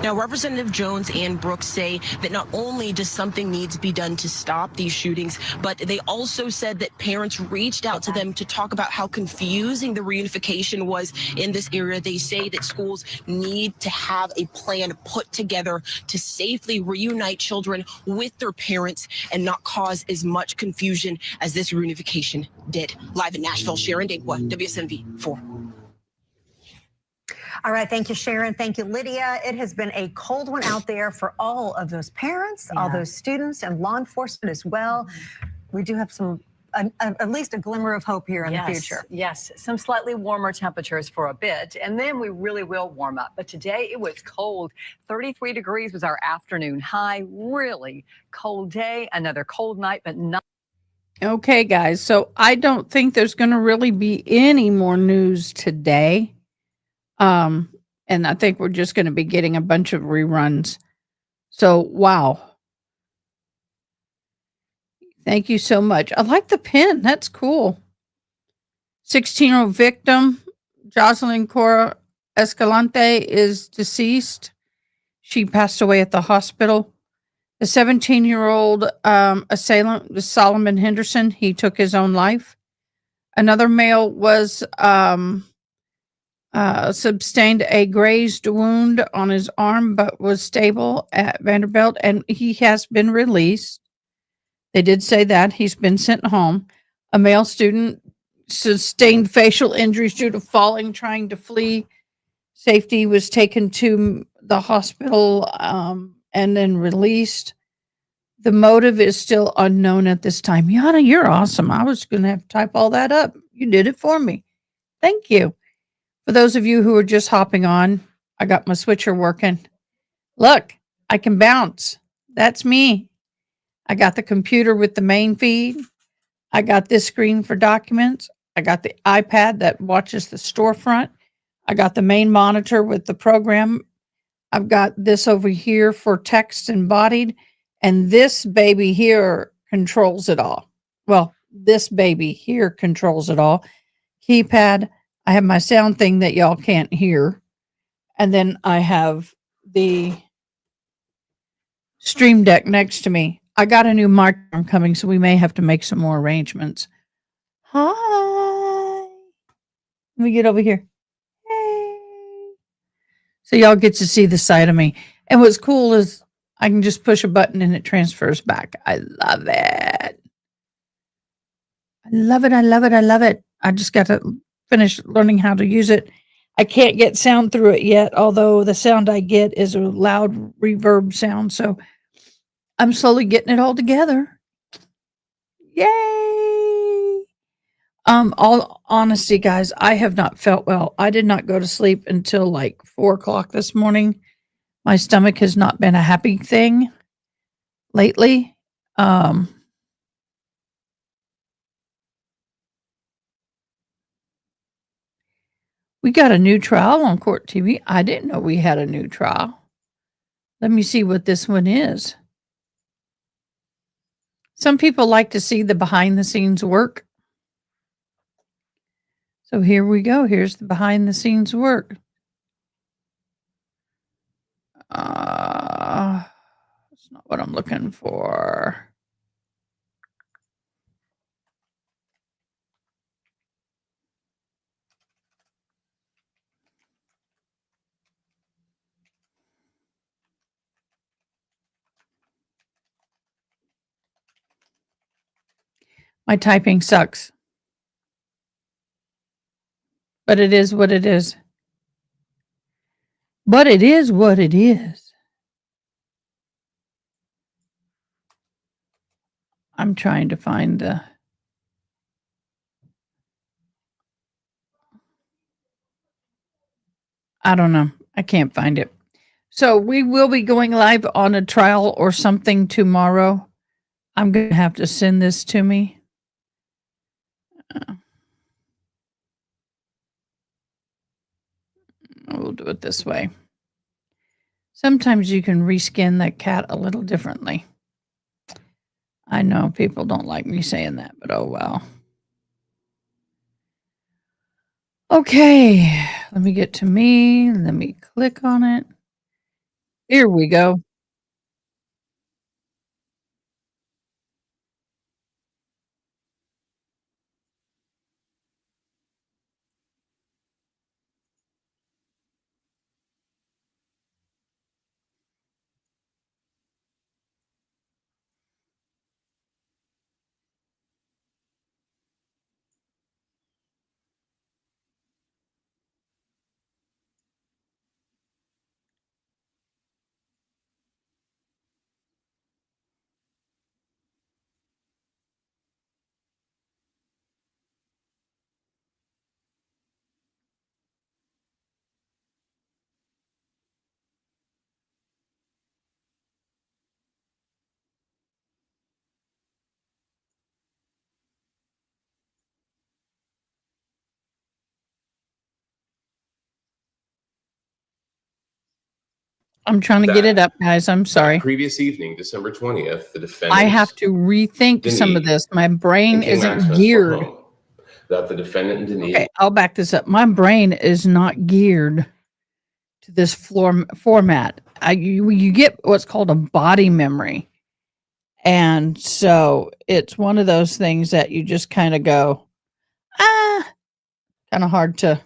Now, Representative Jones and Brooks say that not only does something need to be done to stop these shootings, but they also said that parents reached out to them to talk about how confusing the reunification was in this area. They say that schools need to have a plan put together to safely reunite children with their parents and not cause as much confusion as this reunification did. Live in Nashville, Sharon Dankwa, WSMV 4. All right. Thank you, Sharon. Thank you, Lydia. It has been a cold one out there for all of those parents, all those students, and law enforcement as well. We do have at least a glimmer of hope here in the future. Yes, some slightly warmer temperatures for a bit, and then we really will warm up. But today it was cold. 33 degrees was our afternoon high. Really cold day, another cold night, but not. Okay, guys. So I don't think there's going to really be any more news today. And I think we're just going to be getting a bunch of reruns. So, wow. Thank you so much. I like the pin. That's cool. 16-year-old victim, Jocelyn Cora Escalante, is deceased. She passed away at the hospital. The 17-year-old assailant was Solomon Henderson. He took his own life. Another male was sustained a grazed wound on his arm, but was stable at Vanderbilt, and he has been released. They did say that he's been sent home. A male student sustained facial injuries due to falling, trying to flee. Safety was taken to the hospital and then released. The motive is still unknown at this time. Yana, you're awesome. I was going to have to type all that up. You did it for me. Thank you. For those of you who are just hopping on, I got my switcher working. Look, I can bounce. That's me. I got the computer with the main feed. I got this screen for documents. I got the iPad that watches the storefront. I got the main monitor with the program. I've got this over here for text embodied, and this baby here controls it all. Well, this baby here controls it all. Keypad. I have my sound thing that y'all can't hear. And then I have the Stream Deck next to me. I got a new microphone coming, so we may have to make some more arrangements. Hi. Let me get over here. Hey. So y'all get to see the side of me. And what's cool is I can just push a button and it transfers back. I love it. I love it. I love it. I love it. I just got to finish learning how to use it. I can't get sound through it yet, although the sound I get is a loud reverb sound. So I'm slowly getting it all together. Yay! All honesty, guys, I have not felt well. I did not go to sleep until like 4:00 this morning. My stomach has not been a happy thing lately. We got a new trial on Court TV. I didn't know we had a new trial. Let me see what this one is. Some people like to see the behind the scenes work. So here we go. Here's the behind the scenes work. That's not what I'm looking for. My typing sucks. But it is what it is. But it is what it is. I'm trying to find the... I don't know. I can't find it. So we will be going live on a trial or something tomorrow. I'm going to have to send this to me. We'll do it this way. Sometimes you can reskin that cat a little differently. I know people don't like me saying that, but oh well. Okay, let me get to me. Let me click on it. Here we go. I'm trying to get it up, guys. I'm sorry. Previous evening, December 20th, the defendant. I have to rethink some of this. My brain isn't geared. That the defendant Denise. Okay, I'll back this up. My brain is not geared to this format. You get what's called a body memory. And so it's one of those things that you just kind of go, kind of hard to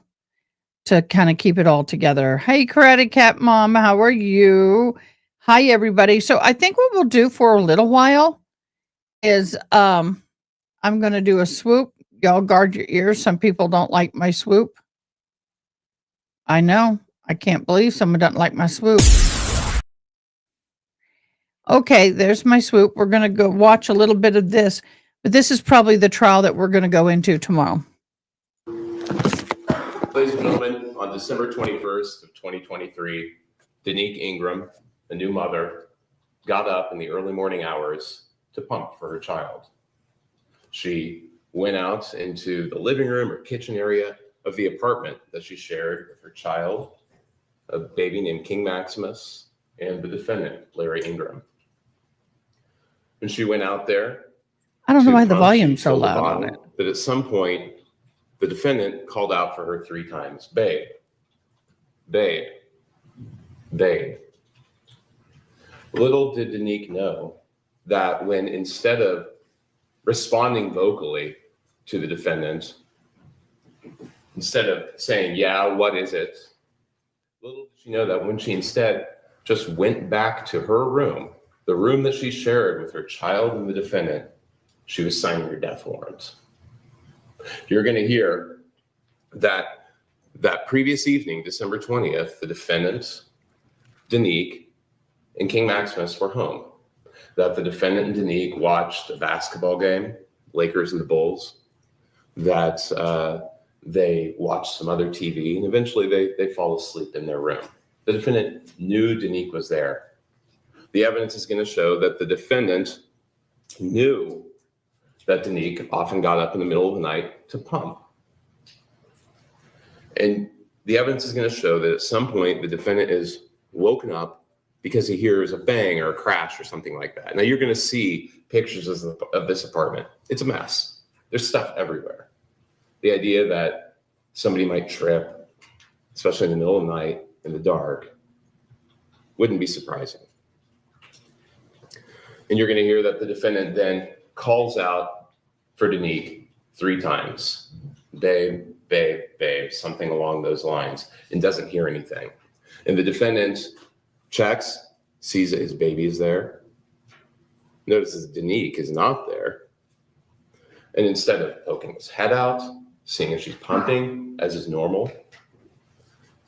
kind of keep it all together. Hey, Karate Cat Mom, how are you? Hi, everybody. So I think what we'll do for a little while is I'm going to do a swoop. Y'all guard your ears. Some people don't like my swoop. I know. I can't believe someone doesn't like my swoop. Okay, there's my swoop. We're going to go watch a little bit of this, but this is probably the trial that we're going to go into tomorrow. Ladies and gentlemen, on December 21st of 2023, Danique Ingram, a new mother, got up in the early morning hours to pump for her child. She went out into the living room or kitchen area of the apartment that she shared with her child a baby named King Maximus and the defendant, Larry Ingram. When she went out there, I don't know why the pump, she volume's so filled a loud on bottle, it. but at some point, the defendant called out for her 3 times, babe, babe, babe. Little did Danique know that when instead of responding vocally to the defendant, instead of saying, yeah, what is it? Little did she know that when she instead just went back to her room, the room that she shared with her child and the defendant, she was signing her death warrant. You're going to hear that previous evening, December 20th, the defendant, Danique, and King Maximus were home. That the defendant and Danique watched a basketball game, Lakers and the Bulls, that they watched some other TV, and eventually they fall asleep in their room. The defendant knew Danique was there. The evidence is going to show that the defendant knew that Danique often got up in the middle of the night to pump. And the evidence is going to show that at some point the defendant is woken up because he hears a bang or a crash or something like that. Now you're going to see pictures of this apartment. It's a mess. There's stuff everywhere. The idea that somebody might trip, especially in the middle of the night in the dark, wouldn't be surprising. And you're going to hear that the defendant then calls out for Danique 3 times. Babe, babe, babe, something along those lines, and doesn't hear anything. And the defendant checks, sees that his baby is there, notices Danique is not there. And instead of poking his head out, seeing if she's pumping, as is normal,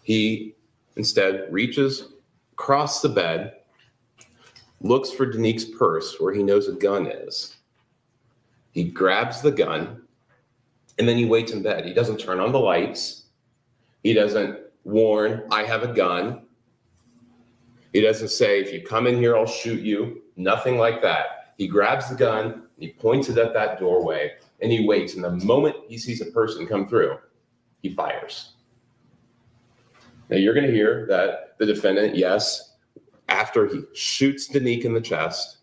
he instead reaches across the bed, looks for Danique's purse where he knows a gun is. He grabs the gun, and then he waits in bed. He doesn't turn on the lights. He doesn't warn, I have a gun. He doesn't say, if you come in here, I'll shoot you. Nothing like that. He grabs the gun, he points it at that doorway, and he waits. And the moment he sees a person come through, he fires. Now you're going to hear that the defendant, yes, after he shoots Danique in the chest,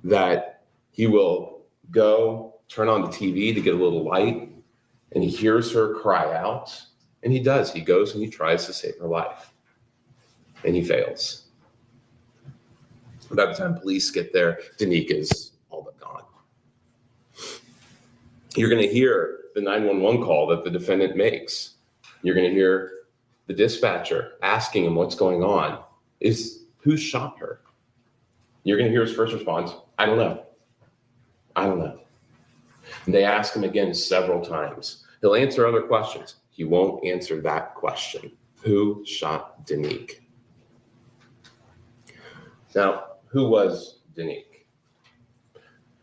that he will go turn on the TV to get a little light, and he hears her cry out, and he does. He goes and he tries to save her life, and he fails. By the time police get there, Danique is all but gone. You're going to hear the 911 call that the defendant makes. You're going to hear the dispatcher asking him what's going on. Who shot her? You're going to hear his first response, I don't know. I don't know. And they ask him again several times. He'll answer other questions. He won't answer that question. Who shot Danique? Now, who was Danique?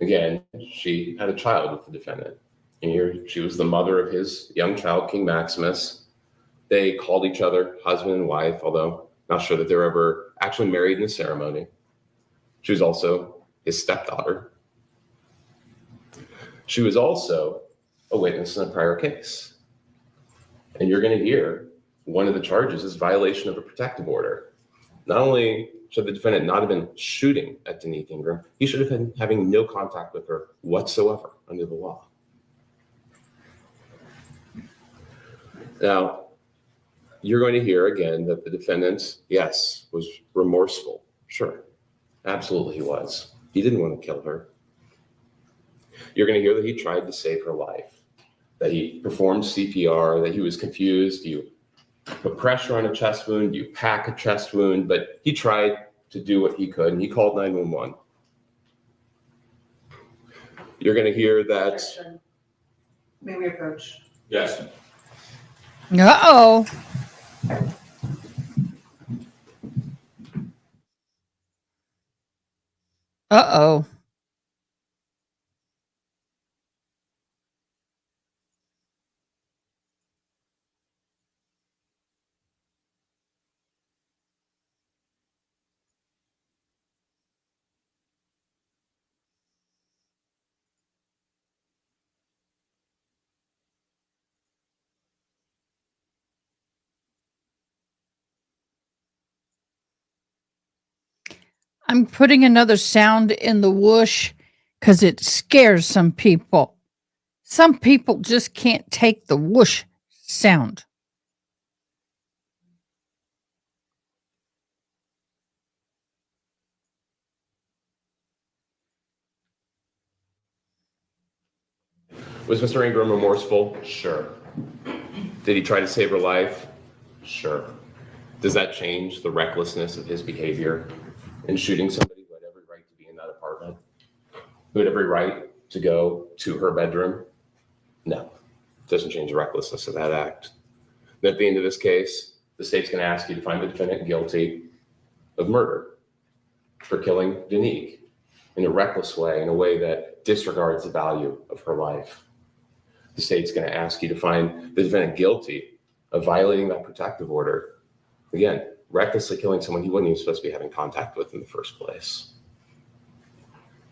Again, she had a child with the defendant. And here she was the mother of his young child, King Maximus. They called each other husband and wife, although not sure that they were ever actually married in the ceremony. She was also his stepdaughter. She was also a witness in a prior case. And you're going to hear one of the charges is violation of a protective order. Not only should the defendant not have been shooting at Danique Ingram, he should have been having no contact with her whatsoever under the law. Now, you're going to hear again that the defendant, yes, was remorseful. Sure, absolutely he was. He didn't want to kill her. You're going to hear that he tried to save her life, that he performed CPR, that he was confused. You put pressure on a chest wound, you pack a chest wound, but he tried to do what he could, and he called 911. You're going to hear that. May we approach? Yes. Uh-oh. Uh-oh. I'm putting another sound in the whoosh because it scares some people. Some people just can't take the whoosh sound. Was Mr. Ingram remorseful? Sure. Did he try to save her life? Sure. Does that change the recklessness of his behavior in shooting somebody who had every right to be in that apartment? Who had every right to go to her bedroom? No. It doesn't change the recklessness of that act. And at the end of this case, the state's going to ask you to find the defendant guilty of murder for killing Danique in a reckless way, in a way that disregards the value of her life. The state's going to ask you to find the defendant guilty of violating that protective order. Again, recklessly killing someone he wasn't even supposed to be having contact with in the first place.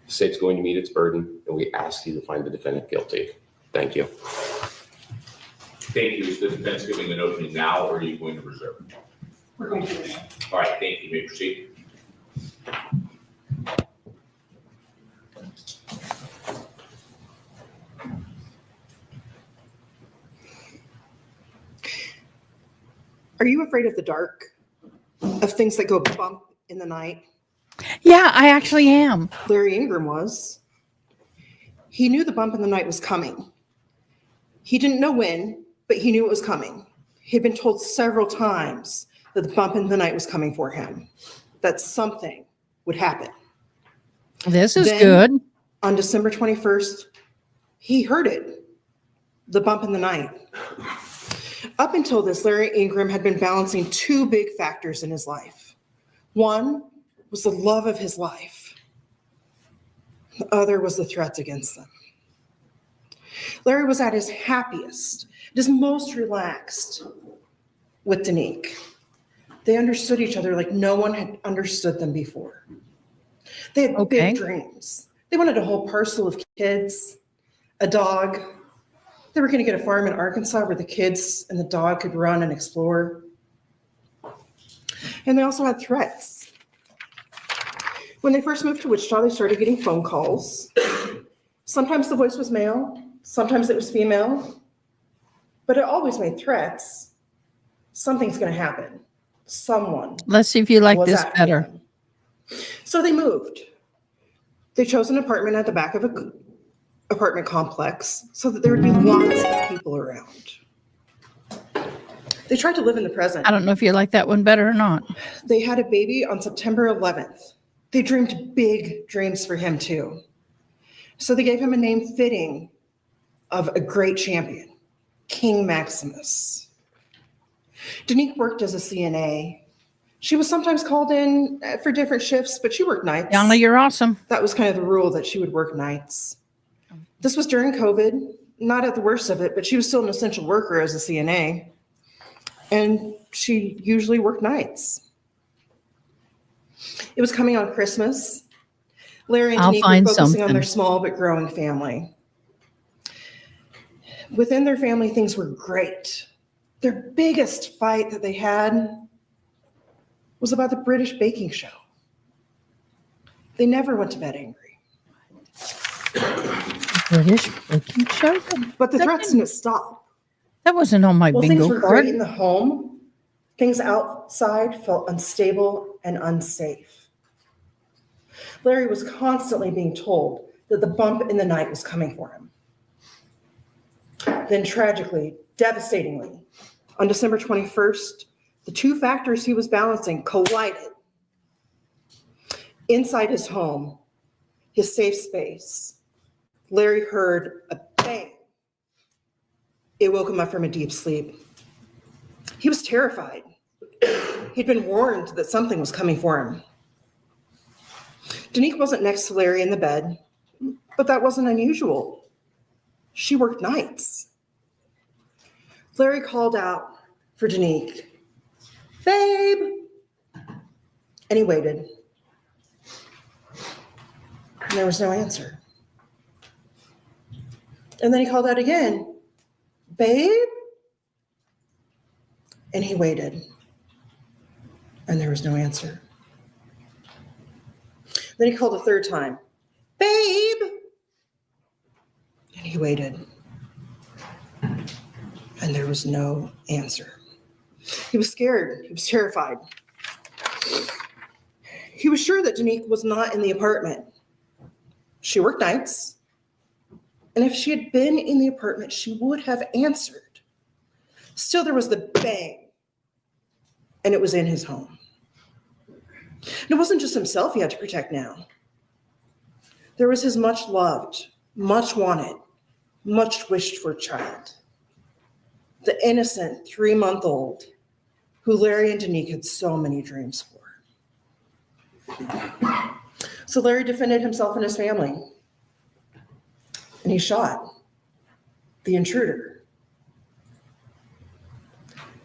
The state's going to meet its burden, and we ask you to find the defendant guilty. Thank you. Thank you. Is the defense giving an opening now, or are you going to reserve it? We're going to reserve. All right, thank you. You may proceed. Are you afraid of the dark? Of things that go bump in the night? Yeah, I actually am. Larry Ingram was. He knew the bump in the night was coming. He didn't know when, but he knew it was coming. He'd been told several times that the bump in the night was coming for him, that something would happen. This is Then, good. On December 21st, he heard it, the bump in the night. Up until this, Larry Ingram had been balancing two big factors in his life. One was the love of his life. The other was the threats against them. Larry was at his happiest, his most relaxed with Danique. They understood each other like no one had understood them before. They had big dreams. They wanted a whole parcel of kids, a dog. They were going to get a farm in Arkansas where the kids and the dog could run and explore. And they also had threats. When they first moved to Wichita, they started getting phone calls. Sometimes the voice was male, sometimes it was female, but it always made threats. Something's going to happen. Someone. Let's see if you like was this after better. them. So they moved. They chose an apartment at the back of an apartment complex so that there would be lots of people around. They tried to live in the present. I don't know if you like that one better or not. They had a baby on September 11th. They dreamed big dreams for him too. So they gave him a name fitting of a great champion, King Maximus. Danique worked as a CNA. She was sometimes called in for different shifts, but she worked nights. Yana, you're awesome. That was kind of the rule, that she would work nights. This was during COVID, not at the worst of it, but she was still an essential worker as a CNA. And she usually worked nights. It was coming on Christmas. Larry and Danique were focusing on their small but growing family. Within their family, things were great. Their biggest fight that they had was about the British baking show. They never went to bed angry. British baking show? But the threats didn't stop. That wasn't on my bingo Things were card. great in the home. Things outside felt unstable and unsafe. Larry was constantly being told that the bump in the night was coming for him. Then tragically, devastatingly, on December 21st, the two factors he was balancing collided. Inside his home, his safe space, Larry heard a bang. It woke him up from a deep sleep. He was terrified. He'd been warned that something was coming for him. Danique wasn't next to Larry in the bed, but that wasn't unusual. She worked nights. Larry called out for Danique, "Babe!" And he waited. And there was no answer. And then he called out again, "Babe?" And he waited. And there was no answer. Then he called a third time. Babe! And he waited. And there was no answer. He was scared. He was terrified. He was sure that Danique was not in the apartment. She worked nights. And if she had been in the apartment, she would have answered. Still, there was the bang. And it was in his home. And it wasn't just himself he had to protect now. There was his much loved, much wanted, much wished for child. The innocent 3-month-old who Larry and Danique had so many dreams for. So Larry defended himself and his family. And he shot the intruder.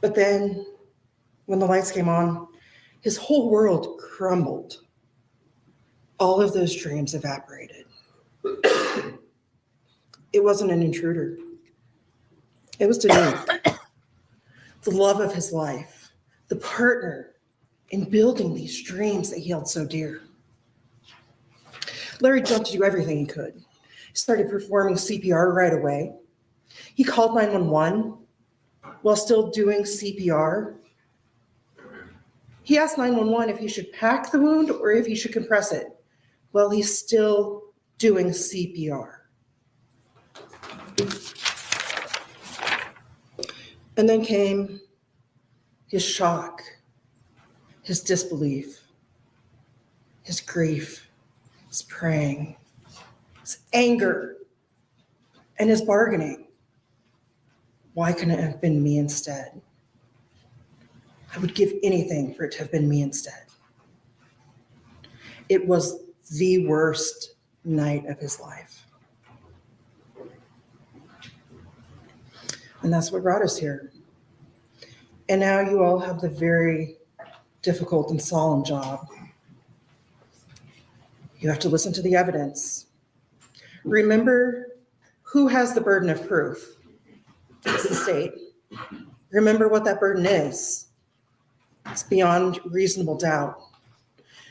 But then when the lights came on, his whole world crumbled. All of those dreams evaporated. It wasn't an intruder. It was Danique, the love of his life, the partner in building these dreams that he held so dear. Larry jumped to do everything he could. He started performing CPR right away. He called 911 while still doing CPR. He asked 911 if he should pack the wound or if he should compress it while he's still doing CPR. And then came his shock, his disbelief, his grief, his praying, his anger, and his bargaining. Why couldn't it have been me instead? I would give anything for it to have been me instead. It was the worst night of his life. And that's what brought us here. And now you all have the very difficult and solemn job. You have to listen to the evidence. Remember who has the burden of proof. It's the state. Remember what that burden is. It's beyond reasonable doubt.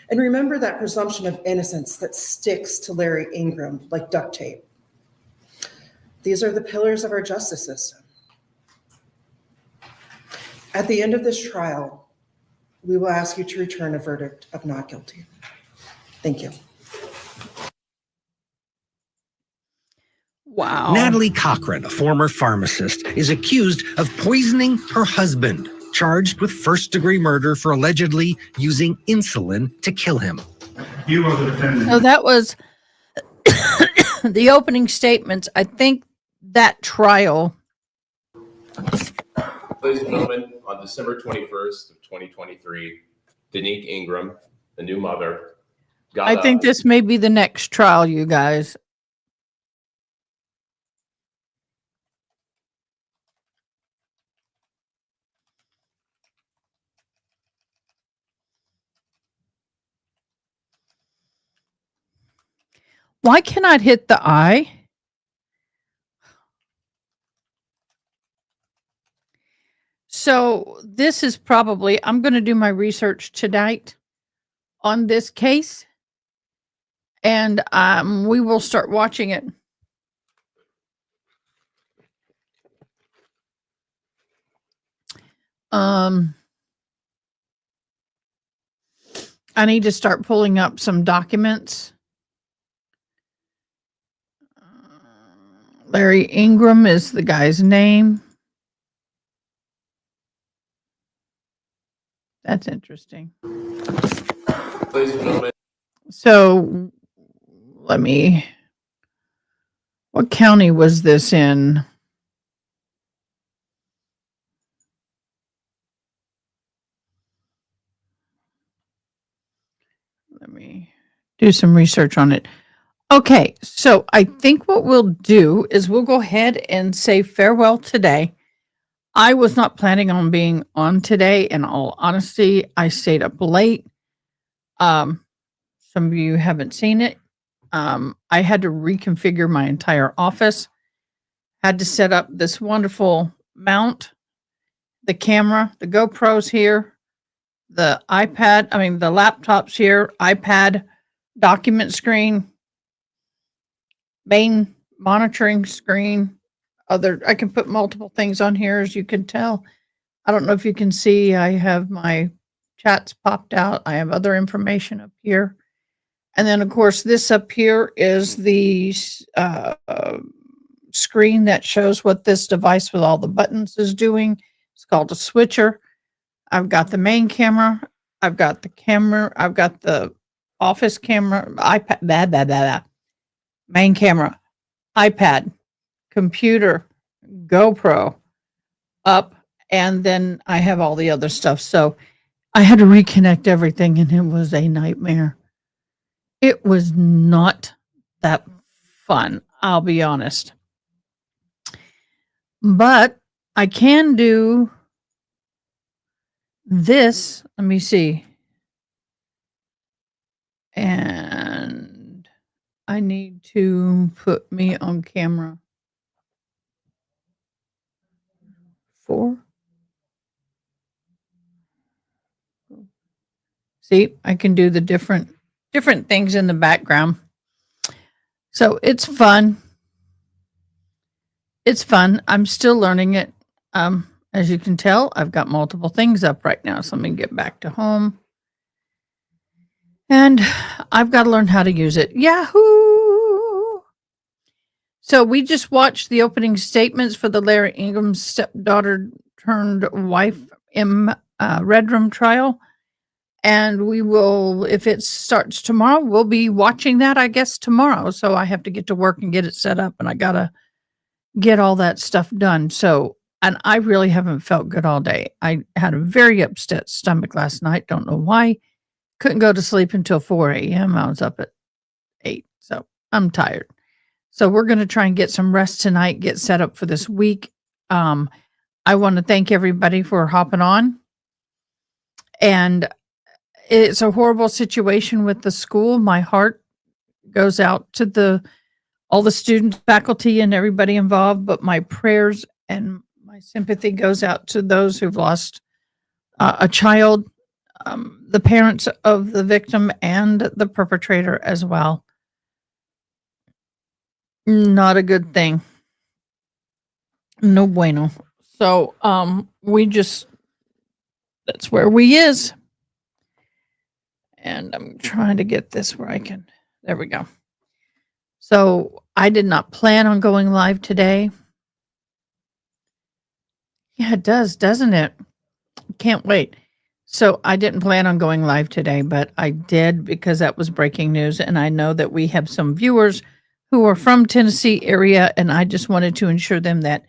And remember that presumption of innocence that sticks to Larry Ingram like duct tape. These are the pillars of our justice system. At the end of this trial, we will ask you to return a verdict of not guilty. Thank you. Wow. Natalie Cochran, a former pharmacist, is accused of poisoning her husband, charged with first-degree murder for allegedly using insulin to kill him. You are the defendant. So that was the opening statements. I think that trial. Ladies and gentlemen, on December 21st of 2023, Danique Ingram, the new mother, got I think up. this may be the next trial, you guys. Why can I hit the eye? So this is probably, I'm going to do my research tonight on this case, and we will start watching it. I need to start pulling up some documents. Larry Ingram is the guy's name. That's interesting. Ladies and gentlemen. So what county was this in? Let me do some research on it. Okay, so I think what we'll do is we'll go ahead and say farewell today. I was not planning on being on today. In all honesty, I stayed up late. Some of you haven't seen it. I had to reconfigure my entire office. Had to set up this wonderful mount, the camera, the GoPro's here, the laptop's here, iPad, document screen, main monitoring screen. I can put multiple things on here, as you can tell. I don't know if you can see, I have my chats popped out. I have other information up here. And then, of course, this up here is the screen that shows what this device with all the buttons is doing. It's called a switcher. I've got the main camera. I've got the camera. I've got the office camera, iPad, main camera, iPad, computer, GoPro up, and then I have all the other stuff. So I had to reconnect everything, and it was a nightmare. It was not that fun, I'll be honest. But I can do this. Let me see. And I need to put me on camera. 4. See, I can do the different things in the background. So it's fun. It's fun. I'm still learning it. As you can tell, I've got multiple things up right now. So let me get back to home. And I've got to learn how to use it. Yahoo! So we just watched the opening statements for the Larry Ingram's stepdaughter turned wife Red Room trial. And we will, if it starts tomorrow, we'll be watching that, I guess, tomorrow. So I have to get to work and get it set up, and I got to get all that stuff done. So, and I really haven't felt good all day. I had a very upset stomach last night. Don't know why. Couldn't go to sleep until 4 a.m. I was up at 8. So I'm tired. So we're going to try and get some rest tonight, get set up for this week. I want to thank everybody for hopping on. And it's a horrible situation with the school. My heart goes out to all the students, faculty, and everybody involved, but my prayers and my sympathy goes out to those who've lost a child, the parents of the victim, and the perpetrator as well. Not a good thing. No bueno. So that's where we is. And I'm trying to get this where I can. There we go. So I did not plan on going live today. Yeah, it does, doesn't it? Can't wait. So I didn't plan on going live today, but I did because that was breaking news. And I know that we have some viewers who are from Tennessee area, and I just wanted to ensure them that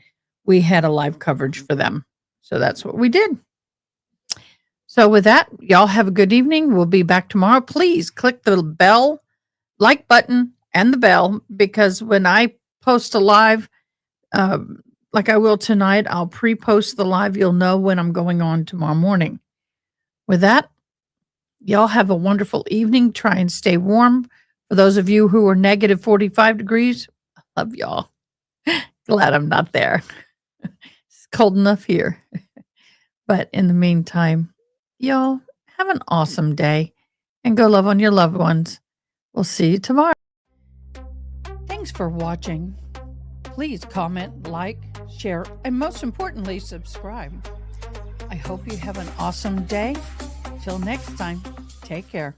we had a live coverage for them. So that's what we did. So with that, y'all have a good evening. We'll be back tomorrow. Please click the bell, like button, and the bell, because when I post a live, like I will tonight, I'll pre-post the live. You'll know when I'm going on tomorrow morning. With that, y'all have a wonderful evening. Try and stay warm. For those of you who are negative 45 degrees, I love y'all. Glad I'm not there. It's cold enough here. But in the meantime, y'all have an awesome day and go love on your loved ones. We'll see you tomorrow. Thanks for watching. Please comment, like, share, and most importantly, subscribe. I hope you have an awesome day. Till next time, take care.